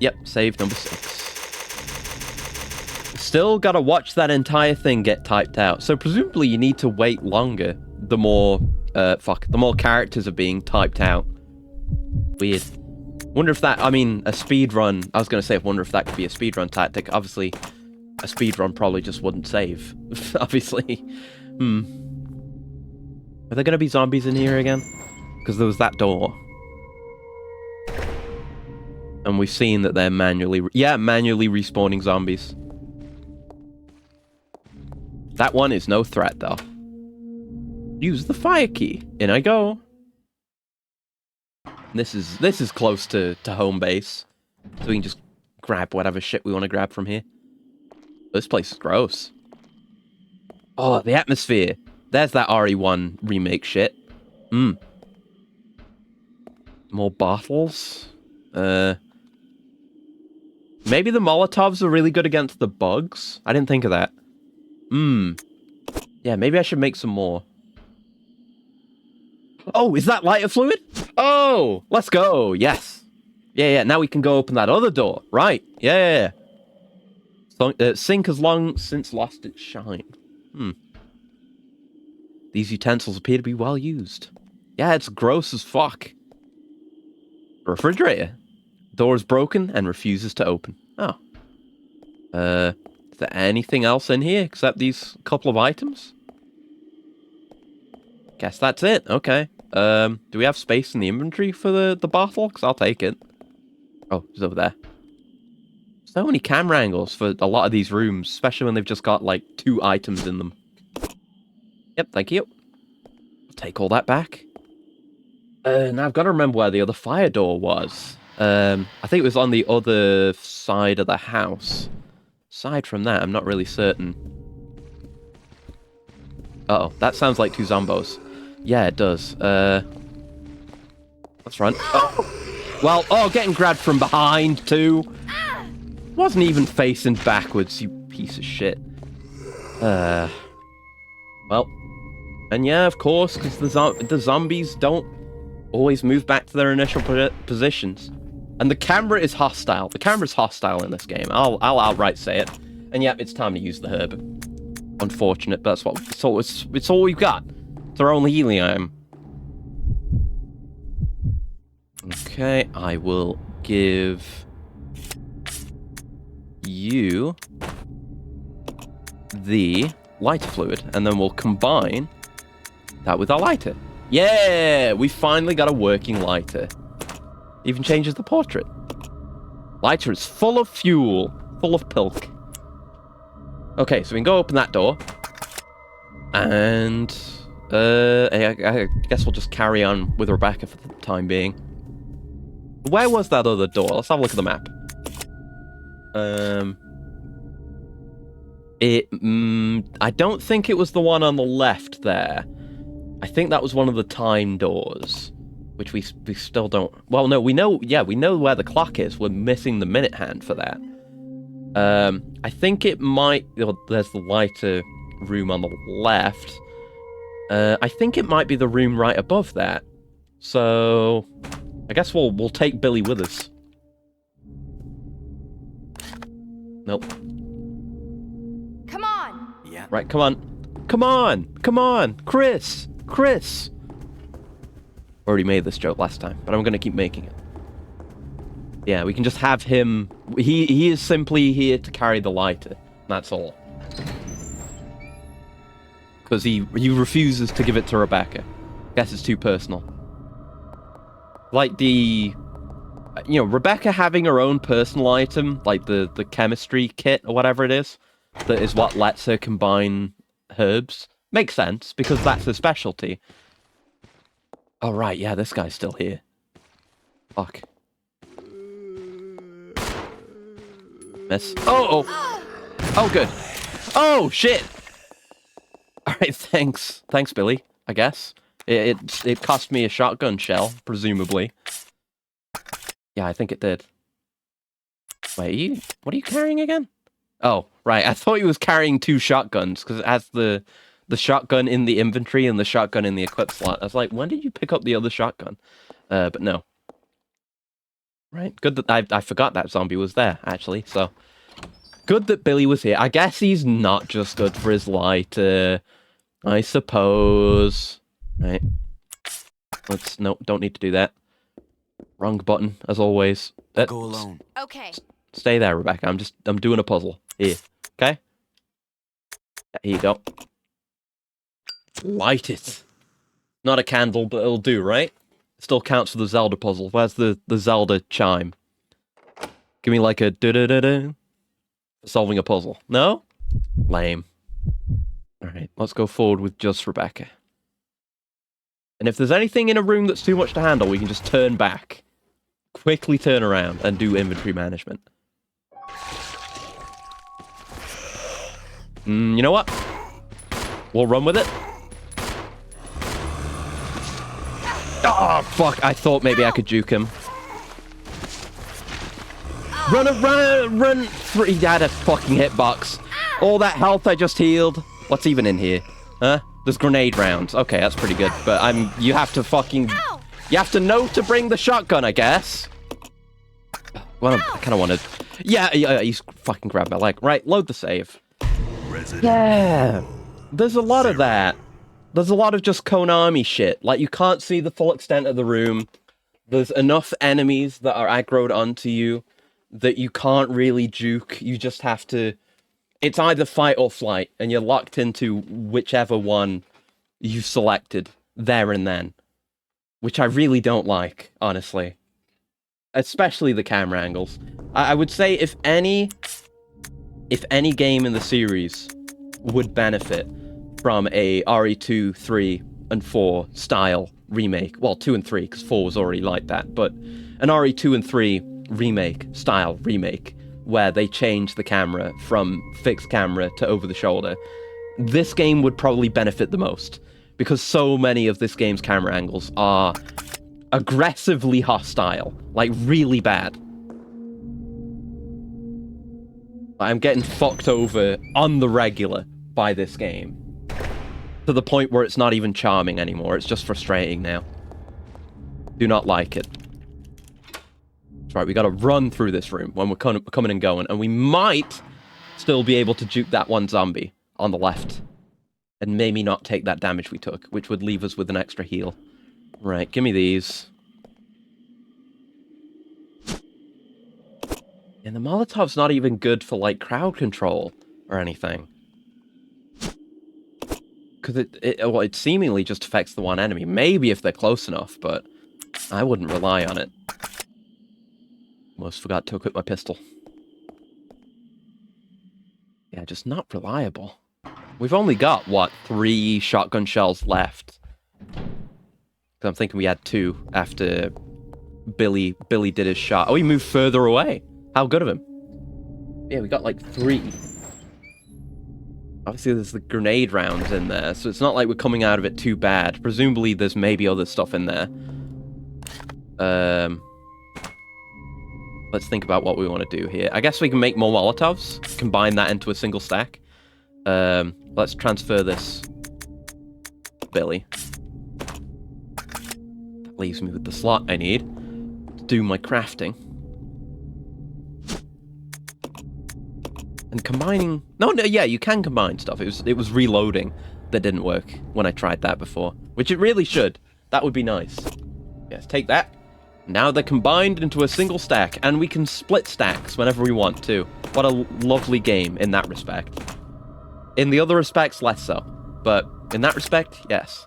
Yep, save number 6. Still gotta watch that entire thing get typed out. So presumably you need to wait longer the more, the more characters are being typed out. Weird. Wonder if that, I mean, a speedrun, I was gonna say, I wonder if that could be a speedrun tactic. Obviously, a speedrun probably just wouldn't save. Obviously. Are there gonna be zombies in here again? Because there was that door. And we've seen that they're manually respawning zombies. That one is no threat, though. Use the fire key. In I go. This is close to home base, so we can just grab whatever shit we want to grab from here. This place is gross. Oh, the atmosphere. There's that RE1 remake shit. More bottles. Maybe the Molotovs are really good against the bugs? I didn't think of that. Yeah, maybe I should make some more. Oh, is that lighter fluid? Oh, let's go. Yes. Yeah, now we can go open that other door. Right. Yeah. So, sink has long since lost its shine. These utensils appear to be well used. Yeah, it's gross as fuck. Refrigerator. Door is broken and refuses to open. Oh. Is there anything else in here except these couple of items? Guess that's it. Okay. Do we have space in the inventory for the bottle? Because I'll take it. Oh, it's over there. So many camera angles for a lot of these rooms, especially when they've just got, like, 2 items in them. Yep, thank you. Take all that back. Now I've got to remember where the other fire door was. I think it was on the other side of the house. Aside from that, I'm not really certain. Uh-oh, that sounds like 2 zombos. Yeah, it does. Let's run. Oh. Well, getting grabbed from behind, too. Wasn't even facing backwards, you piece of shit. Well. And yeah, of course, because the zombies don't always move back to their initial positions. And the camera is hostile. The camera's hostile in this game. I'll outright say it. And yeah, it's time to use the herb. Unfortunate, but it's all we've got. It's our only healing item. Okay, I will give you the lighter fluid, and then we'll combine that with our lighter. Yeah, we finally got a working lighter. Even changes the portrait. Lighter is full of fuel, full of pilk. Okay, so we can go open that door. And I guess we'll just carry on with Rebecca for the time being. Where was that other door? Let's have a look at the map. I don't think it was the one on the left there. I think that was one of the time doors, which we still don't... Well, no, we know where the clock is. We're missing the minute hand for that. I think it might... Well, there's the lighter room on the left. I think it might be the room right above that. So, I guess we'll take Billy with us. Nope. Come on. Yeah. Right, come on. Come on! Come on! Chris! Chris! Already made this joke last time, but I'm gonna keep making it. Yeah, we can just have him... He is simply here to carry the lighter. That's all. Because he refuses to give it to Rebecca. Guess it's too personal. Like the... You know, Rebecca having her own personal item, like the chemistry kit or whatever it is, that is what lets her combine herbs. Makes sense, because that's her specialty. Oh, right, yeah, this guy's still here. Fuck. Miss. Oh! Oh, good. Oh, shit! Alright, thanks. Thanks, Billy, I guess. It cost me a shotgun shell, presumably. Yeah, I think it did. Wait, what are you carrying again? Oh, right, I thought he was carrying 2 shotguns, because it has the shotgun in the inventory and the shotgun in the equip slot. I was like, when did you pick up the other shotgun? But no. Right, good that I forgot that zombie was there, actually, so... Good that Billy was here. I guess he's not just good for his lighter, I suppose. Right. Nope, don't need to do that. Wrong button, as always. Go alone. Okay. Stay there, Rebecca. I'm doing a puzzle. Here. Okay? Here you go. Light it. Not a candle, but it'll do, right? Still counts for the Zelda puzzle. Where's the Zelda chime? Give me like a da-da-da-da. Solving a puzzle. No? Lame. Alright, let's go forward with just Rebecca. And if there's anything in a room that's too much to handle, we can just turn back. Quickly turn around and do inventory management. You know what? We'll run with it. Oh, fuck. I thought maybe I could juke him. Run! He had a fucking hitbox. All that health I just healed. What's even in here? Huh? There's grenade rounds. Okay, that's pretty good. But you have to fucking... You have to know to bring the shotgun, I guess. Well, I kind of wanted... Yeah, he's fucking grabbed my leg. Right, load the save. Yeah. There's a lot of that. There's a lot of just Konami shit. Like, you can't see the full extent of the room. There's enough enemies that are aggroed onto you that you can't really juke. You just have to... It's either fight or flight, and you're locked into whichever one you've selected there and then. Which I really don't like, honestly. especially the camera angles. I would say if any game in the series would benefit from a RE2, 3, and 4 style remake, well, 2 and 3, because 4 was already like that, but an RE2 and 3 remake, where they change the camera from fixed camera to over the shoulder, this game would probably benefit the most, because so many of this game's camera angles are aggressively hostile, like really bad. I'm getting fucked over on the regular by this game, to the point where it's not even charming anymore, it's just frustrating now. Do not like it. That's right, we gotta run through this room when we're coming and going, and we might still be able to juke that one zombie on the left, and maybe not take that damage we took, which would leave us with an extra heal. Right, give me these. And the Molotov's not even good for, like, crowd control or anything. Because it seemingly just affects the one enemy. Maybe if they're close enough, but I wouldn't rely on it. Almost forgot to equip my pistol. Yeah, just not reliable. We've only got, what, 3 shotgun shells left. I'm thinking we had 2 after Billy did his shot. Oh, he moved further away. How good of him. Yeah, we got like 3. Obviously, there's the grenade rounds in there, so it's not like we're coming out of it too bad. Presumably, there's maybe other stuff in there. Let's think about what we want to do here. I guess we can make more Molotovs, combine that into a single stack. Let's transfer this Billy. That leaves me with the slot I need to do my crafting. And combining... No, yeah, you can combine stuff. It was reloading that didn't work when I tried that before. Which it really should. That would be nice. Yes, take that. Now they're combined into a single stack, and we can split stacks whenever we want to. What a lovely game in that respect. In the other respects, less so. But in that respect, yes.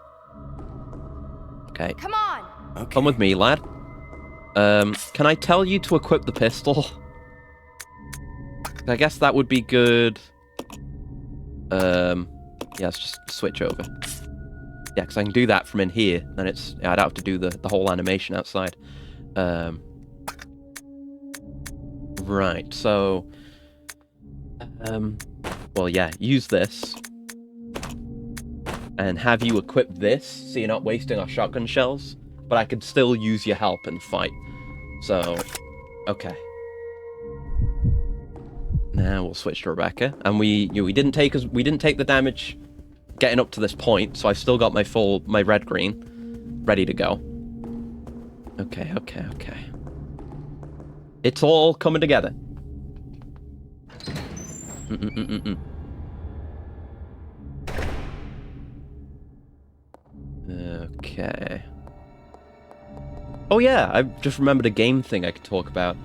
Okay. Come on! Okay. Come with me, lad. Can I tell you to equip the pistol? I guess that would be good. Yeah, let's just switch over. Yeah, because I can do that from in here. Then it's... Yeah, I don't have to do the whole animation outside. Right, so... well, yeah, use this. And have you equip this, so you're not wasting our shotgun shells. But I could still use your help and fight. So, okay. Now we'll switch to Rebecca, and we didn't take the damage getting up to this point, so I've still got my red green ready to go. Okay. It's all coming together. Okay. Oh yeah, I just remembered a game thing I could talk about.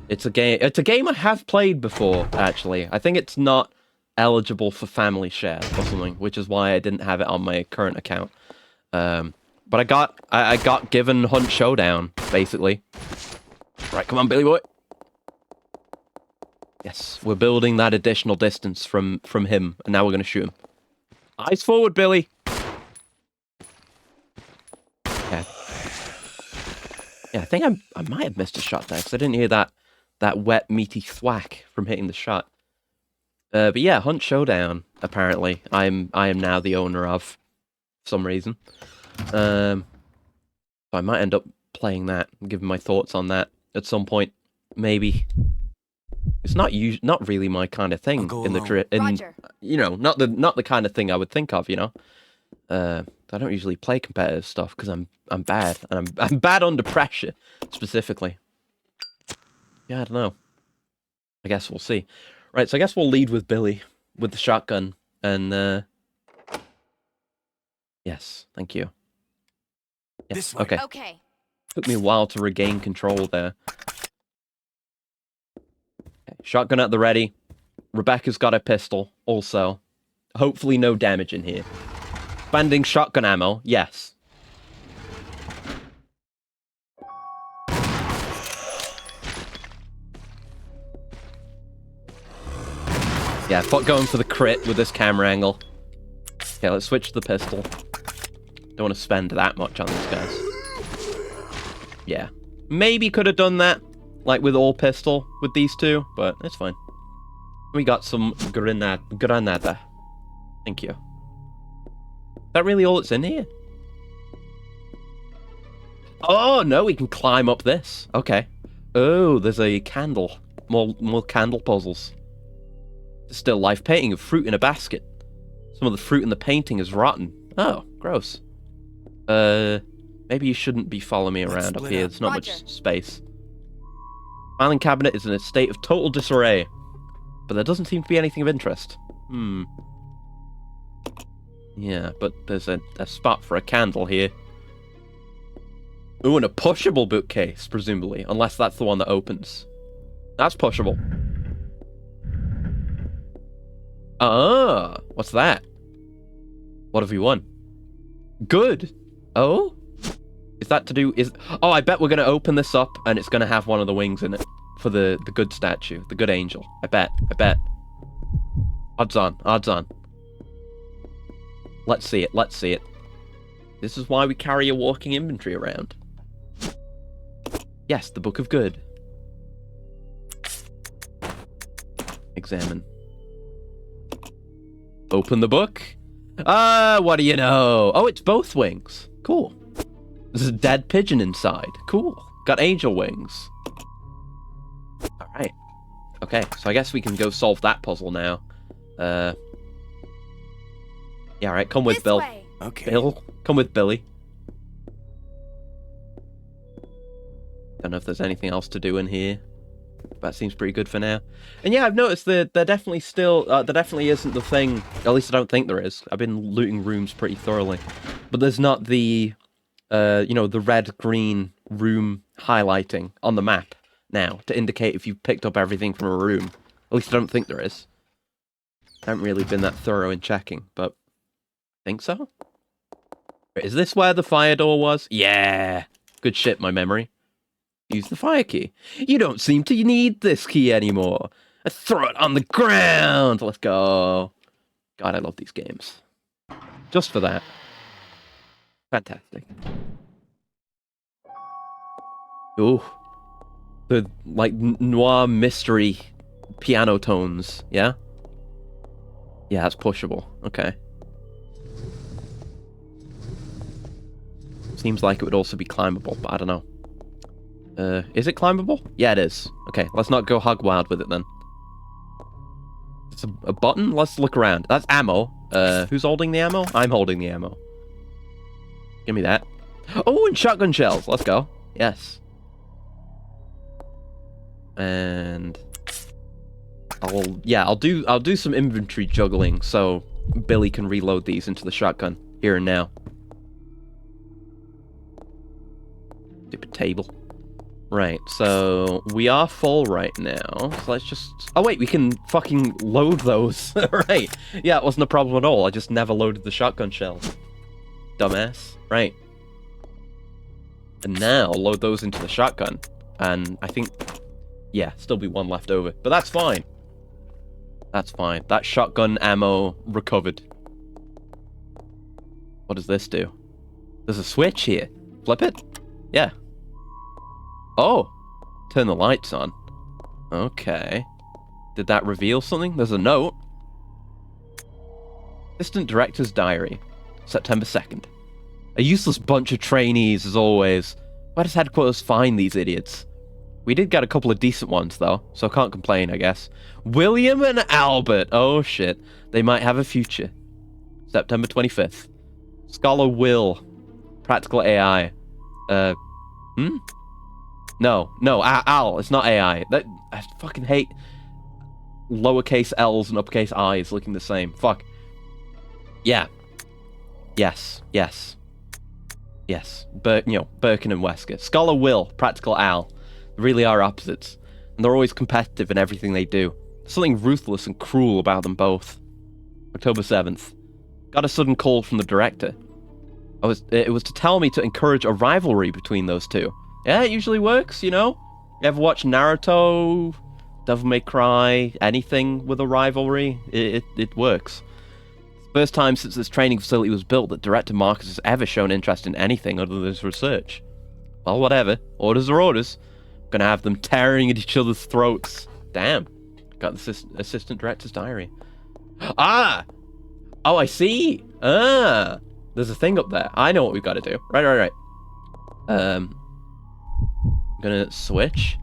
It's a game I have played before, actually. I think it's not eligible for family share or something, which is why I didn't have it on my current account. But I got given Hunt Showdown, basically. Right, come on, Billy boy. Yes, we're building that additional distance from him, and now we're going to shoot him. Eyes forward, Billy. Okay. Yeah, I think I might have missed a shot there, because I didn't hear that wet, meaty thwack from hitting the shot. But yeah, Hunt Showdown, apparently, I am now the owner of, for some reason. So I might end up playing that, and giving my thoughts on that at some point, maybe. It's not really my kind of thing you know, not the kind of thing I would think of, you know. I don't usually play competitive stuff because I'm bad, and I'm bad under pressure, specifically. Yeah, I don't know. I guess we'll see. Right, so I guess we'll lead with Billy with the shotgun, and yes, thank you. Yes, This way. okay. Okay. Took me a while to regain control there. Okay, shotgun at the ready. Rebecca's got a pistol, also. Hopefully no damage in here. Spending shotgun ammo, yes. Yeah, fuck going for the crit with this camera angle. Okay, let's switch to the pistol. Don't want to spend that much on these guys. Yeah. Maybe could have done that, like with all pistol with these two, but it's fine. We got some granada. Thank you. Is that really all that's in here? Oh, no, we can climb up this. Okay. Oh, there's a candle. More candle puzzles. There's still life painting of fruit in a basket. Some of the fruit in the painting is rotten. Oh, gross. Maybe you shouldn't be following me around up here. There's not much space. Filing cabinet is in a state of total disarray. But there doesn't seem to be anything of interest. Yeah, but there's a spot for a candle here. Ooh, and a pushable bookcase, presumably. Unless that's the one that opens. That's pushable. Ah, what's that? What have we won? Good. Oh? Is that to do... Oh, I bet we're going to open this up and it's going to have one of the wings in it. For the good statue. The good angel. I bet. Odds on. Let's see it. This is why we carry a walking inventory around. Yes, the Book of Good. Examine. Open the book. What do you know? Oh, it's both wings. Cool. There's a dead pigeon inside. Cool. Got angel wings. Alright. Okay, so I guess we can go solve that puzzle now. Yeah, alright, come with Bill. Way. Okay. Bill, come with Billy. Don't know if there's anything else to do in here. That seems pretty good for now. And yeah, I've noticed that there definitely isn't the thing, at least I don't think there is. I've been looting rooms pretty thoroughly. But there's not the, the red-green room highlighting on the map now to indicate if you've picked up everything from a room. At least I don't think there is. I haven't really been that thorough in checking, but I think so. Is this where the fire door was? Yeah! Good shit, my memory. Use the fire key. You don't seem to need this key anymore. Throw it on the ground! Let's go. God, I love these games. Just for that. Fantastic. Ooh. The, like, noir mystery piano tones, yeah? Yeah, that's pushable. Okay. Seems like it would also be climbable, but I don't know. Is it climbable? Yeah, it is. Okay, let's not go hog wild with it then. It's a button? Let's look around. That's ammo. Who's holding the ammo? I'm holding the ammo. Give me that. Oh, and shotgun shells. Let's go. Yes. And I'll do some inventory juggling so Billy can reload these into the shotgun here and now. Stupid table. Right, so we are full right now. So let's just... Oh wait, we can fucking load those. Right. Yeah, it wasn't a problem at all. I just never loaded the shotgun shells. Dumbass. Right. And now load those into the shotgun. And I think... Yeah, still be one left over. But that's fine. That's fine. That shotgun ammo recovered. What does this do? There's a switch here. Flip it? Yeah. Oh! Turn the lights on. Okay. Did that reveal something? There's a note. Assistant Director's Diary. September 2nd. A useless bunch of trainees, as always. Why does headquarters find these idiots? We did get a couple of decent ones, though, so I can't complain, I guess. William and Albert! Oh, shit. They might have a future. September 25th. Scholar Will. Practical AI. No, Al. It's not AI. I fucking hate lowercase L's and uppercase I's looking the same. Fuck. Yeah. Yes. Birkin and Wesker. Scholar Will. Practical Al. They really are opposites. And they're always competitive in everything they do. There's something ruthless and cruel about them both. October 7th. Got a sudden call from the director. It was to tell me to encourage a rivalry between those two. Yeah, it usually works, you know? You ever watch Naruto? Devil May Cry, anything with a rivalry, it works. First time since this training facility was built that Director Marcus has ever shown interest in anything other than his research. Well, whatever. Orders are orders. Gonna have them tearing at each other's throats. Damn. Got the assistant director's diary. Ah! Oh, I see! Ah! There's a thing up there. I know what we've got to do. Right. I'm gonna switch.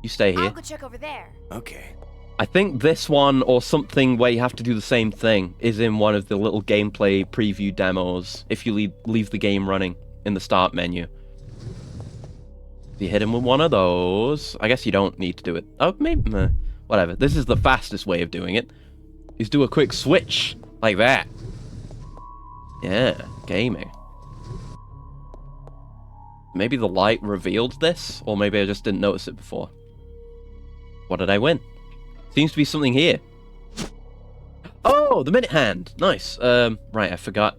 You stay here. I'll go check over there. Okay. I think this one, or something where you have to do the same thing, is in one of the little gameplay preview demos, if you leave the game running in the start menu. If you hit him with one of those, I guess you don't need to do it. Oh, maybe, whatever. This is the fastest way of doing it. Is do a quick switch, like that. Yeah, gaming. Maybe the light revealed this, or maybe I just didn't notice it before. What did I win? Seems to be something here. Oh, the minute hand. Nice. Right, I forgot.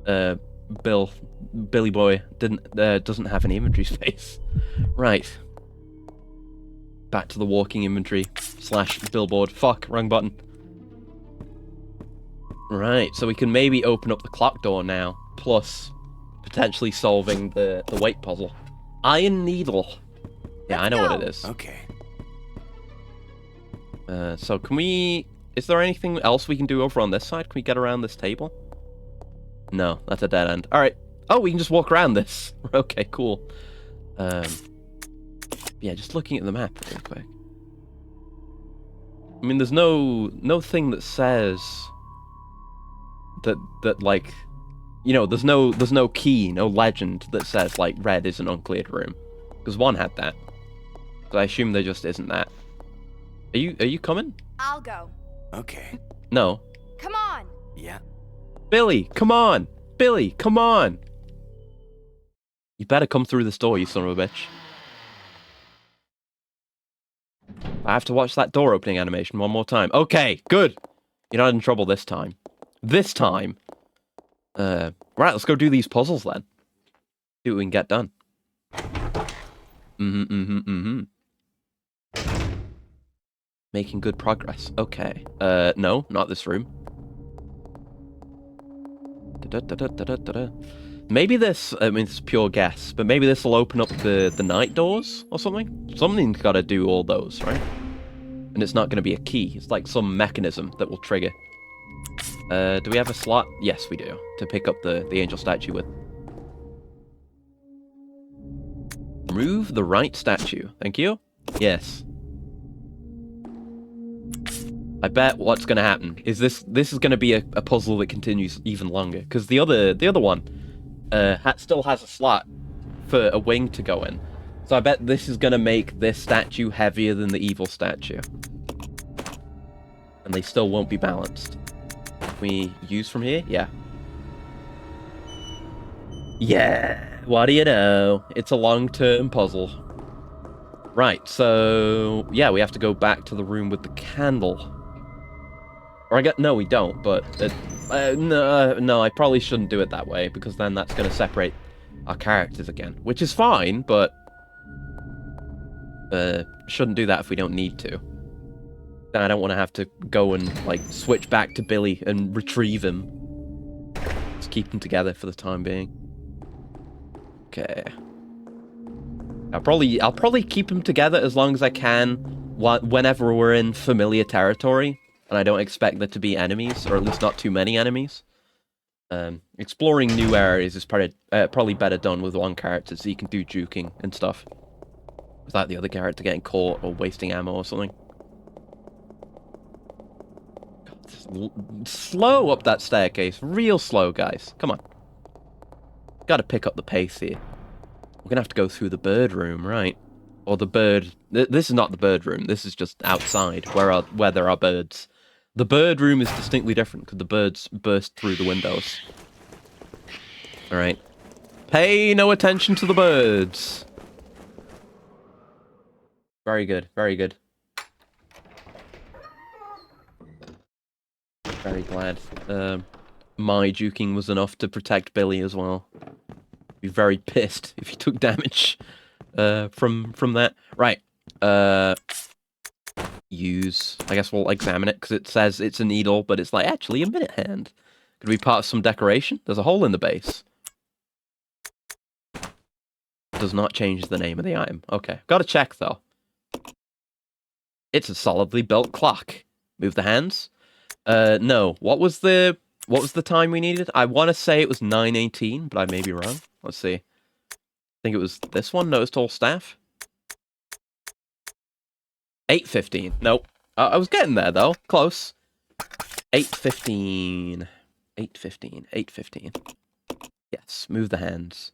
Billy Boy doesn't have an inventory space. Right. Back to the walking inventory / billboard. Fuck, wrong button. Right, so we can maybe open up the clock door now, plus potentially solving the weight puzzle. Iron Needle. Yeah, I know what it is. Okay. So can we... Is there anything else we can do over on this side? Can we get around this table? No, that's a dead end. Alright. Oh, we can just walk around this. Okay, cool. Yeah, just looking at the map real quick. I mean, there's no thing that says that like, you know, there's no key, no legend that says like red is an uncleared room, because one had that. So I assume there just isn't that. Are you coming? I'll go. Okay. No. Come on. Yeah. Billy, come on! Billy, come on! You better come through this door, you son of a bitch. I have to watch that door opening animation one more time. Okay, good. You're not in trouble this time. This time. Right, let's go do these puzzles then. See what we can get done. Making good progress. Okay. No, not this room. Maybe this, I mean, it's pure guess, but maybe this will open up the night doors or something? Something's got to do all those, right? And it's not going to be a key. It's like some mechanism that will trigger. Do we have a slot? Yes, we do. To pick up the angel statue with. Remove the right statue. Thank you. Yes. I bet what's going to happen is this is going to be a puzzle that continues even longer, because the other one still has a slot for a wing to go in. So I bet this is going to make this statue heavier than the evil statue. And they still won't be balanced. Can we use from here? Yeah. Yeah, what do you know? It's a long-term puzzle. Right, so yeah, we have to go back to the room with the candle. Or no, we don't, but no, I probably shouldn't do it that way, because then that's going to separate our characters again, which is fine, but shouldn't do that if we don't need to. Then I don't want to have to go and like switch back to Billy and retrieve him. Let's keep them together for the time being. Okay. I'll probably keep them together as long as I can, whenever we're in familiar territory. And I don't expect there to be enemies, or at least not too many enemies. Exploring new areas is probably better done with one character, so you can do juking and stuff without the other character getting caught or wasting ammo or something. God, slow up that staircase, real slow, guys. Come on. Got to pick up the pace here. We're gonna have to go through the bird room, right? Or the bird. This is not the bird room. This is just outside where there are birds. The bird room is distinctly different because the birds burst through the windows. All right. Pay no attention to the birds. Very good. Very good. Very glad. My juking was enough to protect Billy as well. Be very pissed if he took damage from that. Right. use. I guess we'll examine it, because it says it's a needle, but it's like, actually, a minute hand. Could be part of some decoration. There's a hole in the base. Does not change the name of the item. Okay, gotta check, though. It's a solidly built clock. Move the hands. No. What was the time we needed? I want to say it was 9:18, but I may be wrong. Let's see. I think it was this one, Notice Tall Staff. 8:15. Nope. I was getting there, though. Close. 8:15. 8:15. 8:15. Yes, move the hands.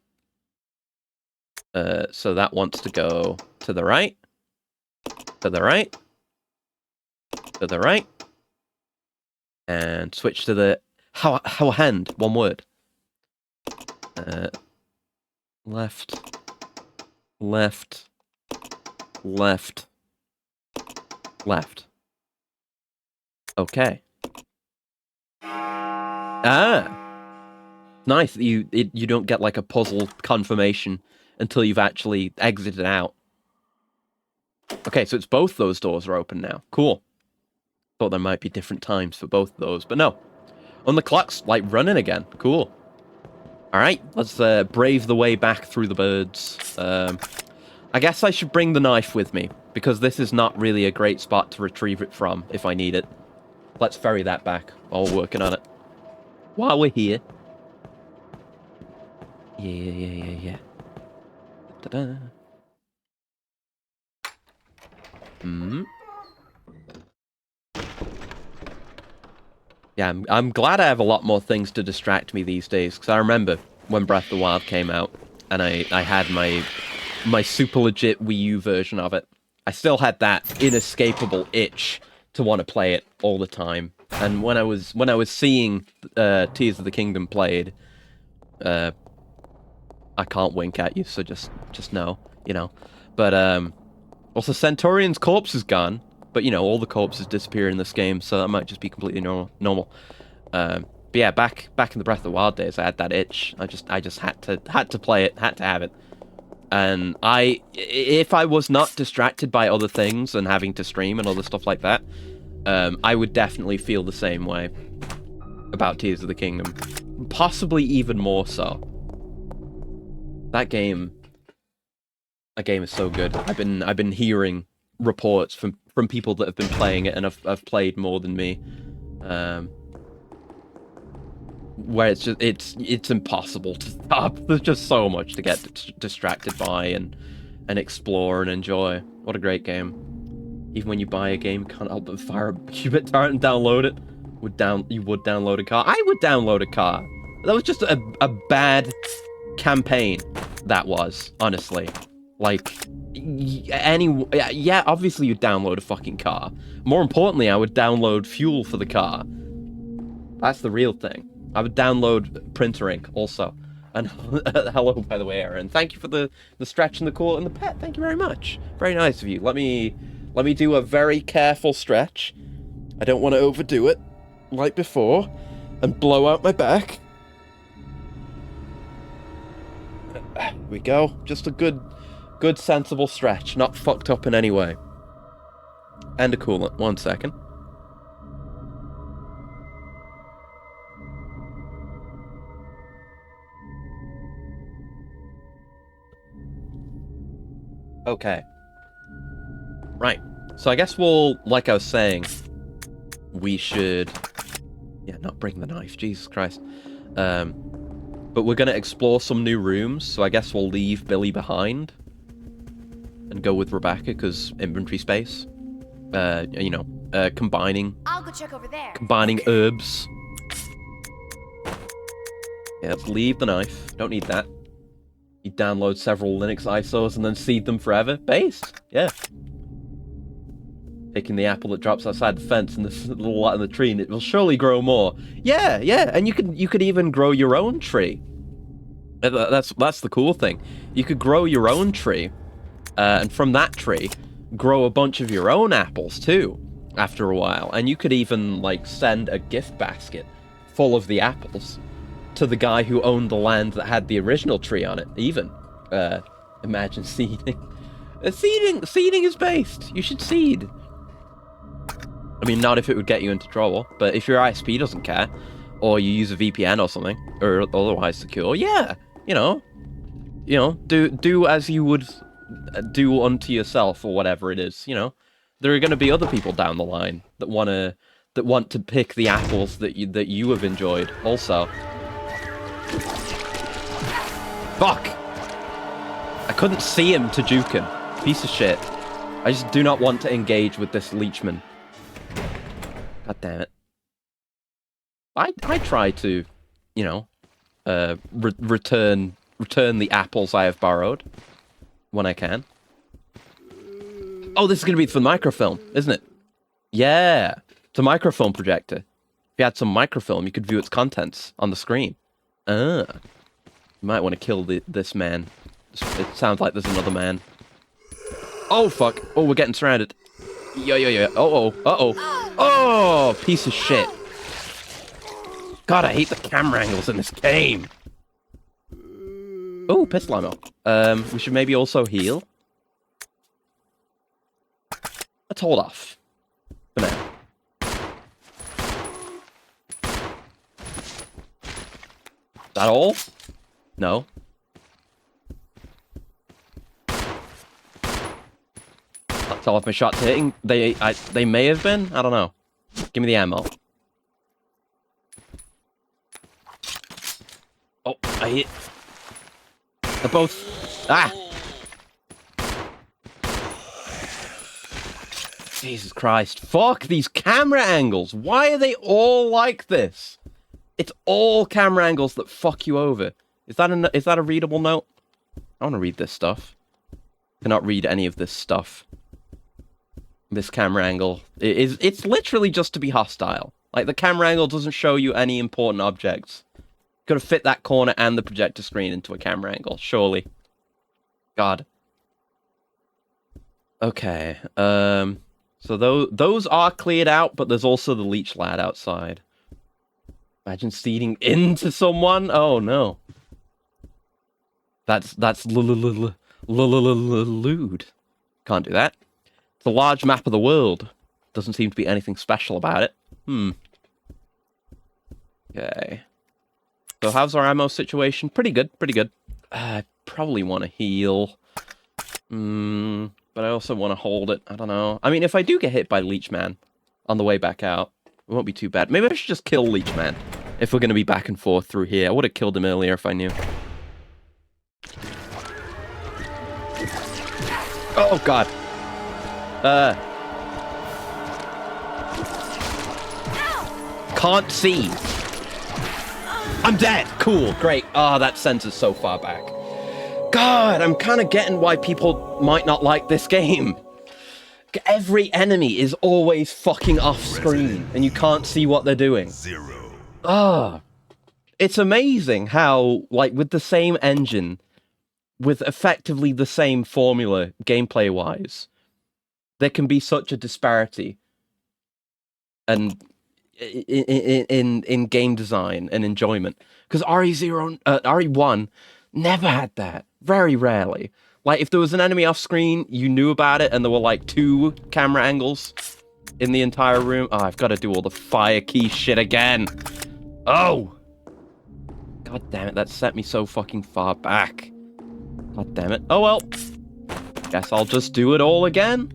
So that wants to go to the right. To the right. To the right. And switch to the... How hand? One word. Left. Left. Left. Left. Okay. Ah! Nice that you don't get like a puzzle confirmation until you've actually exited out. Okay, so it's both those doors are open now. Cool. Thought there might be different times for both of those, but no. And the clock's like running again. Cool. Alright, let's brave the way back through the birds. I guess I should bring the knife with me, because this is not really a great spot to retrieve it from if I need it. Let's ferry that back while we're working on it. While we're here. Yeah. Ta-da. Yeah, I'm glad I have a lot more things to distract me these days, because I remember when Breath of the Wild came out, and I had my super legit Wii U version of it. I still had that inescapable itch to want to play it all the time. And when I was seeing Tears of the Kingdom played, I can't wink at you, so just know, you know. But also Centaurion's corpse is gone, but you know all the corpses disappear in this game, so that might just be completely normal. But yeah, back in the Breath of the Wild days, I had that itch. I just had to play it, had to have it. And if I was not distracted by other things and having to stream and other stuff like that, I would definitely feel the same way about Tears of the Kingdom. Possibly even more so. That game is so good. I've been hearing reports from people that have been playing it and have played more than me. Where it's impossible to stop. There's just so much to get distracted by and explore and enjoy. What a great game. Even when you buy a game, can't help but fire a qubit turret and download it. You would download a car. I would download a car. That was just a bad campaign. That was, honestly. Like, yeah, obviously you'd download a fucking car. More importantly, I would download fuel for the car. That's the real thing. I would download printer ink also. And hello, by the way, Aaron. Thank you for the stretch and the cool and the pet. Thank you very much. Very nice of you. Let me do a very careful stretch. I don't want to overdo it, like before, and blow out my back. There we go. Just a good sensible stretch, not fucked up in any way. And a coolant. 1 second. Okay. Right. So I guess we'll, like I was saying, we should... Yeah, not bring the knife. Jesus Christ. But we're going to explore some new rooms, so I guess we'll leave Billy behind. And go with Rebecca, because inventory space. You know, combining... I'll go check over there. Combining herbs. Yeah, let's leave the knife. Don't need that. You download several Linux ISOs and then seed them forever. Based. Yeah. Taking the apple that drops outside the fence and this little lot in the tree, and it will surely grow more. Yeah, and you could even grow your own tree. That's the cool thing. You could grow your own tree, and from that tree, grow a bunch of your own apples too. After a while, and you could even like send a gift basket full of the apples to the guy who owned the land that had the original tree on it. Even, imagine seeding. Seeding is based. You should seed. I mean, not if it would get you into trouble, but if your ISP doesn't care, or you use a VPN or something, or otherwise secure, yeah, do as you would do unto yourself, or whatever it is. There are going to be other people down the line that want to pick the apples that you have enjoyed. Also, fuck! I couldn't see him to juke him. Piece of shit. I just do not want to engage with this leechman. God damn it. I try to, return the apples I have borrowed when I can. Oh, this is going to be for the microfilm, isn't it? Yeah. It's a microfilm projector. If you had some microfilm, you could view its contents on the screen. You might want to kill this man. It sounds like there's another man. Oh, fuck. Oh, we're getting surrounded. Yeah. Oh, piece of shit. God, I hate the camera angles in this game. Oh, pistol ammo. We should maybe also heal. Let's hold off. For now. Is that all? No. That's all of my shots hitting. They may have been. I don't know. Give me the ammo. Oh, I hit. They're both. Ah! Jesus Christ. Fuck these camera angles. Why are they all like this? It's all camera angles that fuck you over. Is that a readable note? I want to read this stuff. I cannot read any of this stuff. This camera angle. It's literally just to be hostile. Like, the camera angle doesn't show you any important objects. Gotta fit that corner and the projector screen into a camera angle, surely. God. Okay, so those are cleared out, but there's also the leech lad outside. Imagine stealing into someone? Oh, no. That's lewd. Can't do that. It's a large map of the world. Doesn't seem to be anything special about it. Okay. So how's our ammo situation? Pretty good, pretty good. I probably want to heal. But I also want to hold it. I don't know. I mean, if I do get hit by Leech Man on the way back out, it won't be too bad. Maybe I should just kill Leech Man if we're going to be back and forth through here. I would have killed him earlier if I knew. Oh, God. Can't see. I'm dead. Cool. Great. Oh, that sensor's so far back. God, I'm kind of getting why people might not like this game. Every enemy is always fucking off screen, and you can't see what they're doing. Ah. It's amazing how, like, with the same engine, with effectively the same formula, gameplay-wise, there can be such a disparity and in game design and enjoyment. Because RE1 never had that. Very rarely. Like, if there was an enemy off screen, you knew about it, and there were, like, 2 camera angles in the entire room. Oh, I've got to do all the fire key shit again. Oh! God damn it, that set me so fucking far back. God damn it. Oh, well. Guess I'll just do it all again.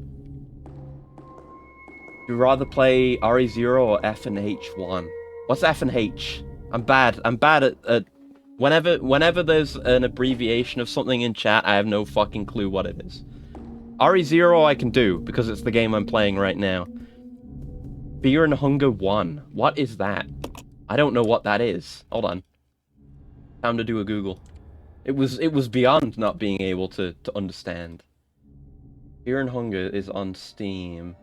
Would you rather play RE0 or F and H1? What's F and H? I'm bad at whenever there's an abbreviation of something in chat, I have no fucking clue what it is. RE0 I can do, because it's the game I'm playing right now. Fear and Hunger 1. What is that? I don't know what that is. Hold on. Time to do a Google. It was beyond not being able to understand. Fear and Hunger is on Steam.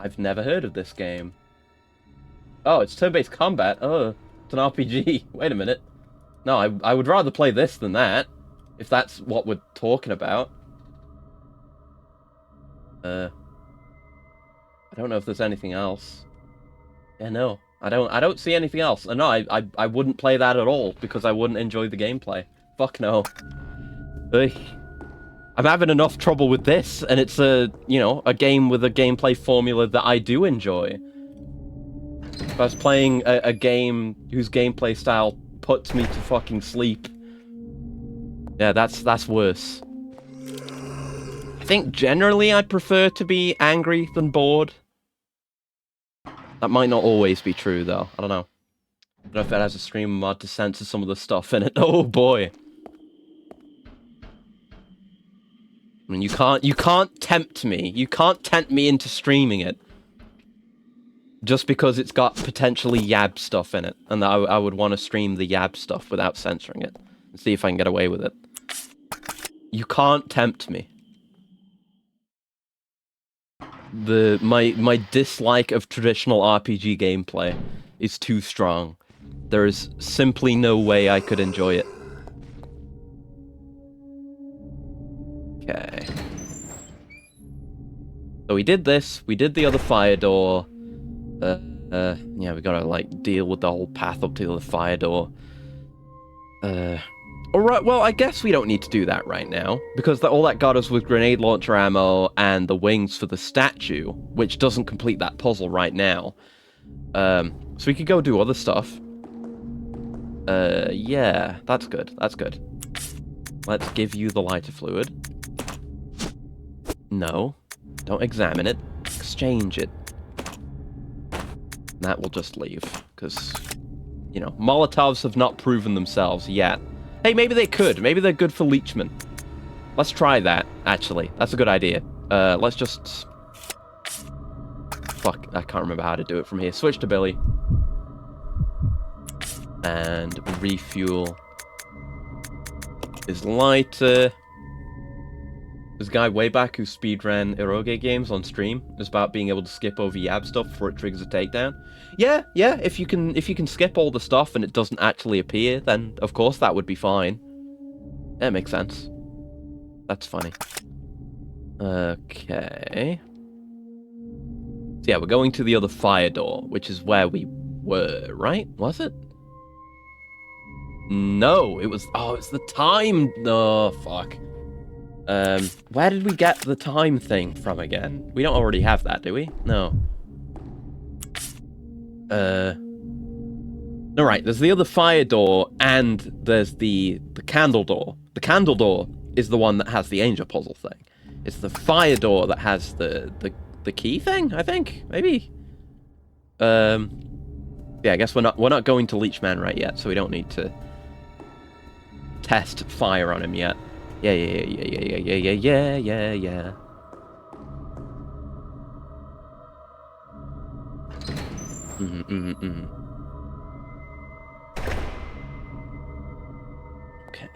I've never heard of this game. Oh, it's turn-based combat. Oh, it's an RPG. Wait a minute. No, I would rather play this than that, if that's what we're talking about. I don't know if there's anything else. Yeah, no. I don't see anything else. No, I wouldn't play that at all, because I wouldn't enjoy the gameplay. Fuck no. Ugh. I'm having enough trouble with this, and it's a game with a gameplay formula that I do enjoy. If I was playing a game whose gameplay style puts me to fucking sleep, yeah, that's worse. I think generally I'd prefer to be angry than bored. That might not always be true, though. I don't know. I don't know if it has a stream mod to censor some of the stuff in it. Oh boy. I mean, you can't tempt me. You can't tempt me into streaming it. Just because it's got potentially yab stuff in it. And I would want to stream the yab stuff without censoring it. And see if I can get away with it. You can't tempt me. My dislike of traditional RPG gameplay is too strong. There is simply no way I could enjoy it. Okay. So we did this. We did the other fire door. Yeah, we gotta, like, deal with the whole path up to the other fire door. Alright, well, I guess we don't need to do that right now, because all that got us was grenade launcher ammo and the wings for the statue, which doesn't complete that puzzle right now. So we could go do other stuff. Yeah, that's good, that's good. Let's give you the lighter fluid. No, don't examine it, exchange it. And that will just leave, because, you know, Molotovs have not proven themselves yet. Hey, maybe they could. Maybe they're good for leechmen. Let's try that, actually. That's a good idea. Let's just... Fuck, I can't remember how to do it from here. Switch to Billy. And refuel his lighter. This guy way back who speedran eroge games on stream is about being able to skip over yab stuff before it triggers a takedown. Yeah, if you can skip all the stuff and it doesn't actually appear, then of course that would be fine. That makes sense. That's funny. Okay. So yeah, we're going to the other fire door, which is where we were, right? Was it? No, it was... Oh, it's the time... Oh, fuck. Where did we get the time thing from again? We don't already have that, do we? No. No, right, there's the other fire door, and there's the candle door. The candle door is the one that has the angel puzzle thing. It's the fire door that has the key thing, I think? Maybe? Yeah, I guess we're not going to Leechman right yet, so we don't need to test fire on him yet. Yeah. Okay.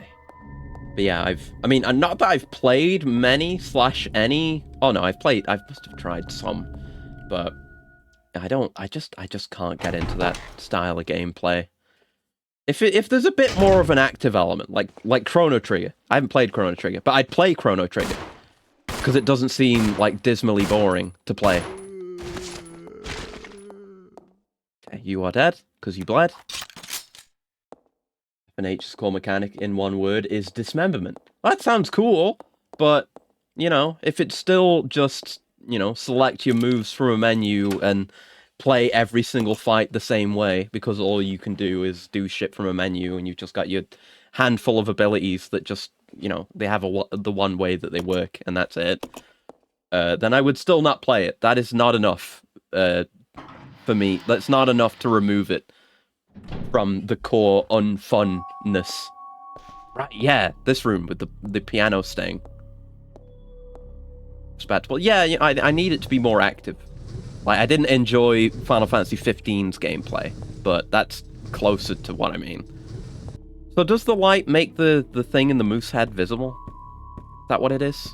But yeah, I mean, not that I've played many / any. Oh no, I must have tried some, but I just can't get into that style of gameplay. If there's a bit more of an active element, like Chrono Trigger. I haven't played Chrono Trigger, but I'd play Chrono Trigger. Because it doesn't seem, like, dismally boring to play. Okay, you are dead, because you bled. An H's core mechanic in one word is dismemberment. That sounds cool, but, you know, if it's still just, you know, select your moves from a menu and play every single fight the same way, because all you can do is do shit from a menu, and you've just got your handful of abilities that just, you know, they have the one way that they work, and that's it, then I would still not play it. That is not enough, for me. That's not enough to remove it from the core unfunness. Right, yeah, this room with the piano staying. Respectable. Yeah, I need it to be more active. Like, I didn't enjoy Final Fantasy XV's gameplay, but that's closer to what I mean. So does the light make the thing in the moose head visible? Is that what it is?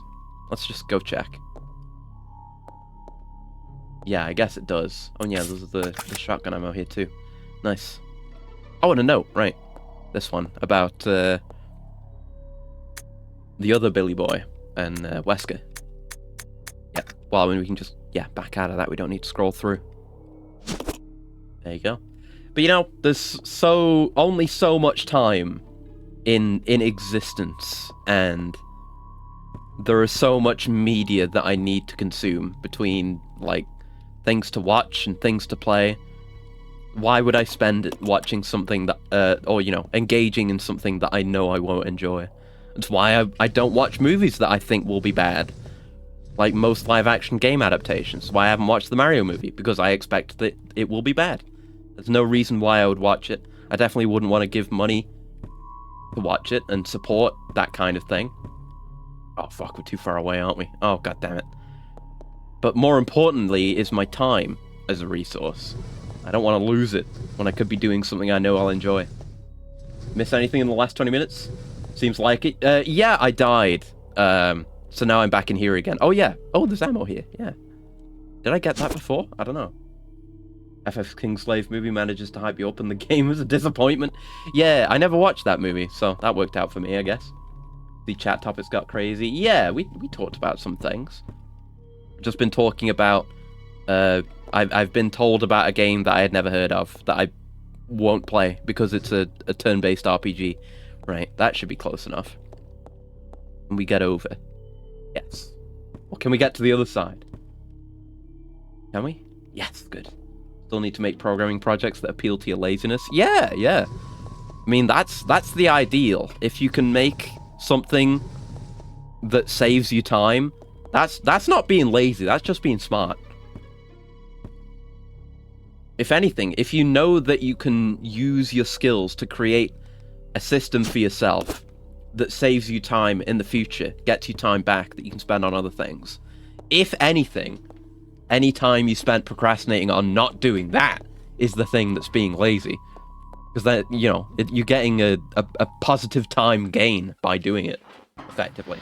Let's just go check. Yeah, I guess it does. Oh yeah, there's the shotgun ammo here too. Nice. Oh, and a note, right. This one, about the other Billy Boy and Wesker. Yeah, well, I mean, we can just, yeah, back out of that. We don't need to scroll through. There you go. But, you know, there's only so much time in existence, and there is so much media that I need to consume between, like, things to watch and things to play. Why would I spend it watching something that, or, you know, engaging in something that I know I won't enjoy? It's why I don't watch movies that I think will be bad. Like most live-action game adaptations. Why I haven't watched the Mario movie, because I expect that it will be bad. There's no reason why I would watch it. I definitely wouldn't want to give money to watch it and support that kind of thing. Oh, fuck, we're too far away, aren't we? Oh, god damn it. But more importantly is my time as a resource. I don't want to lose it when I could be doing something I know I'll enjoy. Miss anything in the last 20 minutes? Seems like it. Yeah, I died. So now I'm back in here again. Oh, yeah. Oh, there's ammo here. Yeah. Did I get that before? I don't know. FF's Kingslave movie manages to hype you up and the game was a disappointment. Yeah, I never watched that movie, so that worked out for me, I guess. The chat topics got crazy. Yeah, we talked about some things. Just been talking about... I've been told about a game that I had never heard of that I won't play because it's a turn-based RPG. Right, that should be close enough. Can we get over? Yes. Or can we get to the other side? Can we? Yes, good. Still need to make programming projects that appeal to your laziness. Yeah, yeah. I mean, that's the ideal. If you can make something that saves you time, that's not being lazy, that's just being smart. If anything, if you know that you can use your skills to create a system for yourself that saves you time in the future, gets you time back that you can spend on other things. If anything, any time you spent procrastinating on not doing that is the thing that's being lazy. Because then, you know, you're getting a positive time gain by doing it, effectively.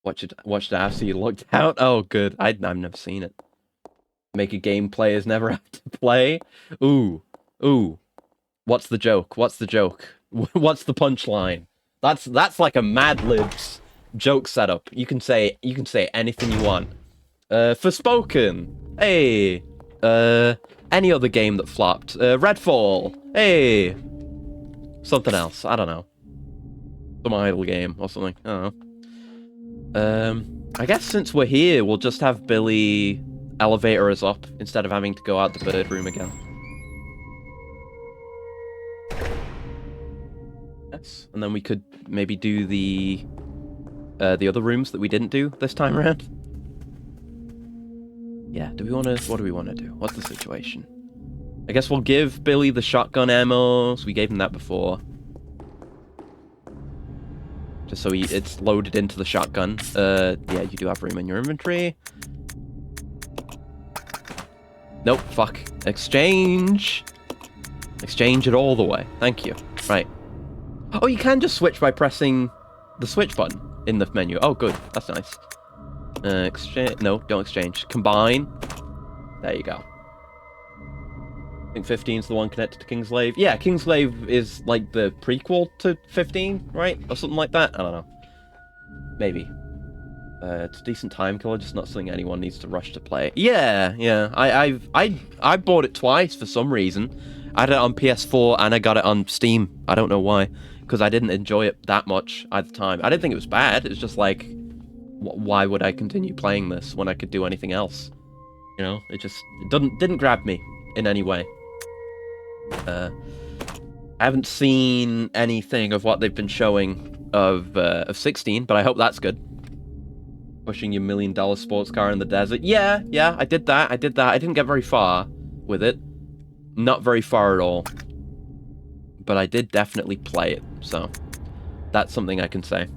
Watch it after you looked out? Oh, good. I've never seen it. Make a game players never have to play? Ooh. Ooh. What's the joke? What's the joke? What's the punchline? That's like a Mad Libs joke setup. You can say anything you want. Forspoken. Hey. Any other game that flopped. Redfall. Hey. Something else. I don't know. Some idle game or something. I don't know. I guess since we're here, we'll just have Billy elevator us up instead of having to go out the bird room again. Yes. And then we could maybe do the other rooms that we didn't do this time around. Yeah, what do we want to do? What's the situation? I guess we'll give Billy the shotgun ammo, so we gave him that before. Just so it's loaded into the shotgun. Yeah, you do have room in your inventory. Nope, fuck. Exchange! Exchange it all the way. Thank you. Right. Oh, you can just switch by pressing the switch button in the menu. Oh, good. That's nice. Exchange. No, don't exchange. Combine. There you go. I think 15's the one connected to Kingslave. Yeah, Kingslave is like the prequel to 15, right? Or something like that. I don't know. Maybe. It's a decent time killer, just not something anyone needs to rush to play. Yeah, yeah. I bought it twice for some reason. I had it on PS4 and I got it on Steam. I don't know why, because I didn't enjoy it that much at the time. I didn't think it was bad. It's just like, why would I continue playing this when I could do anything else? You know, it didn't grab me in any way. I haven't seen anything of what they've been showing of 16, but I hope that's good. Pushing your $1 million sports car in the desert. Yeah, I did that. I didn't get very far with it. Not very far at all. But I did definitely play it, so that's something I can say.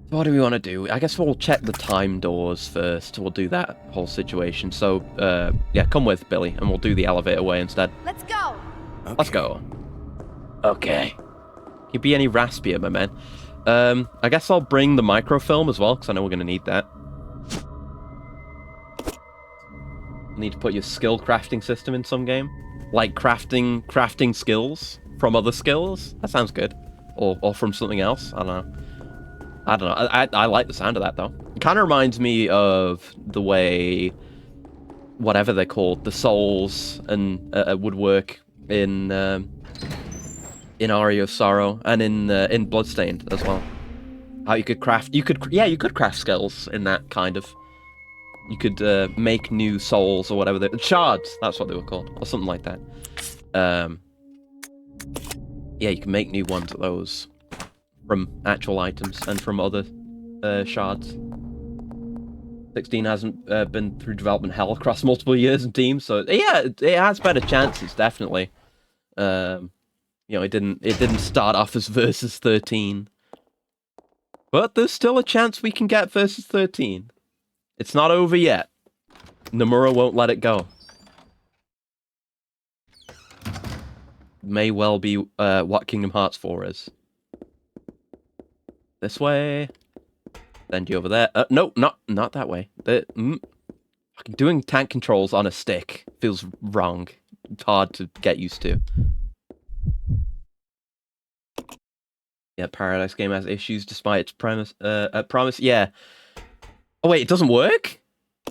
So what do we want to do? I guess we'll check the time doors first. We'll do that whole situation. So, yeah, come with, Billy, and we'll do the elevator way instead. Let's go! Okay. Let's go. Okay. Can you be any raspier, my man? I guess I'll bring the microfilm as well, because I know we're going to need that. Need to put your skill crafting system in some game. Like crafting skills from other skills. That sounds good. Or from something else. I don't know. I like the sound of that, though. It kind of reminds me of the way... whatever they're called. The souls and would work in Aria of Sorrow and in Bloodstained as well. How you could craft... You could craft skills in that, kind of. You could make new souls or whatever. Shards, that's what they were called. Or something like that. Yeah, you can make new ones of those. From actual items and from other shards. 16 hasn't been through development hell across multiple years and teams, so yeah, it has better chances, definitely. You know, it didn't start off as Versus 13. But there's still a chance we can get Versus 13. It's not over yet. Nomura won't let it go. May well be what Kingdom Hearts 4 is. This way. Send you over there. No, not that way. Doing tank controls on a stick feels wrong. It's hard to get used to. Yeah, Paradise game has issues despite its promise. Yeah. Oh wait, it doesn't work?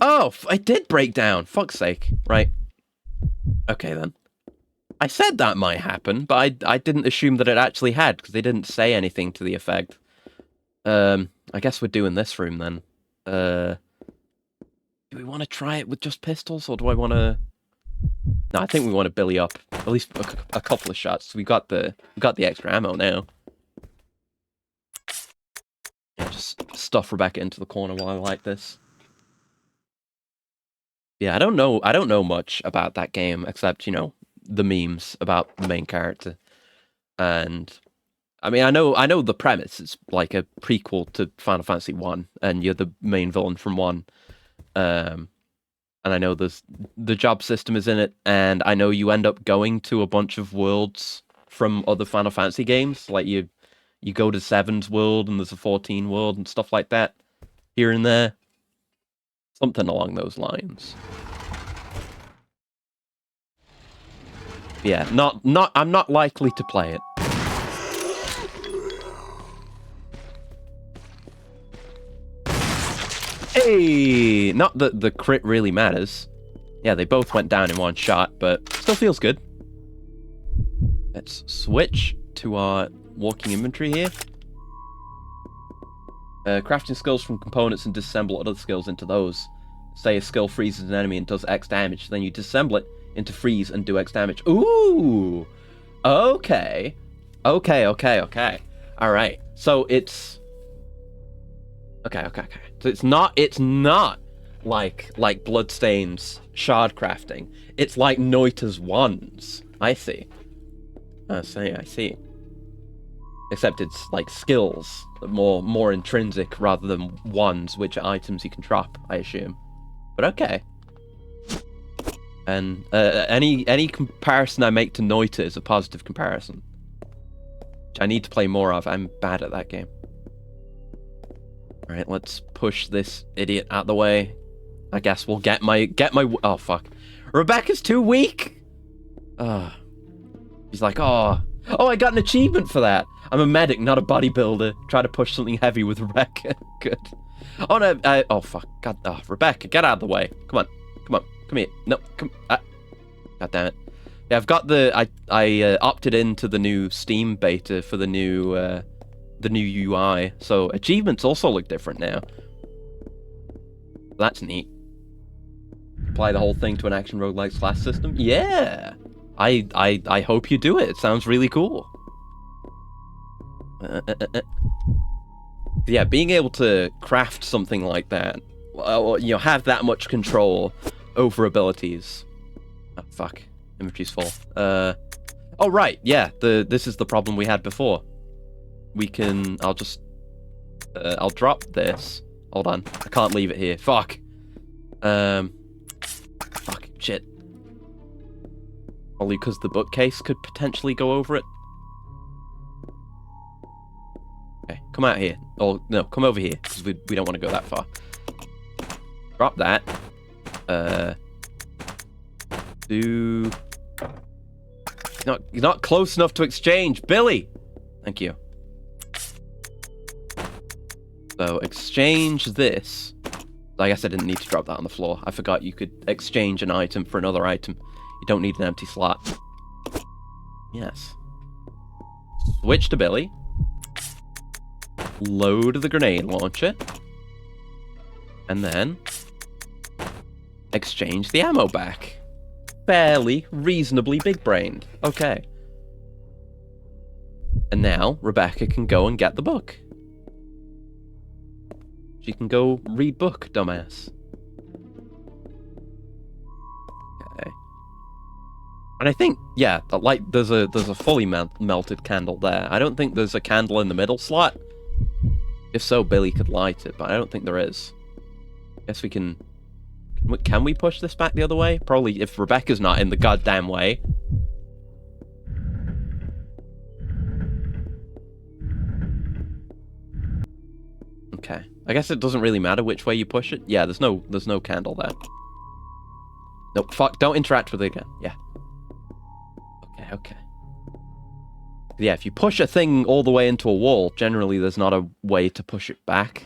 Oh, it did break down. Fuck's sake. Right. Okay then. I said that might happen, but I didn't assume that it actually had because they didn't say anything to the effect. I guess we're doing this room then. Do we want to try it with just pistols, or do I want to? No, I think we want to billy up at least a couple of shots. We got the extra ammo now. Yeah, just stuff Rebecca into the corner while I like this. Yeah, I don't know much about that game except, you know, the memes about the main character. And I mean, I know the premise. It's like a prequel to Final Fantasy 1, and you're the main villain from 1. And I know the job system is in it, and I know you end up going to a bunch of worlds from other Final Fantasy games. Like you go to 7's world, and there's a 14 world, and stuff like that, here and there. Something along those lines. Yeah, I'm not likely to play it. Hey! Not that the crit really matters. Yeah, they both went down in one shot, but still feels good. Let's switch to our walking inventory here. Crafting skills from components and disassemble other skills into those. Say a skill freezes an enemy and does X damage, then you disassemble it into freeze and do X damage. Ooh! Okay. Okay. Alright, so it's... Okay. So it's not like Bloodstain's shard crafting. It's like Noita's wands. I see. I see. Except it's like skills, more intrinsic rather than wands, which are items you can drop, I assume. But okay. And any comparison I make to Noita is a positive comparison, which I need to play more of. I'm bad at that game. All right, let's push this idiot out the way. I guess we'll get my. Oh fuck, Rebecca's too weak. He's like, oh, I got an achievement for that. I'm a medic, not a bodybuilder. Try to push something heavy with Rebecca. Good. Oh no. Oh fuck. God. Oh, Rebecca, get out of the way. Come here. No. Come. God damn it. Yeah, I've got the. I opted into the new Steam beta for the new UI. So achievements also look different now. That's neat. Apply the whole thing to an action roguelike class system. Yeah. I hope you do it. It sounds really cool. Yeah, being able to craft something like that, or, you know, have that much control over abilities. Oh, fuck. Inventory's full. Oh, right. Yeah, this is the problem we had before. We can... I'll drop this. Hold on. I can't leave it here. Fuck. Fuck. Shit. Only because the bookcase could potentially go over it. Okay, come out here. Oh, no, come over here, because we don't want to go that far. Drop that. You're not close enough to exchange. Billy! Thank you. So, exchange this. I guess I didn't need to drop that on the floor. I forgot you could exchange an item for another item. You don't need an empty slot. Yes. Switch to Billy. Load the grenade launcher. And then Exchange the ammo back. Fairly, reasonably big-brained. Okay. And now, Rebecca can go and get the book. She can go read book, dumbass. Okay. And I think, yeah, the light, there's a fully melted candle there. I don't think there's a candle in the middle slot. If so, Billy could light it, but I don't think there is. Guess we can... Can we push this back the other way? Probably if Rebecca's not in the goddamn way. Okay. I guess it doesn't really matter which way you push it. Yeah, there's no candle there. Nope, fuck, don't interact with it again. Yeah. Okay. Yeah, if you push a thing all the way into a wall, generally there's not a way to push it back.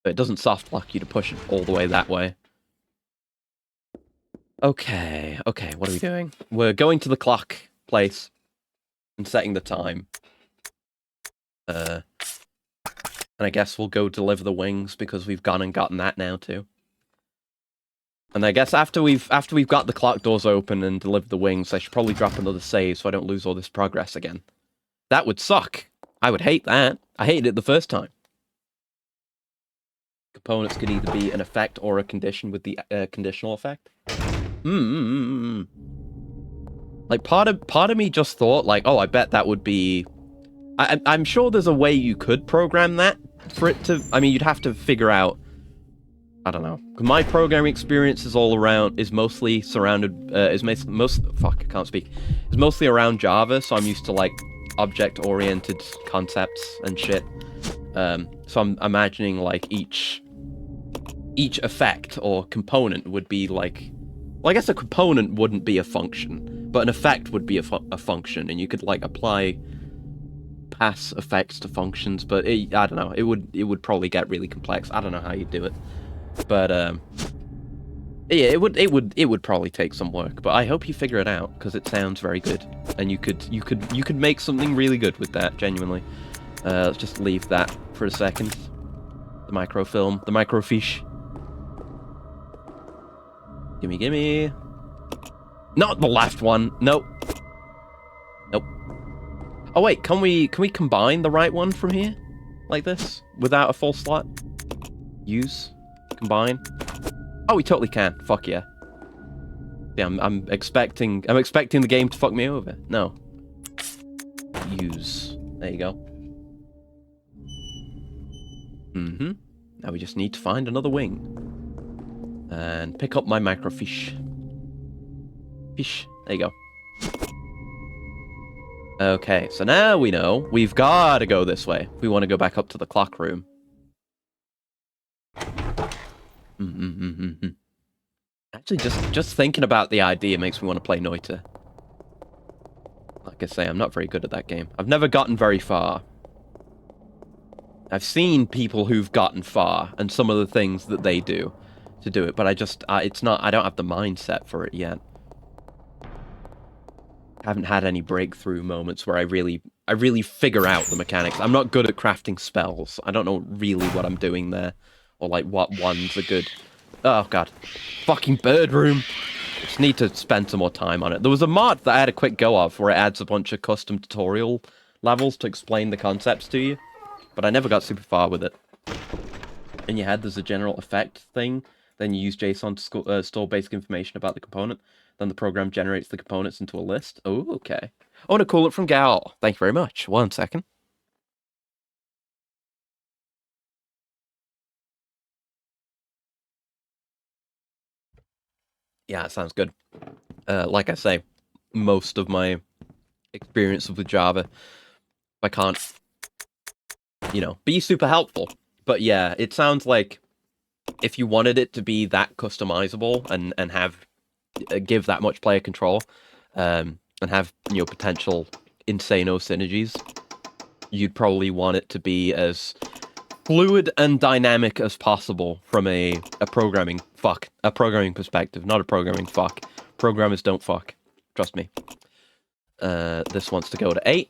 But it doesn't soft lock you to push it all the way that way. Okay, what are we doing? We're going to the clock place and setting the time. And I guess we'll go deliver the wings because we've gone and gotten that now too. And I guess after we've got the clock doors open and delivered the wings, I should probably drop another save so I don't lose all this progress again. That would suck. I would hate that. I hated it the first time. Components could either be an effect or a condition with the conditional effect. Like part of me just thought like, oh, I bet that would be. I'm sure there's a way you could program that for it to. I mean, you'd have to figure out. I don't know. My programming experience is mostly surrounded. Fuck, I can't speak. It's mostly around Java, so I'm used to like object-oriented concepts and shit. So I'm imagining like each effect or component would be like... Well, I guess a component wouldn't be a function, but an effect would be a function, and you could like apply pass effects to functions, but I don't know. It would probably get really complex. I don't know how you do it, but yeah, it would probably take some work. But I hope you figure it out because it sounds very good, and you could make something really good with that. Genuinely. Let's just leave that for a second. The microfilm, the microfiche. Gimme. Not the left one. Nope. Oh wait, can we combine the right one from here? Like this? Without a full slot? Use? Combine? Oh, we totally can. Fuck yeah. Yeah, I'm expecting the game to fuck me over. No. Use. There you go. Now we just need to find another wing. And pick up my microfiche. Fish. There you go. Okay, so now we know we've got to go this way. We want to go back up to the clock room. Actually, just thinking about the idea makes me want to play Noita. Like I say, I'm not very good at that game. I've never gotten very far. I've seen people who've gotten far and some of the things that they do to do it, but I don't have the mindset for it yet. I haven't had any breakthrough moments where I really figure out the mechanics. I'm not good at crafting spells. I don't know really what I'm doing there, or like what ones are good. Oh god, fucking bird room. Just need to spend some more time on it. There was a mod that I had a quick go of where it adds a bunch of custom tutorial levels to explain the concepts to you, but I never got super far with it. In your head, there's a general effect thing. Then you use JSON to store basic information about the component. Then the program generates the components into a list. Oh, okay. Oh, and a coolant from Gal. Thank you very much. 1 second. Yeah, it sounds good. Like I say, most of my experience with Java, I can't, be super helpful. But yeah, it sounds like if you wanted it to be that customizable and have give that much player control, and have potential insano synergies, you'd probably want it to be as fluid and dynamic as possible from a programming perspective, not a programming fuck. Programmers don't fuck. Trust me. This wants to go to 8.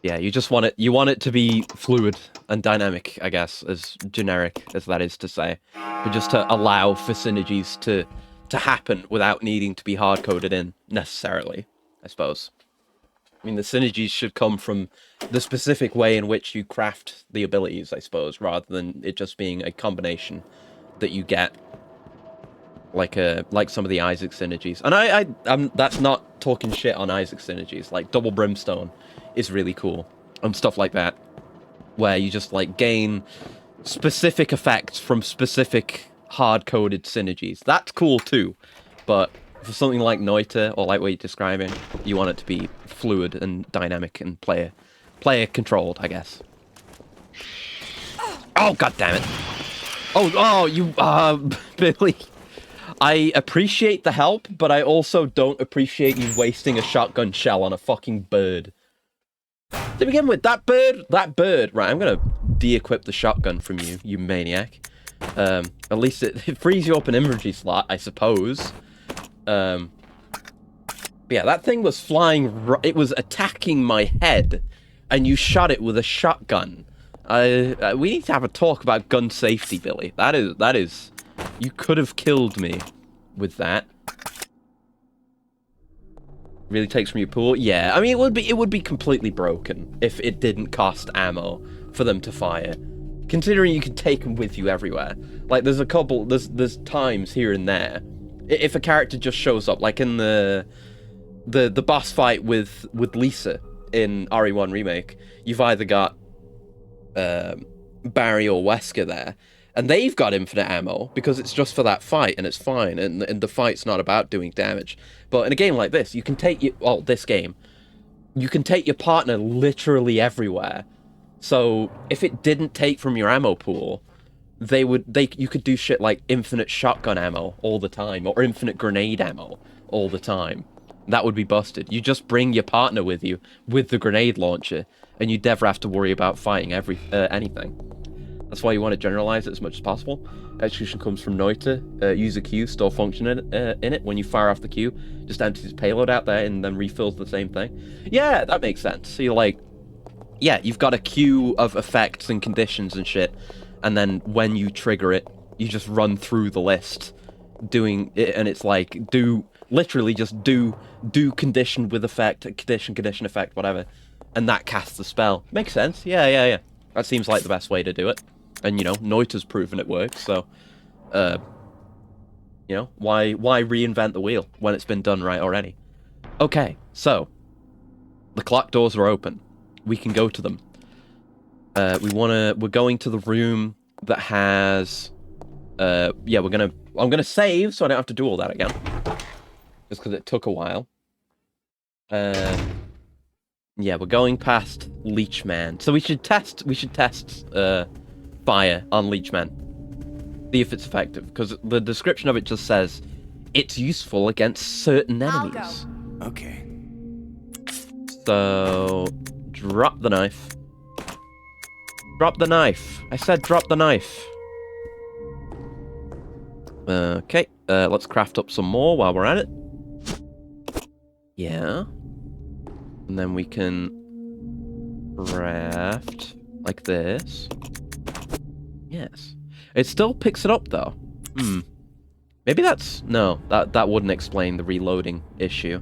Yeah, you just want it. You want it to be fluid and dynamic, I guess, as generic as that is to say, but just to allow for synergies to happen without needing to be hard coded in necessarily. I suppose. I mean, the synergies should come from the specific way in which you craft the abilities, I suppose, rather than it just being a combination that you get, like some of the Isaac synergies. And I'm that's not talking shit on Isaac synergies. Like Double Brimstone is really cool and stuff like that, where you just like gain specific effects from specific hard-coded synergies. That's cool too, but for something like Noita, or like what you're describing, you want it to be fluid and dynamic and player controlled, I guess. Oh, god damn it. Oh, you, Billy. I appreciate the help, but I also don't appreciate you wasting a shotgun shell on a fucking bird. To begin with, that bird, right, I'm gonna de-equip the shotgun from you, you maniac. At least it frees you up an inventory slot, I suppose. But yeah, that thing was flying, it was attacking my head, and you shot it with a shotgun. We need to have a talk about gun safety, Billy. That is, you could have killed me with that. Really takes from your pool? Yeah, I mean, it would be completely broken if it didn't cost ammo for them to fire. Considering you can take them with you everywhere. Like, there's a couple, there's times here and there. If a character just shows up, like in the boss fight with Lisa in RE1 Remake, you've either got Barry or Wesker there, and they've got infinite ammo because it's just for that fight and it's fine, and the fight's not about doing damage. But in a game like this, you can take you can take your partner literally everywhere. So if it didn't take from your ammo pool, you could do shit like infinite shotgun ammo all the time, or infinite grenade ammo all the time. That would be busted. You just bring your partner with you with the grenade launcher, and you never have to worry about fighting anything. That's why you want to generalize it as much as possible. Execution comes from Noita. Use a Q, store function in it. When you fire off the Q, just empties its payload out there and then refills the same thing. Yeah, that makes sense. So you're like, yeah, you've got a queue of effects and conditions and shit, and then when you trigger it, you just run through the list, doing it, and it's like, literally just do condition with effect, condition effect, whatever, and that casts the spell. Makes sense. Yeah. That seems like the best way to do it. And, you know, Noita's proven it works, so, you know, why reinvent the wheel when it's been done right already? Okay, so, the clock doors are open. We can go to them. We're going to the room that has, yeah, I'm gonna save so I don't have to do all that again. Just because it took a while. Yeah, we're going past Leechman. So we should test fire on Leechman. See if it's effective, because the description of it just says it's useful against certain enemies. I'll go. Okay. So drop the knife. Drop the knife. I said drop the knife. Okay, let's craft up some more while we're at it. Yeah. And then we can craft like this. Yes. It still picks it up though. Maybe no, that wouldn't explain the reloading issue.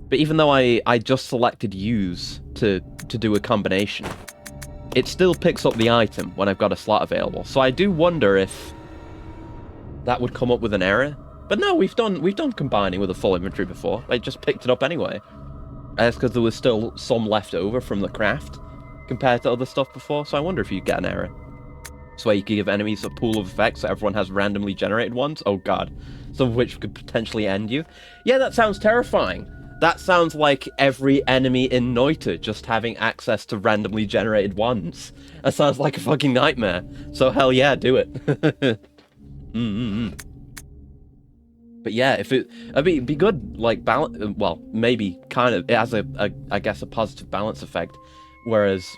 But even though I just selected use to do a combination, it still picks up the item when I've got a slot available. So I do wonder if that would come up with an error. But no, we've done combining with a full inventory before. I just picked it up anyway. That's because there was still some left over from the craft compared to other stuff before, so I wonder if you get an error. This way you could give enemies a pool of effects so everyone has randomly generated ones. Oh god. Some of which could potentially end you. Yeah, that sounds terrifying. That sounds like every enemy in Noita just having access to randomly generated ones. That sounds like a fucking nightmare. So hell yeah, do it. But yeah, it'd be good, like, balance, well, maybe kind of, it has I guess a positive balance effect, whereas,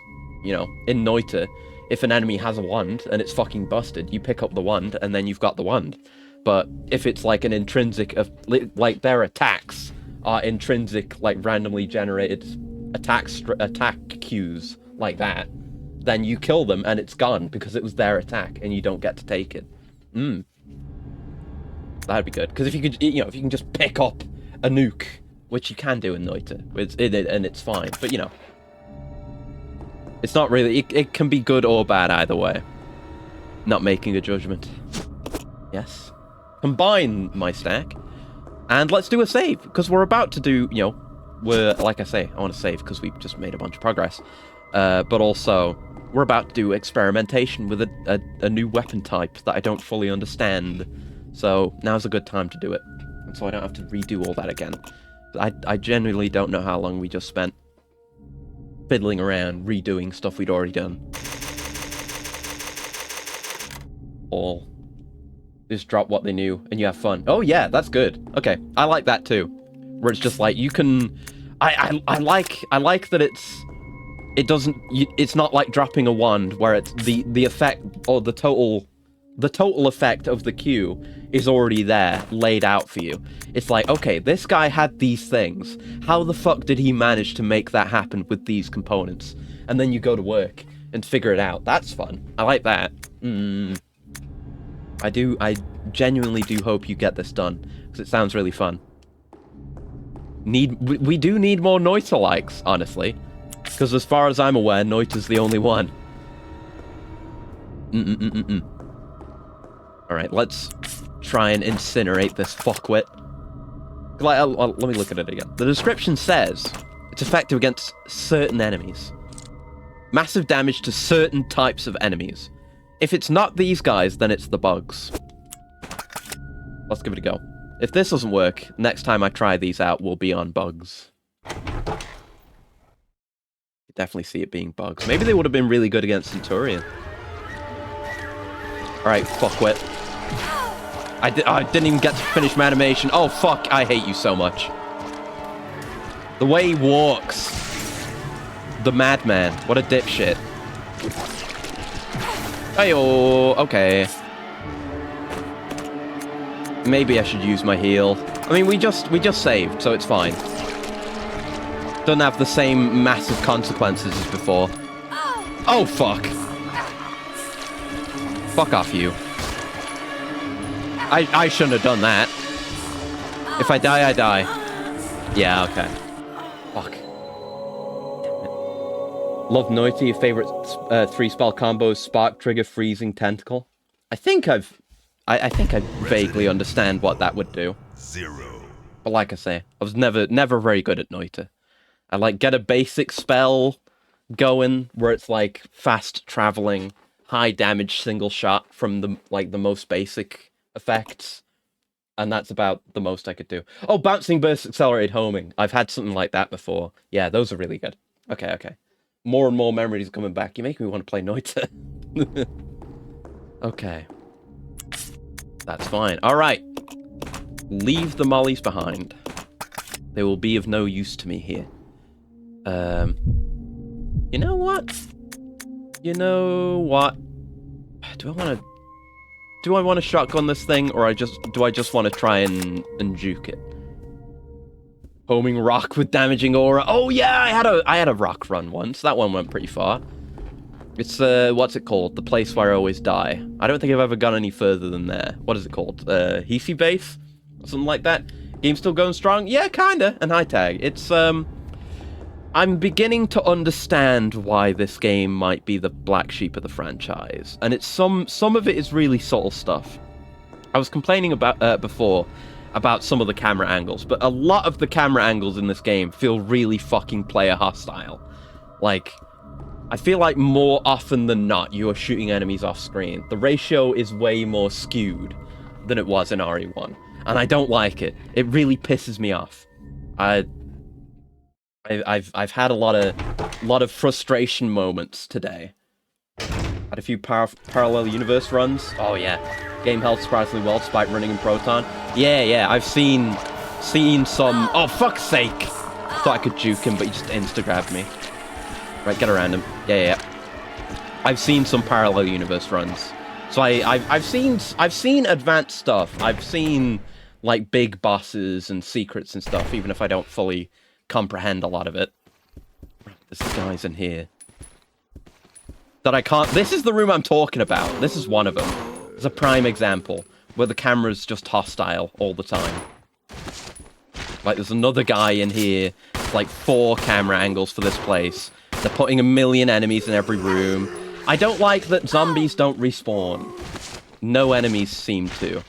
you know, in Noita, if an enemy has a wand and it's fucking busted, you pick up the wand and then you've got the wand. But if it's like an intrinsic, like their attacks are intrinsic, like randomly generated attack cues like that, then you kill them and it's gone because it was their attack and you don't get to take it. That'd be good, because if you could, you know, if you can just pick up a nuke, which you can do in Noita, and it's fine, but you know, it's not really. It can be good or bad either way. Not making a judgment. Yes. Combine my stack, and let's do a save, because we're about to do, you know, like I say, I want to save because we've just made a bunch of progress, but also we're about to do experimentation with a new weapon type that I don't fully understand, so now's a good time to do it, and so I don't have to redo all that again. I genuinely don't know how long we just spent fiddling around, redoing stuff we'd already done. Or just drop what they knew and you have fun. Oh yeah, that's good. Okay, I like that too. Where it's just like you can. I like that it's not like dropping a wand where it's the effect or the total effect of the cue is already there, laid out for you. It's like, okay, this guy had these things. How the fuck did he manage to make that happen with these components? And then you go to work and figure it out. That's fun. I like that. I genuinely do hope you get this done, because it sounds really fun. We do need more Noita likes, honestly. Because as far as I'm aware, Noita's the only one. Alright, let's try and incinerate this fuckwit. Let me look at it again. The description says it's effective against certain enemies. Massive damage to certain types of enemies. If it's not these guys, then it's the bugs. Let's give it a go. If this doesn't work, next time I try these out will be on bugs. Definitely see it being bugs. Maybe they would have been really good against Centurion. Alright, fuckwit. I didn't even get to finish my animation. Oh, fuck. I hate you so much. The way he walks. The madman. What a dipshit. Hey-oh. Okay. Maybe I should use my heal. I mean, we just saved, so it's fine. Doesn't have the same massive consequences as before. Oh, fuck. Fuck off, you. I shouldn't have done that. If I die, I die. Yeah, okay. Fuck. Love Noita, your favorite 3-spell combos, Spark, Trigger, Freezing, Tentacle. I think I vaguely understand what that would do. But like I say, I was never very good at Noita. I like get a basic spell going where it's like fast traveling, high damage single shot from the most basic effects, and that's about the most I could do. Oh, bouncing burst, accelerated homing. I've had something like that before. Yeah, those are really good. Okay. More and more memories coming back. You make me want to play Noita. Okay. That's fine. All right. Leave the mollies behind. They will be of no use to me here. You know what? Do I want to shotgun this thing, or do I just want to try and juke it? Homing rock with damaging aura. Oh yeah, I had a rock run once. That one went pretty far. It's what's it called? The place where I always die. I don't think I've ever gone any further than there. What is it called? Heathy Base? Or something like that. Game still going strong? Yeah, kinda. And high tag. It's I'm beginning to understand why this game might be the black sheep of the franchise, and it's some of it is really subtle stuff. I was complaining about before about some of the camera angles, but a lot of the camera angles in this game feel really fucking player hostile. Like, I feel like more often than not you are shooting enemies off screen. The ratio is way more skewed than it was in RE1, and I don't like it. It really pisses me off. I've had a lot of frustration moments today. Had a few parallel universe runs. Oh yeah, game held surprisingly well despite running in Proton. Yeah, I've seen some. Oh fuck's sake! Thought I could juke him, but he just insta-grabbed me. Right, get around him. Yeah. I've seen some parallel universe runs. So I've seen advanced stuff. I've seen like big bosses and secrets and stuff, even if I don't fully comprehend a lot of it. There's the guys in here. That I can't... This is the room I'm talking about. This is one of them. It's a prime example where the camera's just hostile all the time. Like, there's another guy in here. Like, 4 camera angles for this place. They're putting 1 million enemies in every room. I don't like that zombies don't respawn. No enemies seem to.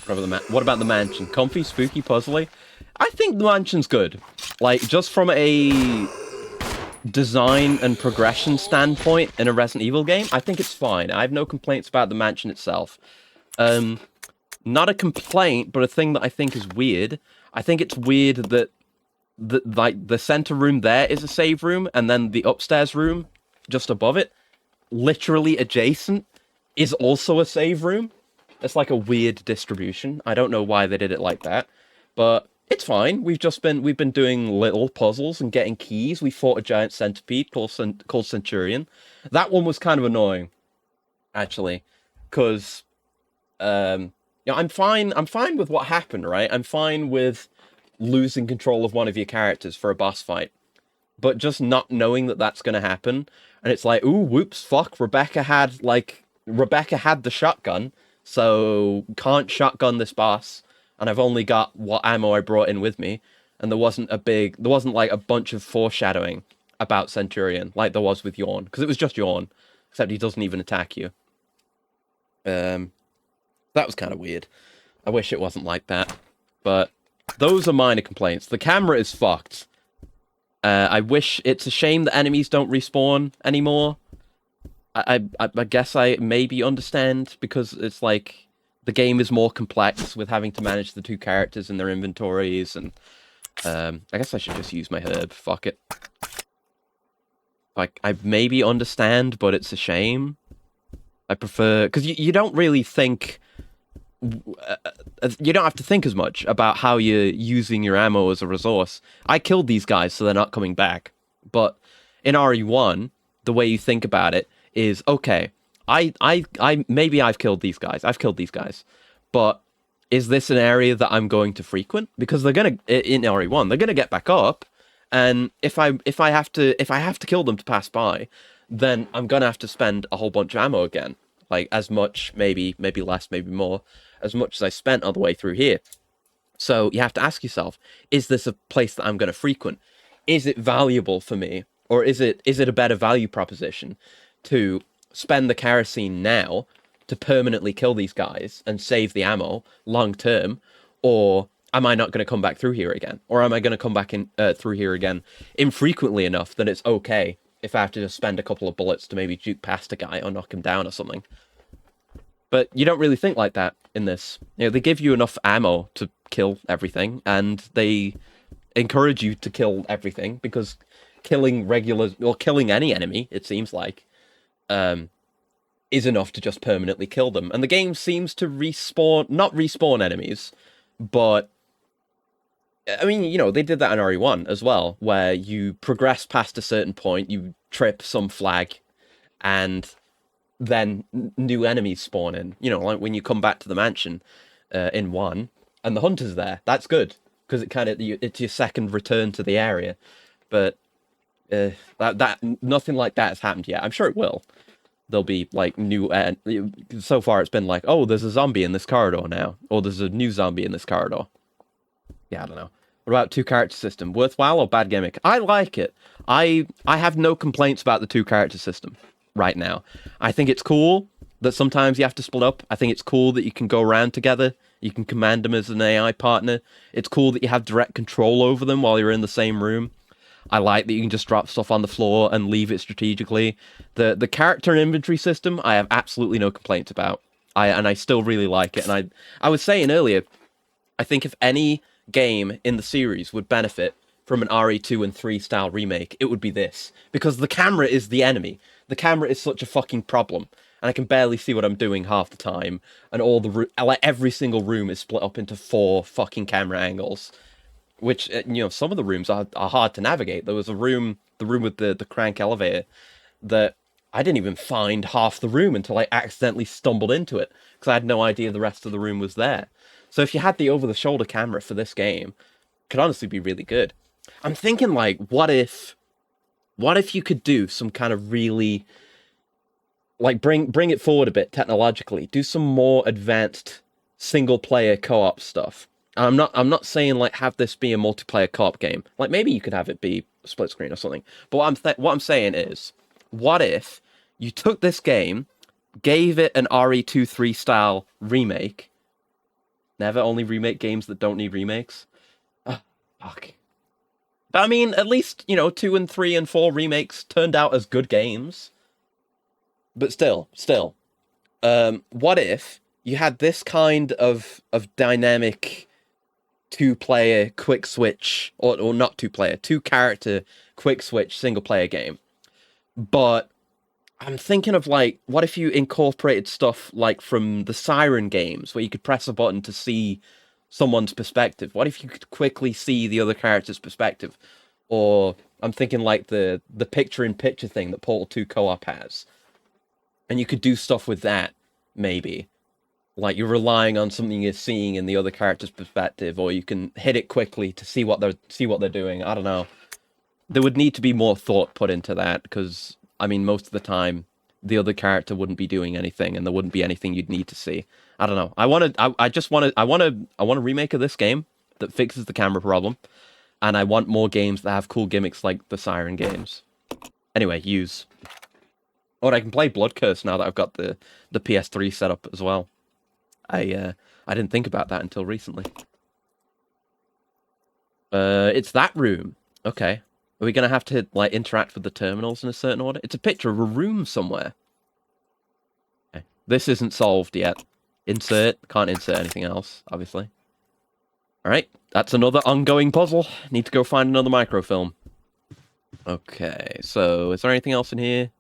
What about the mansion? Comfy, spooky, puzzly? I think the mansion's good. Like, just from a design and progression standpoint in a Resident Evil game, I think it's fine. I have no complaints about the mansion itself. Not a complaint, but a thing that I think is weird. I think it's weird that like the center room there is a save room, and then the upstairs room just above it, literally adjacent, is also a save room. It's like a weird distribution. I don't know why they did it like that, but it's fine. We've been doing little puzzles and getting keys. We fought a giant centipede called Centurion. That one was kind of annoying, actually, because I'm fine with what happened, right? I'm fine with losing control of one of your characters for a boss fight, but just not knowing that that's going to happen, and it's like, ooh, whoops, fuck, Rebecca had the shotgun, so can't shotgun this boss, and I've only got what ammo I brought in with me, and there wasn't like a bunch of foreshadowing about Centurion like there was with Yawn, because it was just Yawn, except he doesn't even attack you. That was kind of weird. I wish it wasn't like that, but those are minor complaints. The camera is fucked. I wish... It's a shame that enemies don't respawn anymore. I guess I maybe understand, because it's like the game is more complex with having to manage the 2 characters and their inventories, and I guess I should just use my herb. Fuck it. Like, I maybe understand, but it's a shame. I prefer... Because you don't really think... You don't have to think as much about how you're using your ammo as a resource. I killed these guys, so they're not coming back. But in RE1, the way you think about it is, okay, maybe I've killed these guys. I've killed these guys. But is this an area that I'm going to frequent? Because they're gonna, in RE1, they're gonna get back up, and if I have to kill them to pass by, then I'm gonna have to spend a whole bunch of ammo again. Like, as much, maybe less, maybe more, as much as I spent all the way through here. So you have to ask yourself, is this a place that I'm going to frequent? Is it valuable for me? Or is it a better value proposition to spend the kerosene now to permanently kill these guys and save the ammo long term? Or am I not going to come back through here again? Or am I going to come back through here again infrequently enough that it's okay if I have to just spend a couple of bullets to maybe juke past a guy or knock him down or something? But you don't really think like that in this. You know, they give you enough ammo to kill everything, and they encourage you to kill everything, because killing any enemy, it seems like, is enough to just permanently kill them. And the game seems to not respawn enemies, but I mean, you know, they did that in RE1 as well, where you progress past a certain point, you trip some flag, and then new enemies spawn in. You know, like when you come back to the mansion in 1, and the hunter's there. That's good, because it's your second return to the area. But nothing like that has happened yet. I'm sure it will. There'll be like new... so far it's been like, oh, there's a zombie in this corridor now, or there's a new zombie in this corridor. Yeah, I don't know. What about 2-character system? Worthwhile or bad gimmick? I like it. I have no complaints about the 2-character system right now. I think it's cool that sometimes you have to split up. I think it's cool that you can go around together. You can command them as an AI partner. It's cool that you have direct control over them while you're in the same room. I like that you can just drop stuff on the floor and leave it strategically. The character and inventory system, I have absolutely no complaints about. I still really like it. And I was saying earlier, I think if any game in the series would benefit from an RE2 and 3 style remake, it would be this. Because the camera is the enemy. The camera is such a fucking problem, and I can barely see what I'm doing half the time, and every single room is split up into 4 fucking camera angles, which, you know, some of the rooms are hard to navigate. There was the room with the crank elevator, that I didn't even find half the room until I accidentally stumbled into it, because I had no idea the rest of the room was there. So if you had the over-the-shoulder camera for this game, Could honestly be really good. I'm thinking, like, what if you could do some kind of really, like, bring it forward a bit technologically, do some more advanced single player co-op stuff. And I'm not saying, like, have this be a multiplayer co-op game. Like, maybe you could have it be split screen or something. But what I'm saying is, what if you took this game, gave it an RE23 style remake? Never only remake games that don't need remakes. Oh, fuck. But I mean, at least, 2 and 3 and 4 remakes turned out as good games. But still, what if you had this kind of dynamic two-player quick switch, or not two-player, two-character quick switch single-player game? But I'm thinking of, like, what if you incorporated stuff like from the Siren games, where you could press a button to see someone's perspective? What if you could quickly see the other character's perspective? Or I'm thinking like the picture-in-picture thing that Portal 2 co-op has. And you could do stuff with that, maybe. Like, you're relying on something you're seeing in the other character's perspective, or you can hit it quickly to see what they're doing. I don't know. There would need to be more thought put into that, because, I mean, most of the time, the other character wouldn't be doing anything, and there wouldn't be anything you'd need to see. I don't know. I want a remake of this game that fixes the camera problem, and I want more games that have cool gimmicks like the Siren games. Anyway, use. Oh, and I can play Blood Curse now that I've got the PS3 set up as well. I didn't think about that until recently. It's that room. Okay. Are we gonna have to, like, interact with the terminals in a certain order? It's a picture of a room somewhere. Okay. This isn't solved yet. Insert. Can't insert anything else, obviously. Alright. That's another ongoing puzzle. Need to go find another microfilm. Okay. So, is there anything else in here?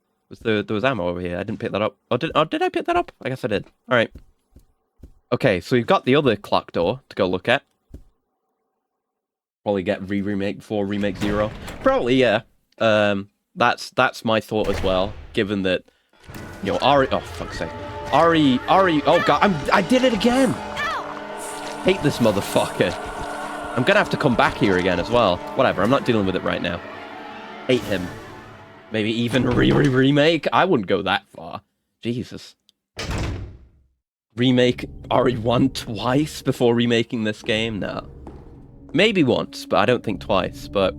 There was ammo over here. I didn't pick that up. Oh, did I pick that up? I guess I did. Alright. Okay, so we've got the other clock door to go look at. Probably get remake before Remake 0. Probably, yeah. That's my thought as well, given that, Ari... Oh, fuck's sake. Ari... Oh, God, I did it again! Hate this motherfucker. I'm gonna have to come back here again as well. Whatever, I'm not dealing with it right now. Hate him. Maybe even remake? I wouldn't go that far. Jesus. Remake RE1 twice before remaking this game? No. Maybe once, but I don't think twice. But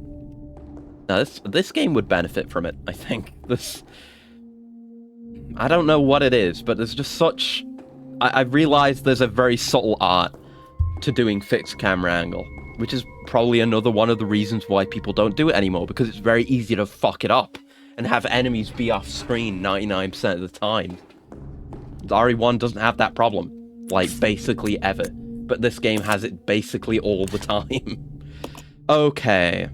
no, this game would benefit from it, I think. I don't know what it is, but there's just such... I realized there's a very subtle art to doing fixed camera angle, which is probably another one of the reasons why people don't do it anymore, because it's very easy to fuck it up and have enemies be off screen 99% of the time. RE1 doesn't have that problem, like, basically ever. But this game has it basically all the time. Okay.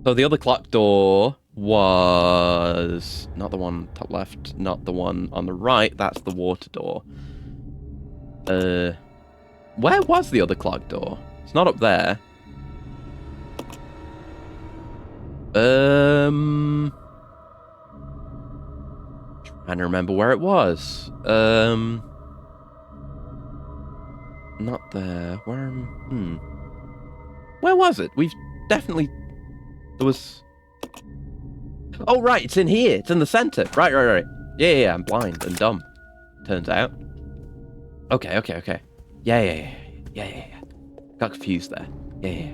So the other clock door was... not the one top left, not the one on the right. That's the water door. Where was the other clock door? It's not up there. Trying to remember where it was. Not there. Where was it? We've definitely... There was... Oh, right, it's in here. It's in the center. Right. Yeah, I'm blind and dumb. Turns out. Okay. Yeah. Got confused there. Yeah.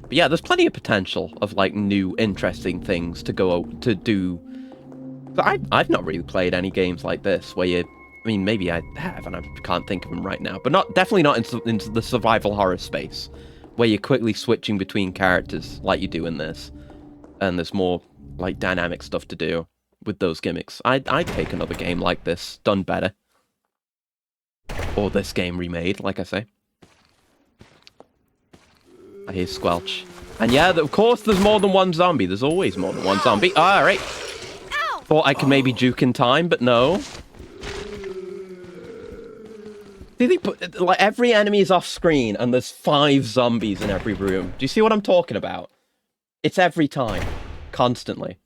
But yeah, there's plenty of potential of, like, new, interesting things to go to do. But I've not really played any games like this, where you... I mean, maybe I have, and I can't think of them right now. But definitely not into the survival horror space, where you're quickly switching between characters, like you do in this. And there's more, like, dynamic stuff to do with those gimmicks. I'd take another game like this, done better. Or this game remade, like I say. I hear squelch. And yeah, of course there's more than one zombie. There's always more than one zombie. Alright. Thought I could maybe juke in time, but no. See, they put, like, every enemy is off screen and there's 5 zombies in every room. Do you see what I'm talking about? It's every time. Constantly.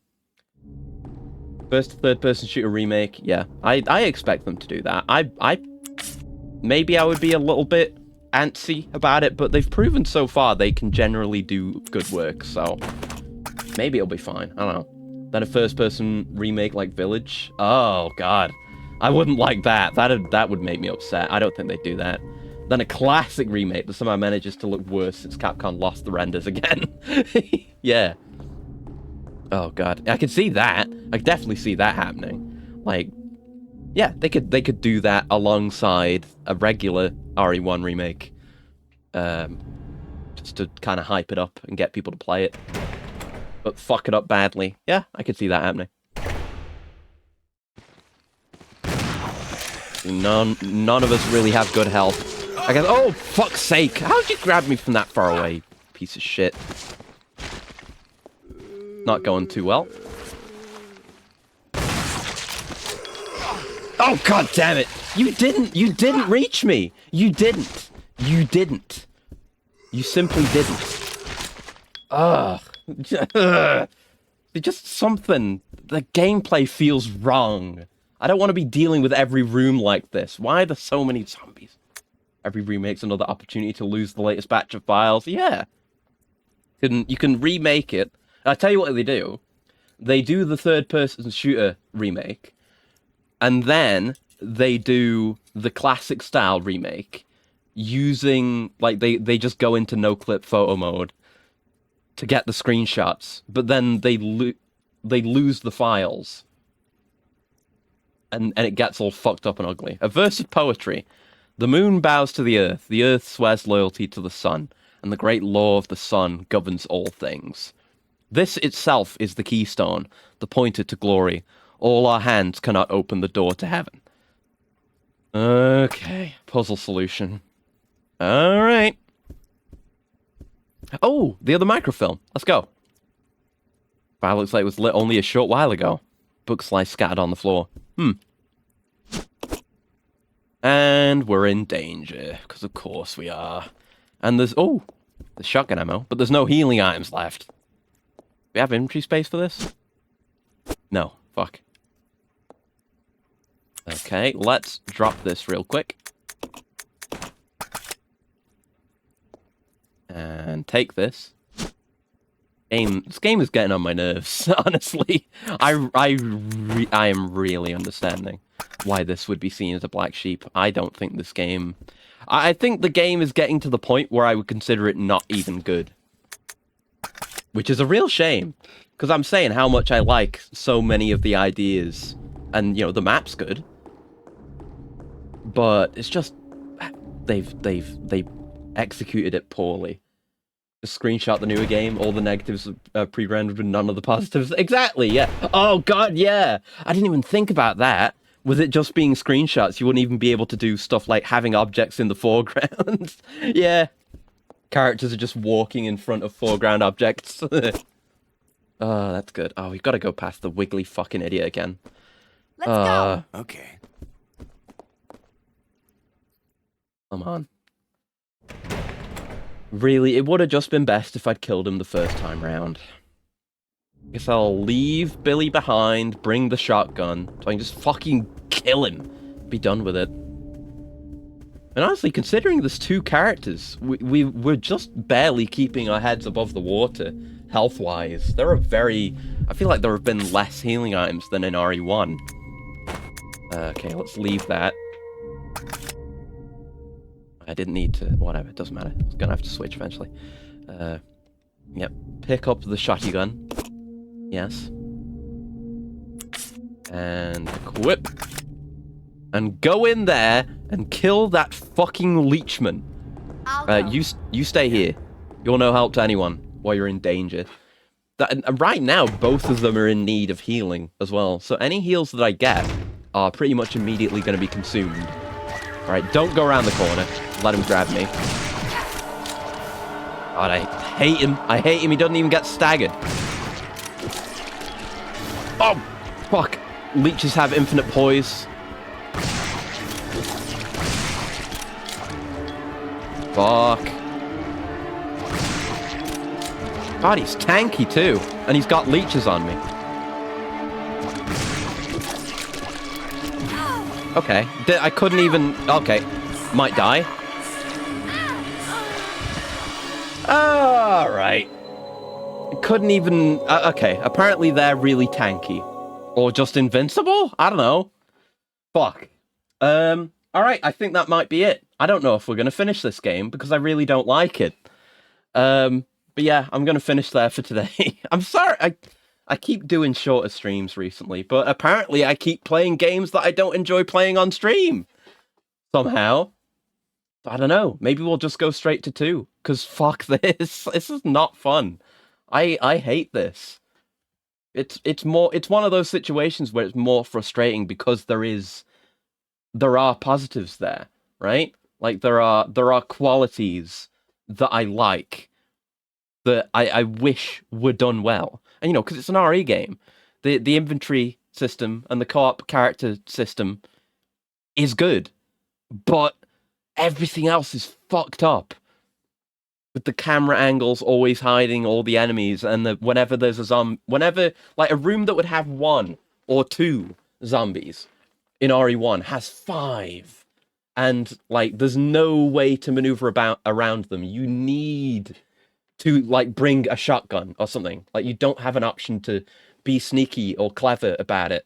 First to third person shooter remake, yeah. I expect them to do that. Maybe I would be a little bit antsy about it, but they've proven so far they can generally do good work, so maybe it'll be fine. I don't know. Then a first-person remake like Village? Oh, God. I wouldn't like that. That would make me upset. I don't think they'd do that. Then a classic remake that somehow manages to look worse since Capcom lost the renders again. Yeah. Oh, God. I could see that. I could definitely see that happening. Like, yeah, they could do that alongside a regular RE1 remake. Just to kind of hype it up and get people to play it. But fuck it up badly. Yeah, I could see that happening. None of us really have good health. I guess. Oh, fuck's sake! How'd you grab me from that far away, piece of shit? Not going too well. Oh, god damn it! You didn't reach me! You didn't! You simply didn't. Ugh. Just something. The gameplay feels wrong. I don't want to be dealing with every room like this. Why are there so many zombies? Every remake's another opportunity to lose the latest batch of files. Yeah. You can remake it. And I tell you what they do. They do the third-person shooter remake. And then they do the classic style remake. Using, like, they just go into no-clip photo mode to get the screenshots. But then they lose the files. And it gets all fucked up and ugly. A verse of poetry. The moon bows to the earth swears loyalty to the sun, and the great law of the sun governs all things. This itself is the keystone, the pointer to glory. All our hands cannot open the door to heaven. Okay, puzzle solution. Alright. Oh, the other microfilm. Let's go. File looks like it was lit only a short while ago. Book slice scattered on the floor. And we're in danger, because of course we are. And there's shotgun ammo, but there's no healing items left. Do we have inventory space for this? No, fuck. Okay, let's drop this real quick. And take this. This game is getting on my nerves, honestly. I am really understanding why this would be seen as a black sheep. I don't think this game... I think the game is getting to the point where I would consider it not even good. Which is a real shame. Because I'm saying how much I like so many of the ideas. And, you know, the map's good. But it's just... They've executed it poorly. Just screenshot the newer game, all the negatives are pre-rendered and none of the positives. Exactly, yeah. Oh, God, yeah. I didn't even think about that. With it just being screenshots, you wouldn't even be able to do stuff like having objects in the foreground. Yeah. Characters are just walking in front of foreground objects. Oh, that's good. Oh, we've got to go past the wiggly fucking idiot again. Let's go. Okay. Come on. Really, it would have just been best if I'd killed him the first time round. Guess I'll leave Billy behind, bring the shotgun, so I can just fucking kill him. Be done with it. And honestly, considering there's two characters, we're just barely keeping our heads above the water, health-wise. I feel like there have been less healing items than in RE1. Okay, let's leave that. I didn't need to, whatever, it doesn't matter. I was gonna have to switch eventually. Yep, pick up the shotgun. Yes. And equip. And go in there and kill that fucking leechman. You stay here. You're no help to anyone while you're in danger. Right now, both of them are in need of healing as well. So any heals that I get are pretty much immediately going to be consumed. Alright, don't go around the corner. Let him grab me. God, I hate him. I hate him. He doesn't even get staggered. Oh, fuck. Leeches have infinite poise. Fuck. God, he's tanky too. And he's got leeches on me. Okay. I couldn't even... Okay. Might die. All right. Couldn't even. Okay, apparently they're really tanky, or just invincible. I don't know. Fuck. All right. I think that might be it. I don't know if we're gonna finish this game because I really don't like it. But yeah, I'm gonna finish there for today. I'm sorry. I keep doing shorter streams recently, but apparently I keep playing games that I don't enjoy playing on stream somehow. I don't know. Maybe we'll just go straight to 2. Because fuck this. This is not fun. I hate this. It's one of those situations where it's more frustrating because there are positives there, right? Like there are qualities that I like that I wish were done well. And because it's an RE game, the inventory system and the co-op character system is good, but everything else is fucked up. With the camera angles always hiding all the enemies, and whenever there's whenever like a room that would have 1 or 2 zombies in RE1 has 5, and like there's no way to maneuver around them. You need to like bring a shotgun or something. Like you don't have an option to be sneaky or clever about it,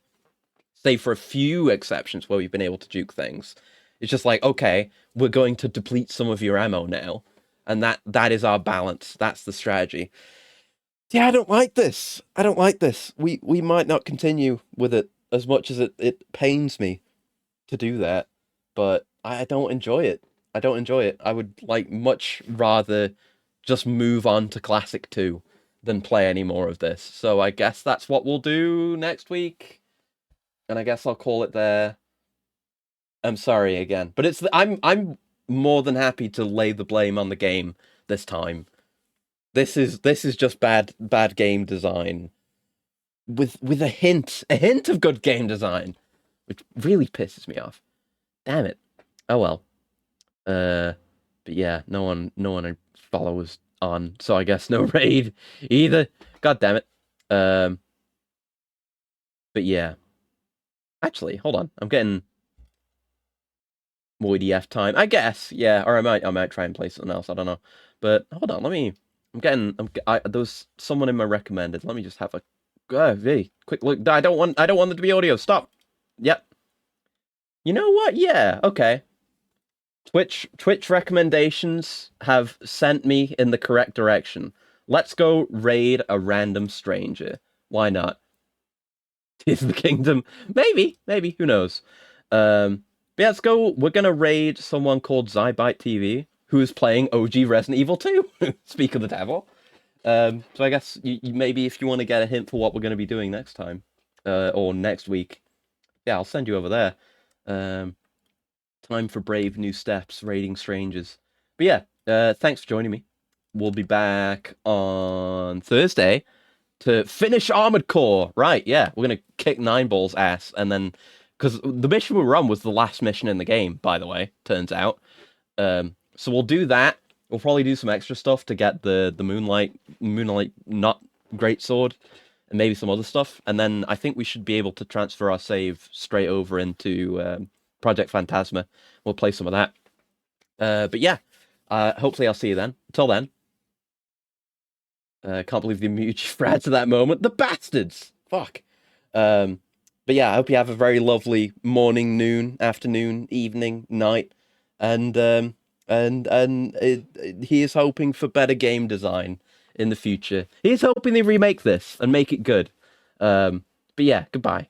save for a few exceptions where we've been able to juke things. It's just like, okay, we're going to deplete some of your ammo now, and that is our balance. That's the strategy. Yeah, I don't like this. I don't like this. We might not continue with it as much as it pains me to do that, but I don't enjoy it. I don't enjoy it. I would like much rather just move on to Classic 2 than play any more of this. So I guess that's what we'll do next week. And I guess I'll call it there. I'm sorry again, but I'm more than happy to lay the blame on the game this time. This is just bad game design with a hint of good game design, which really pisses me off. Damn it. Oh well. But yeah, no one follows on, so I guess no raid either. God damn it. But yeah. Actually, hold on. I'm getting more EDF time, I guess. Yeah, or I might try and play something else. I don't know. But hold on, there was someone in my recommended. Let me just have a very quick look. I don't want there to be audio. Stop. Yep. You know what? Yeah. Okay. Twitch recommendations have sent me in the correct direction. Let's go raid a random stranger. Why not? Tears of the Kingdom. Maybe. Who knows? But yeah, let's go. We're gonna raid someone called Zybite TV, who is playing OG Resident Evil 2. Speak of the devil. So I guess you maybe if you want to get a hint for what we're going to be doing next time, or next week, yeah, I'll send you over there. Time for brave new steps, raiding strangers. But yeah, thanks for joining me. We'll be back on Thursday to finish Armored Core. Right, yeah, we're going to kick 9ball's ass, and then, because the mission we were on was the last mission in the game, by the way, turns out. So we'll do that. We'll probably do some extra stuff to get the Moonlight not great sword, and maybe some other stuff. And then I think we should be able to transfer our save straight over into Project Phantasma. We'll play some of that. But yeah, hopefully I'll see you then. Until then, can't believe they muted Frad to that moment. The bastards! Fuck. But yeah, I hope you have a very lovely morning, noon, afternoon, evening, night, and he is hoping for better game design in the future. He's hoping they remake this and make it good. But yeah, goodbye.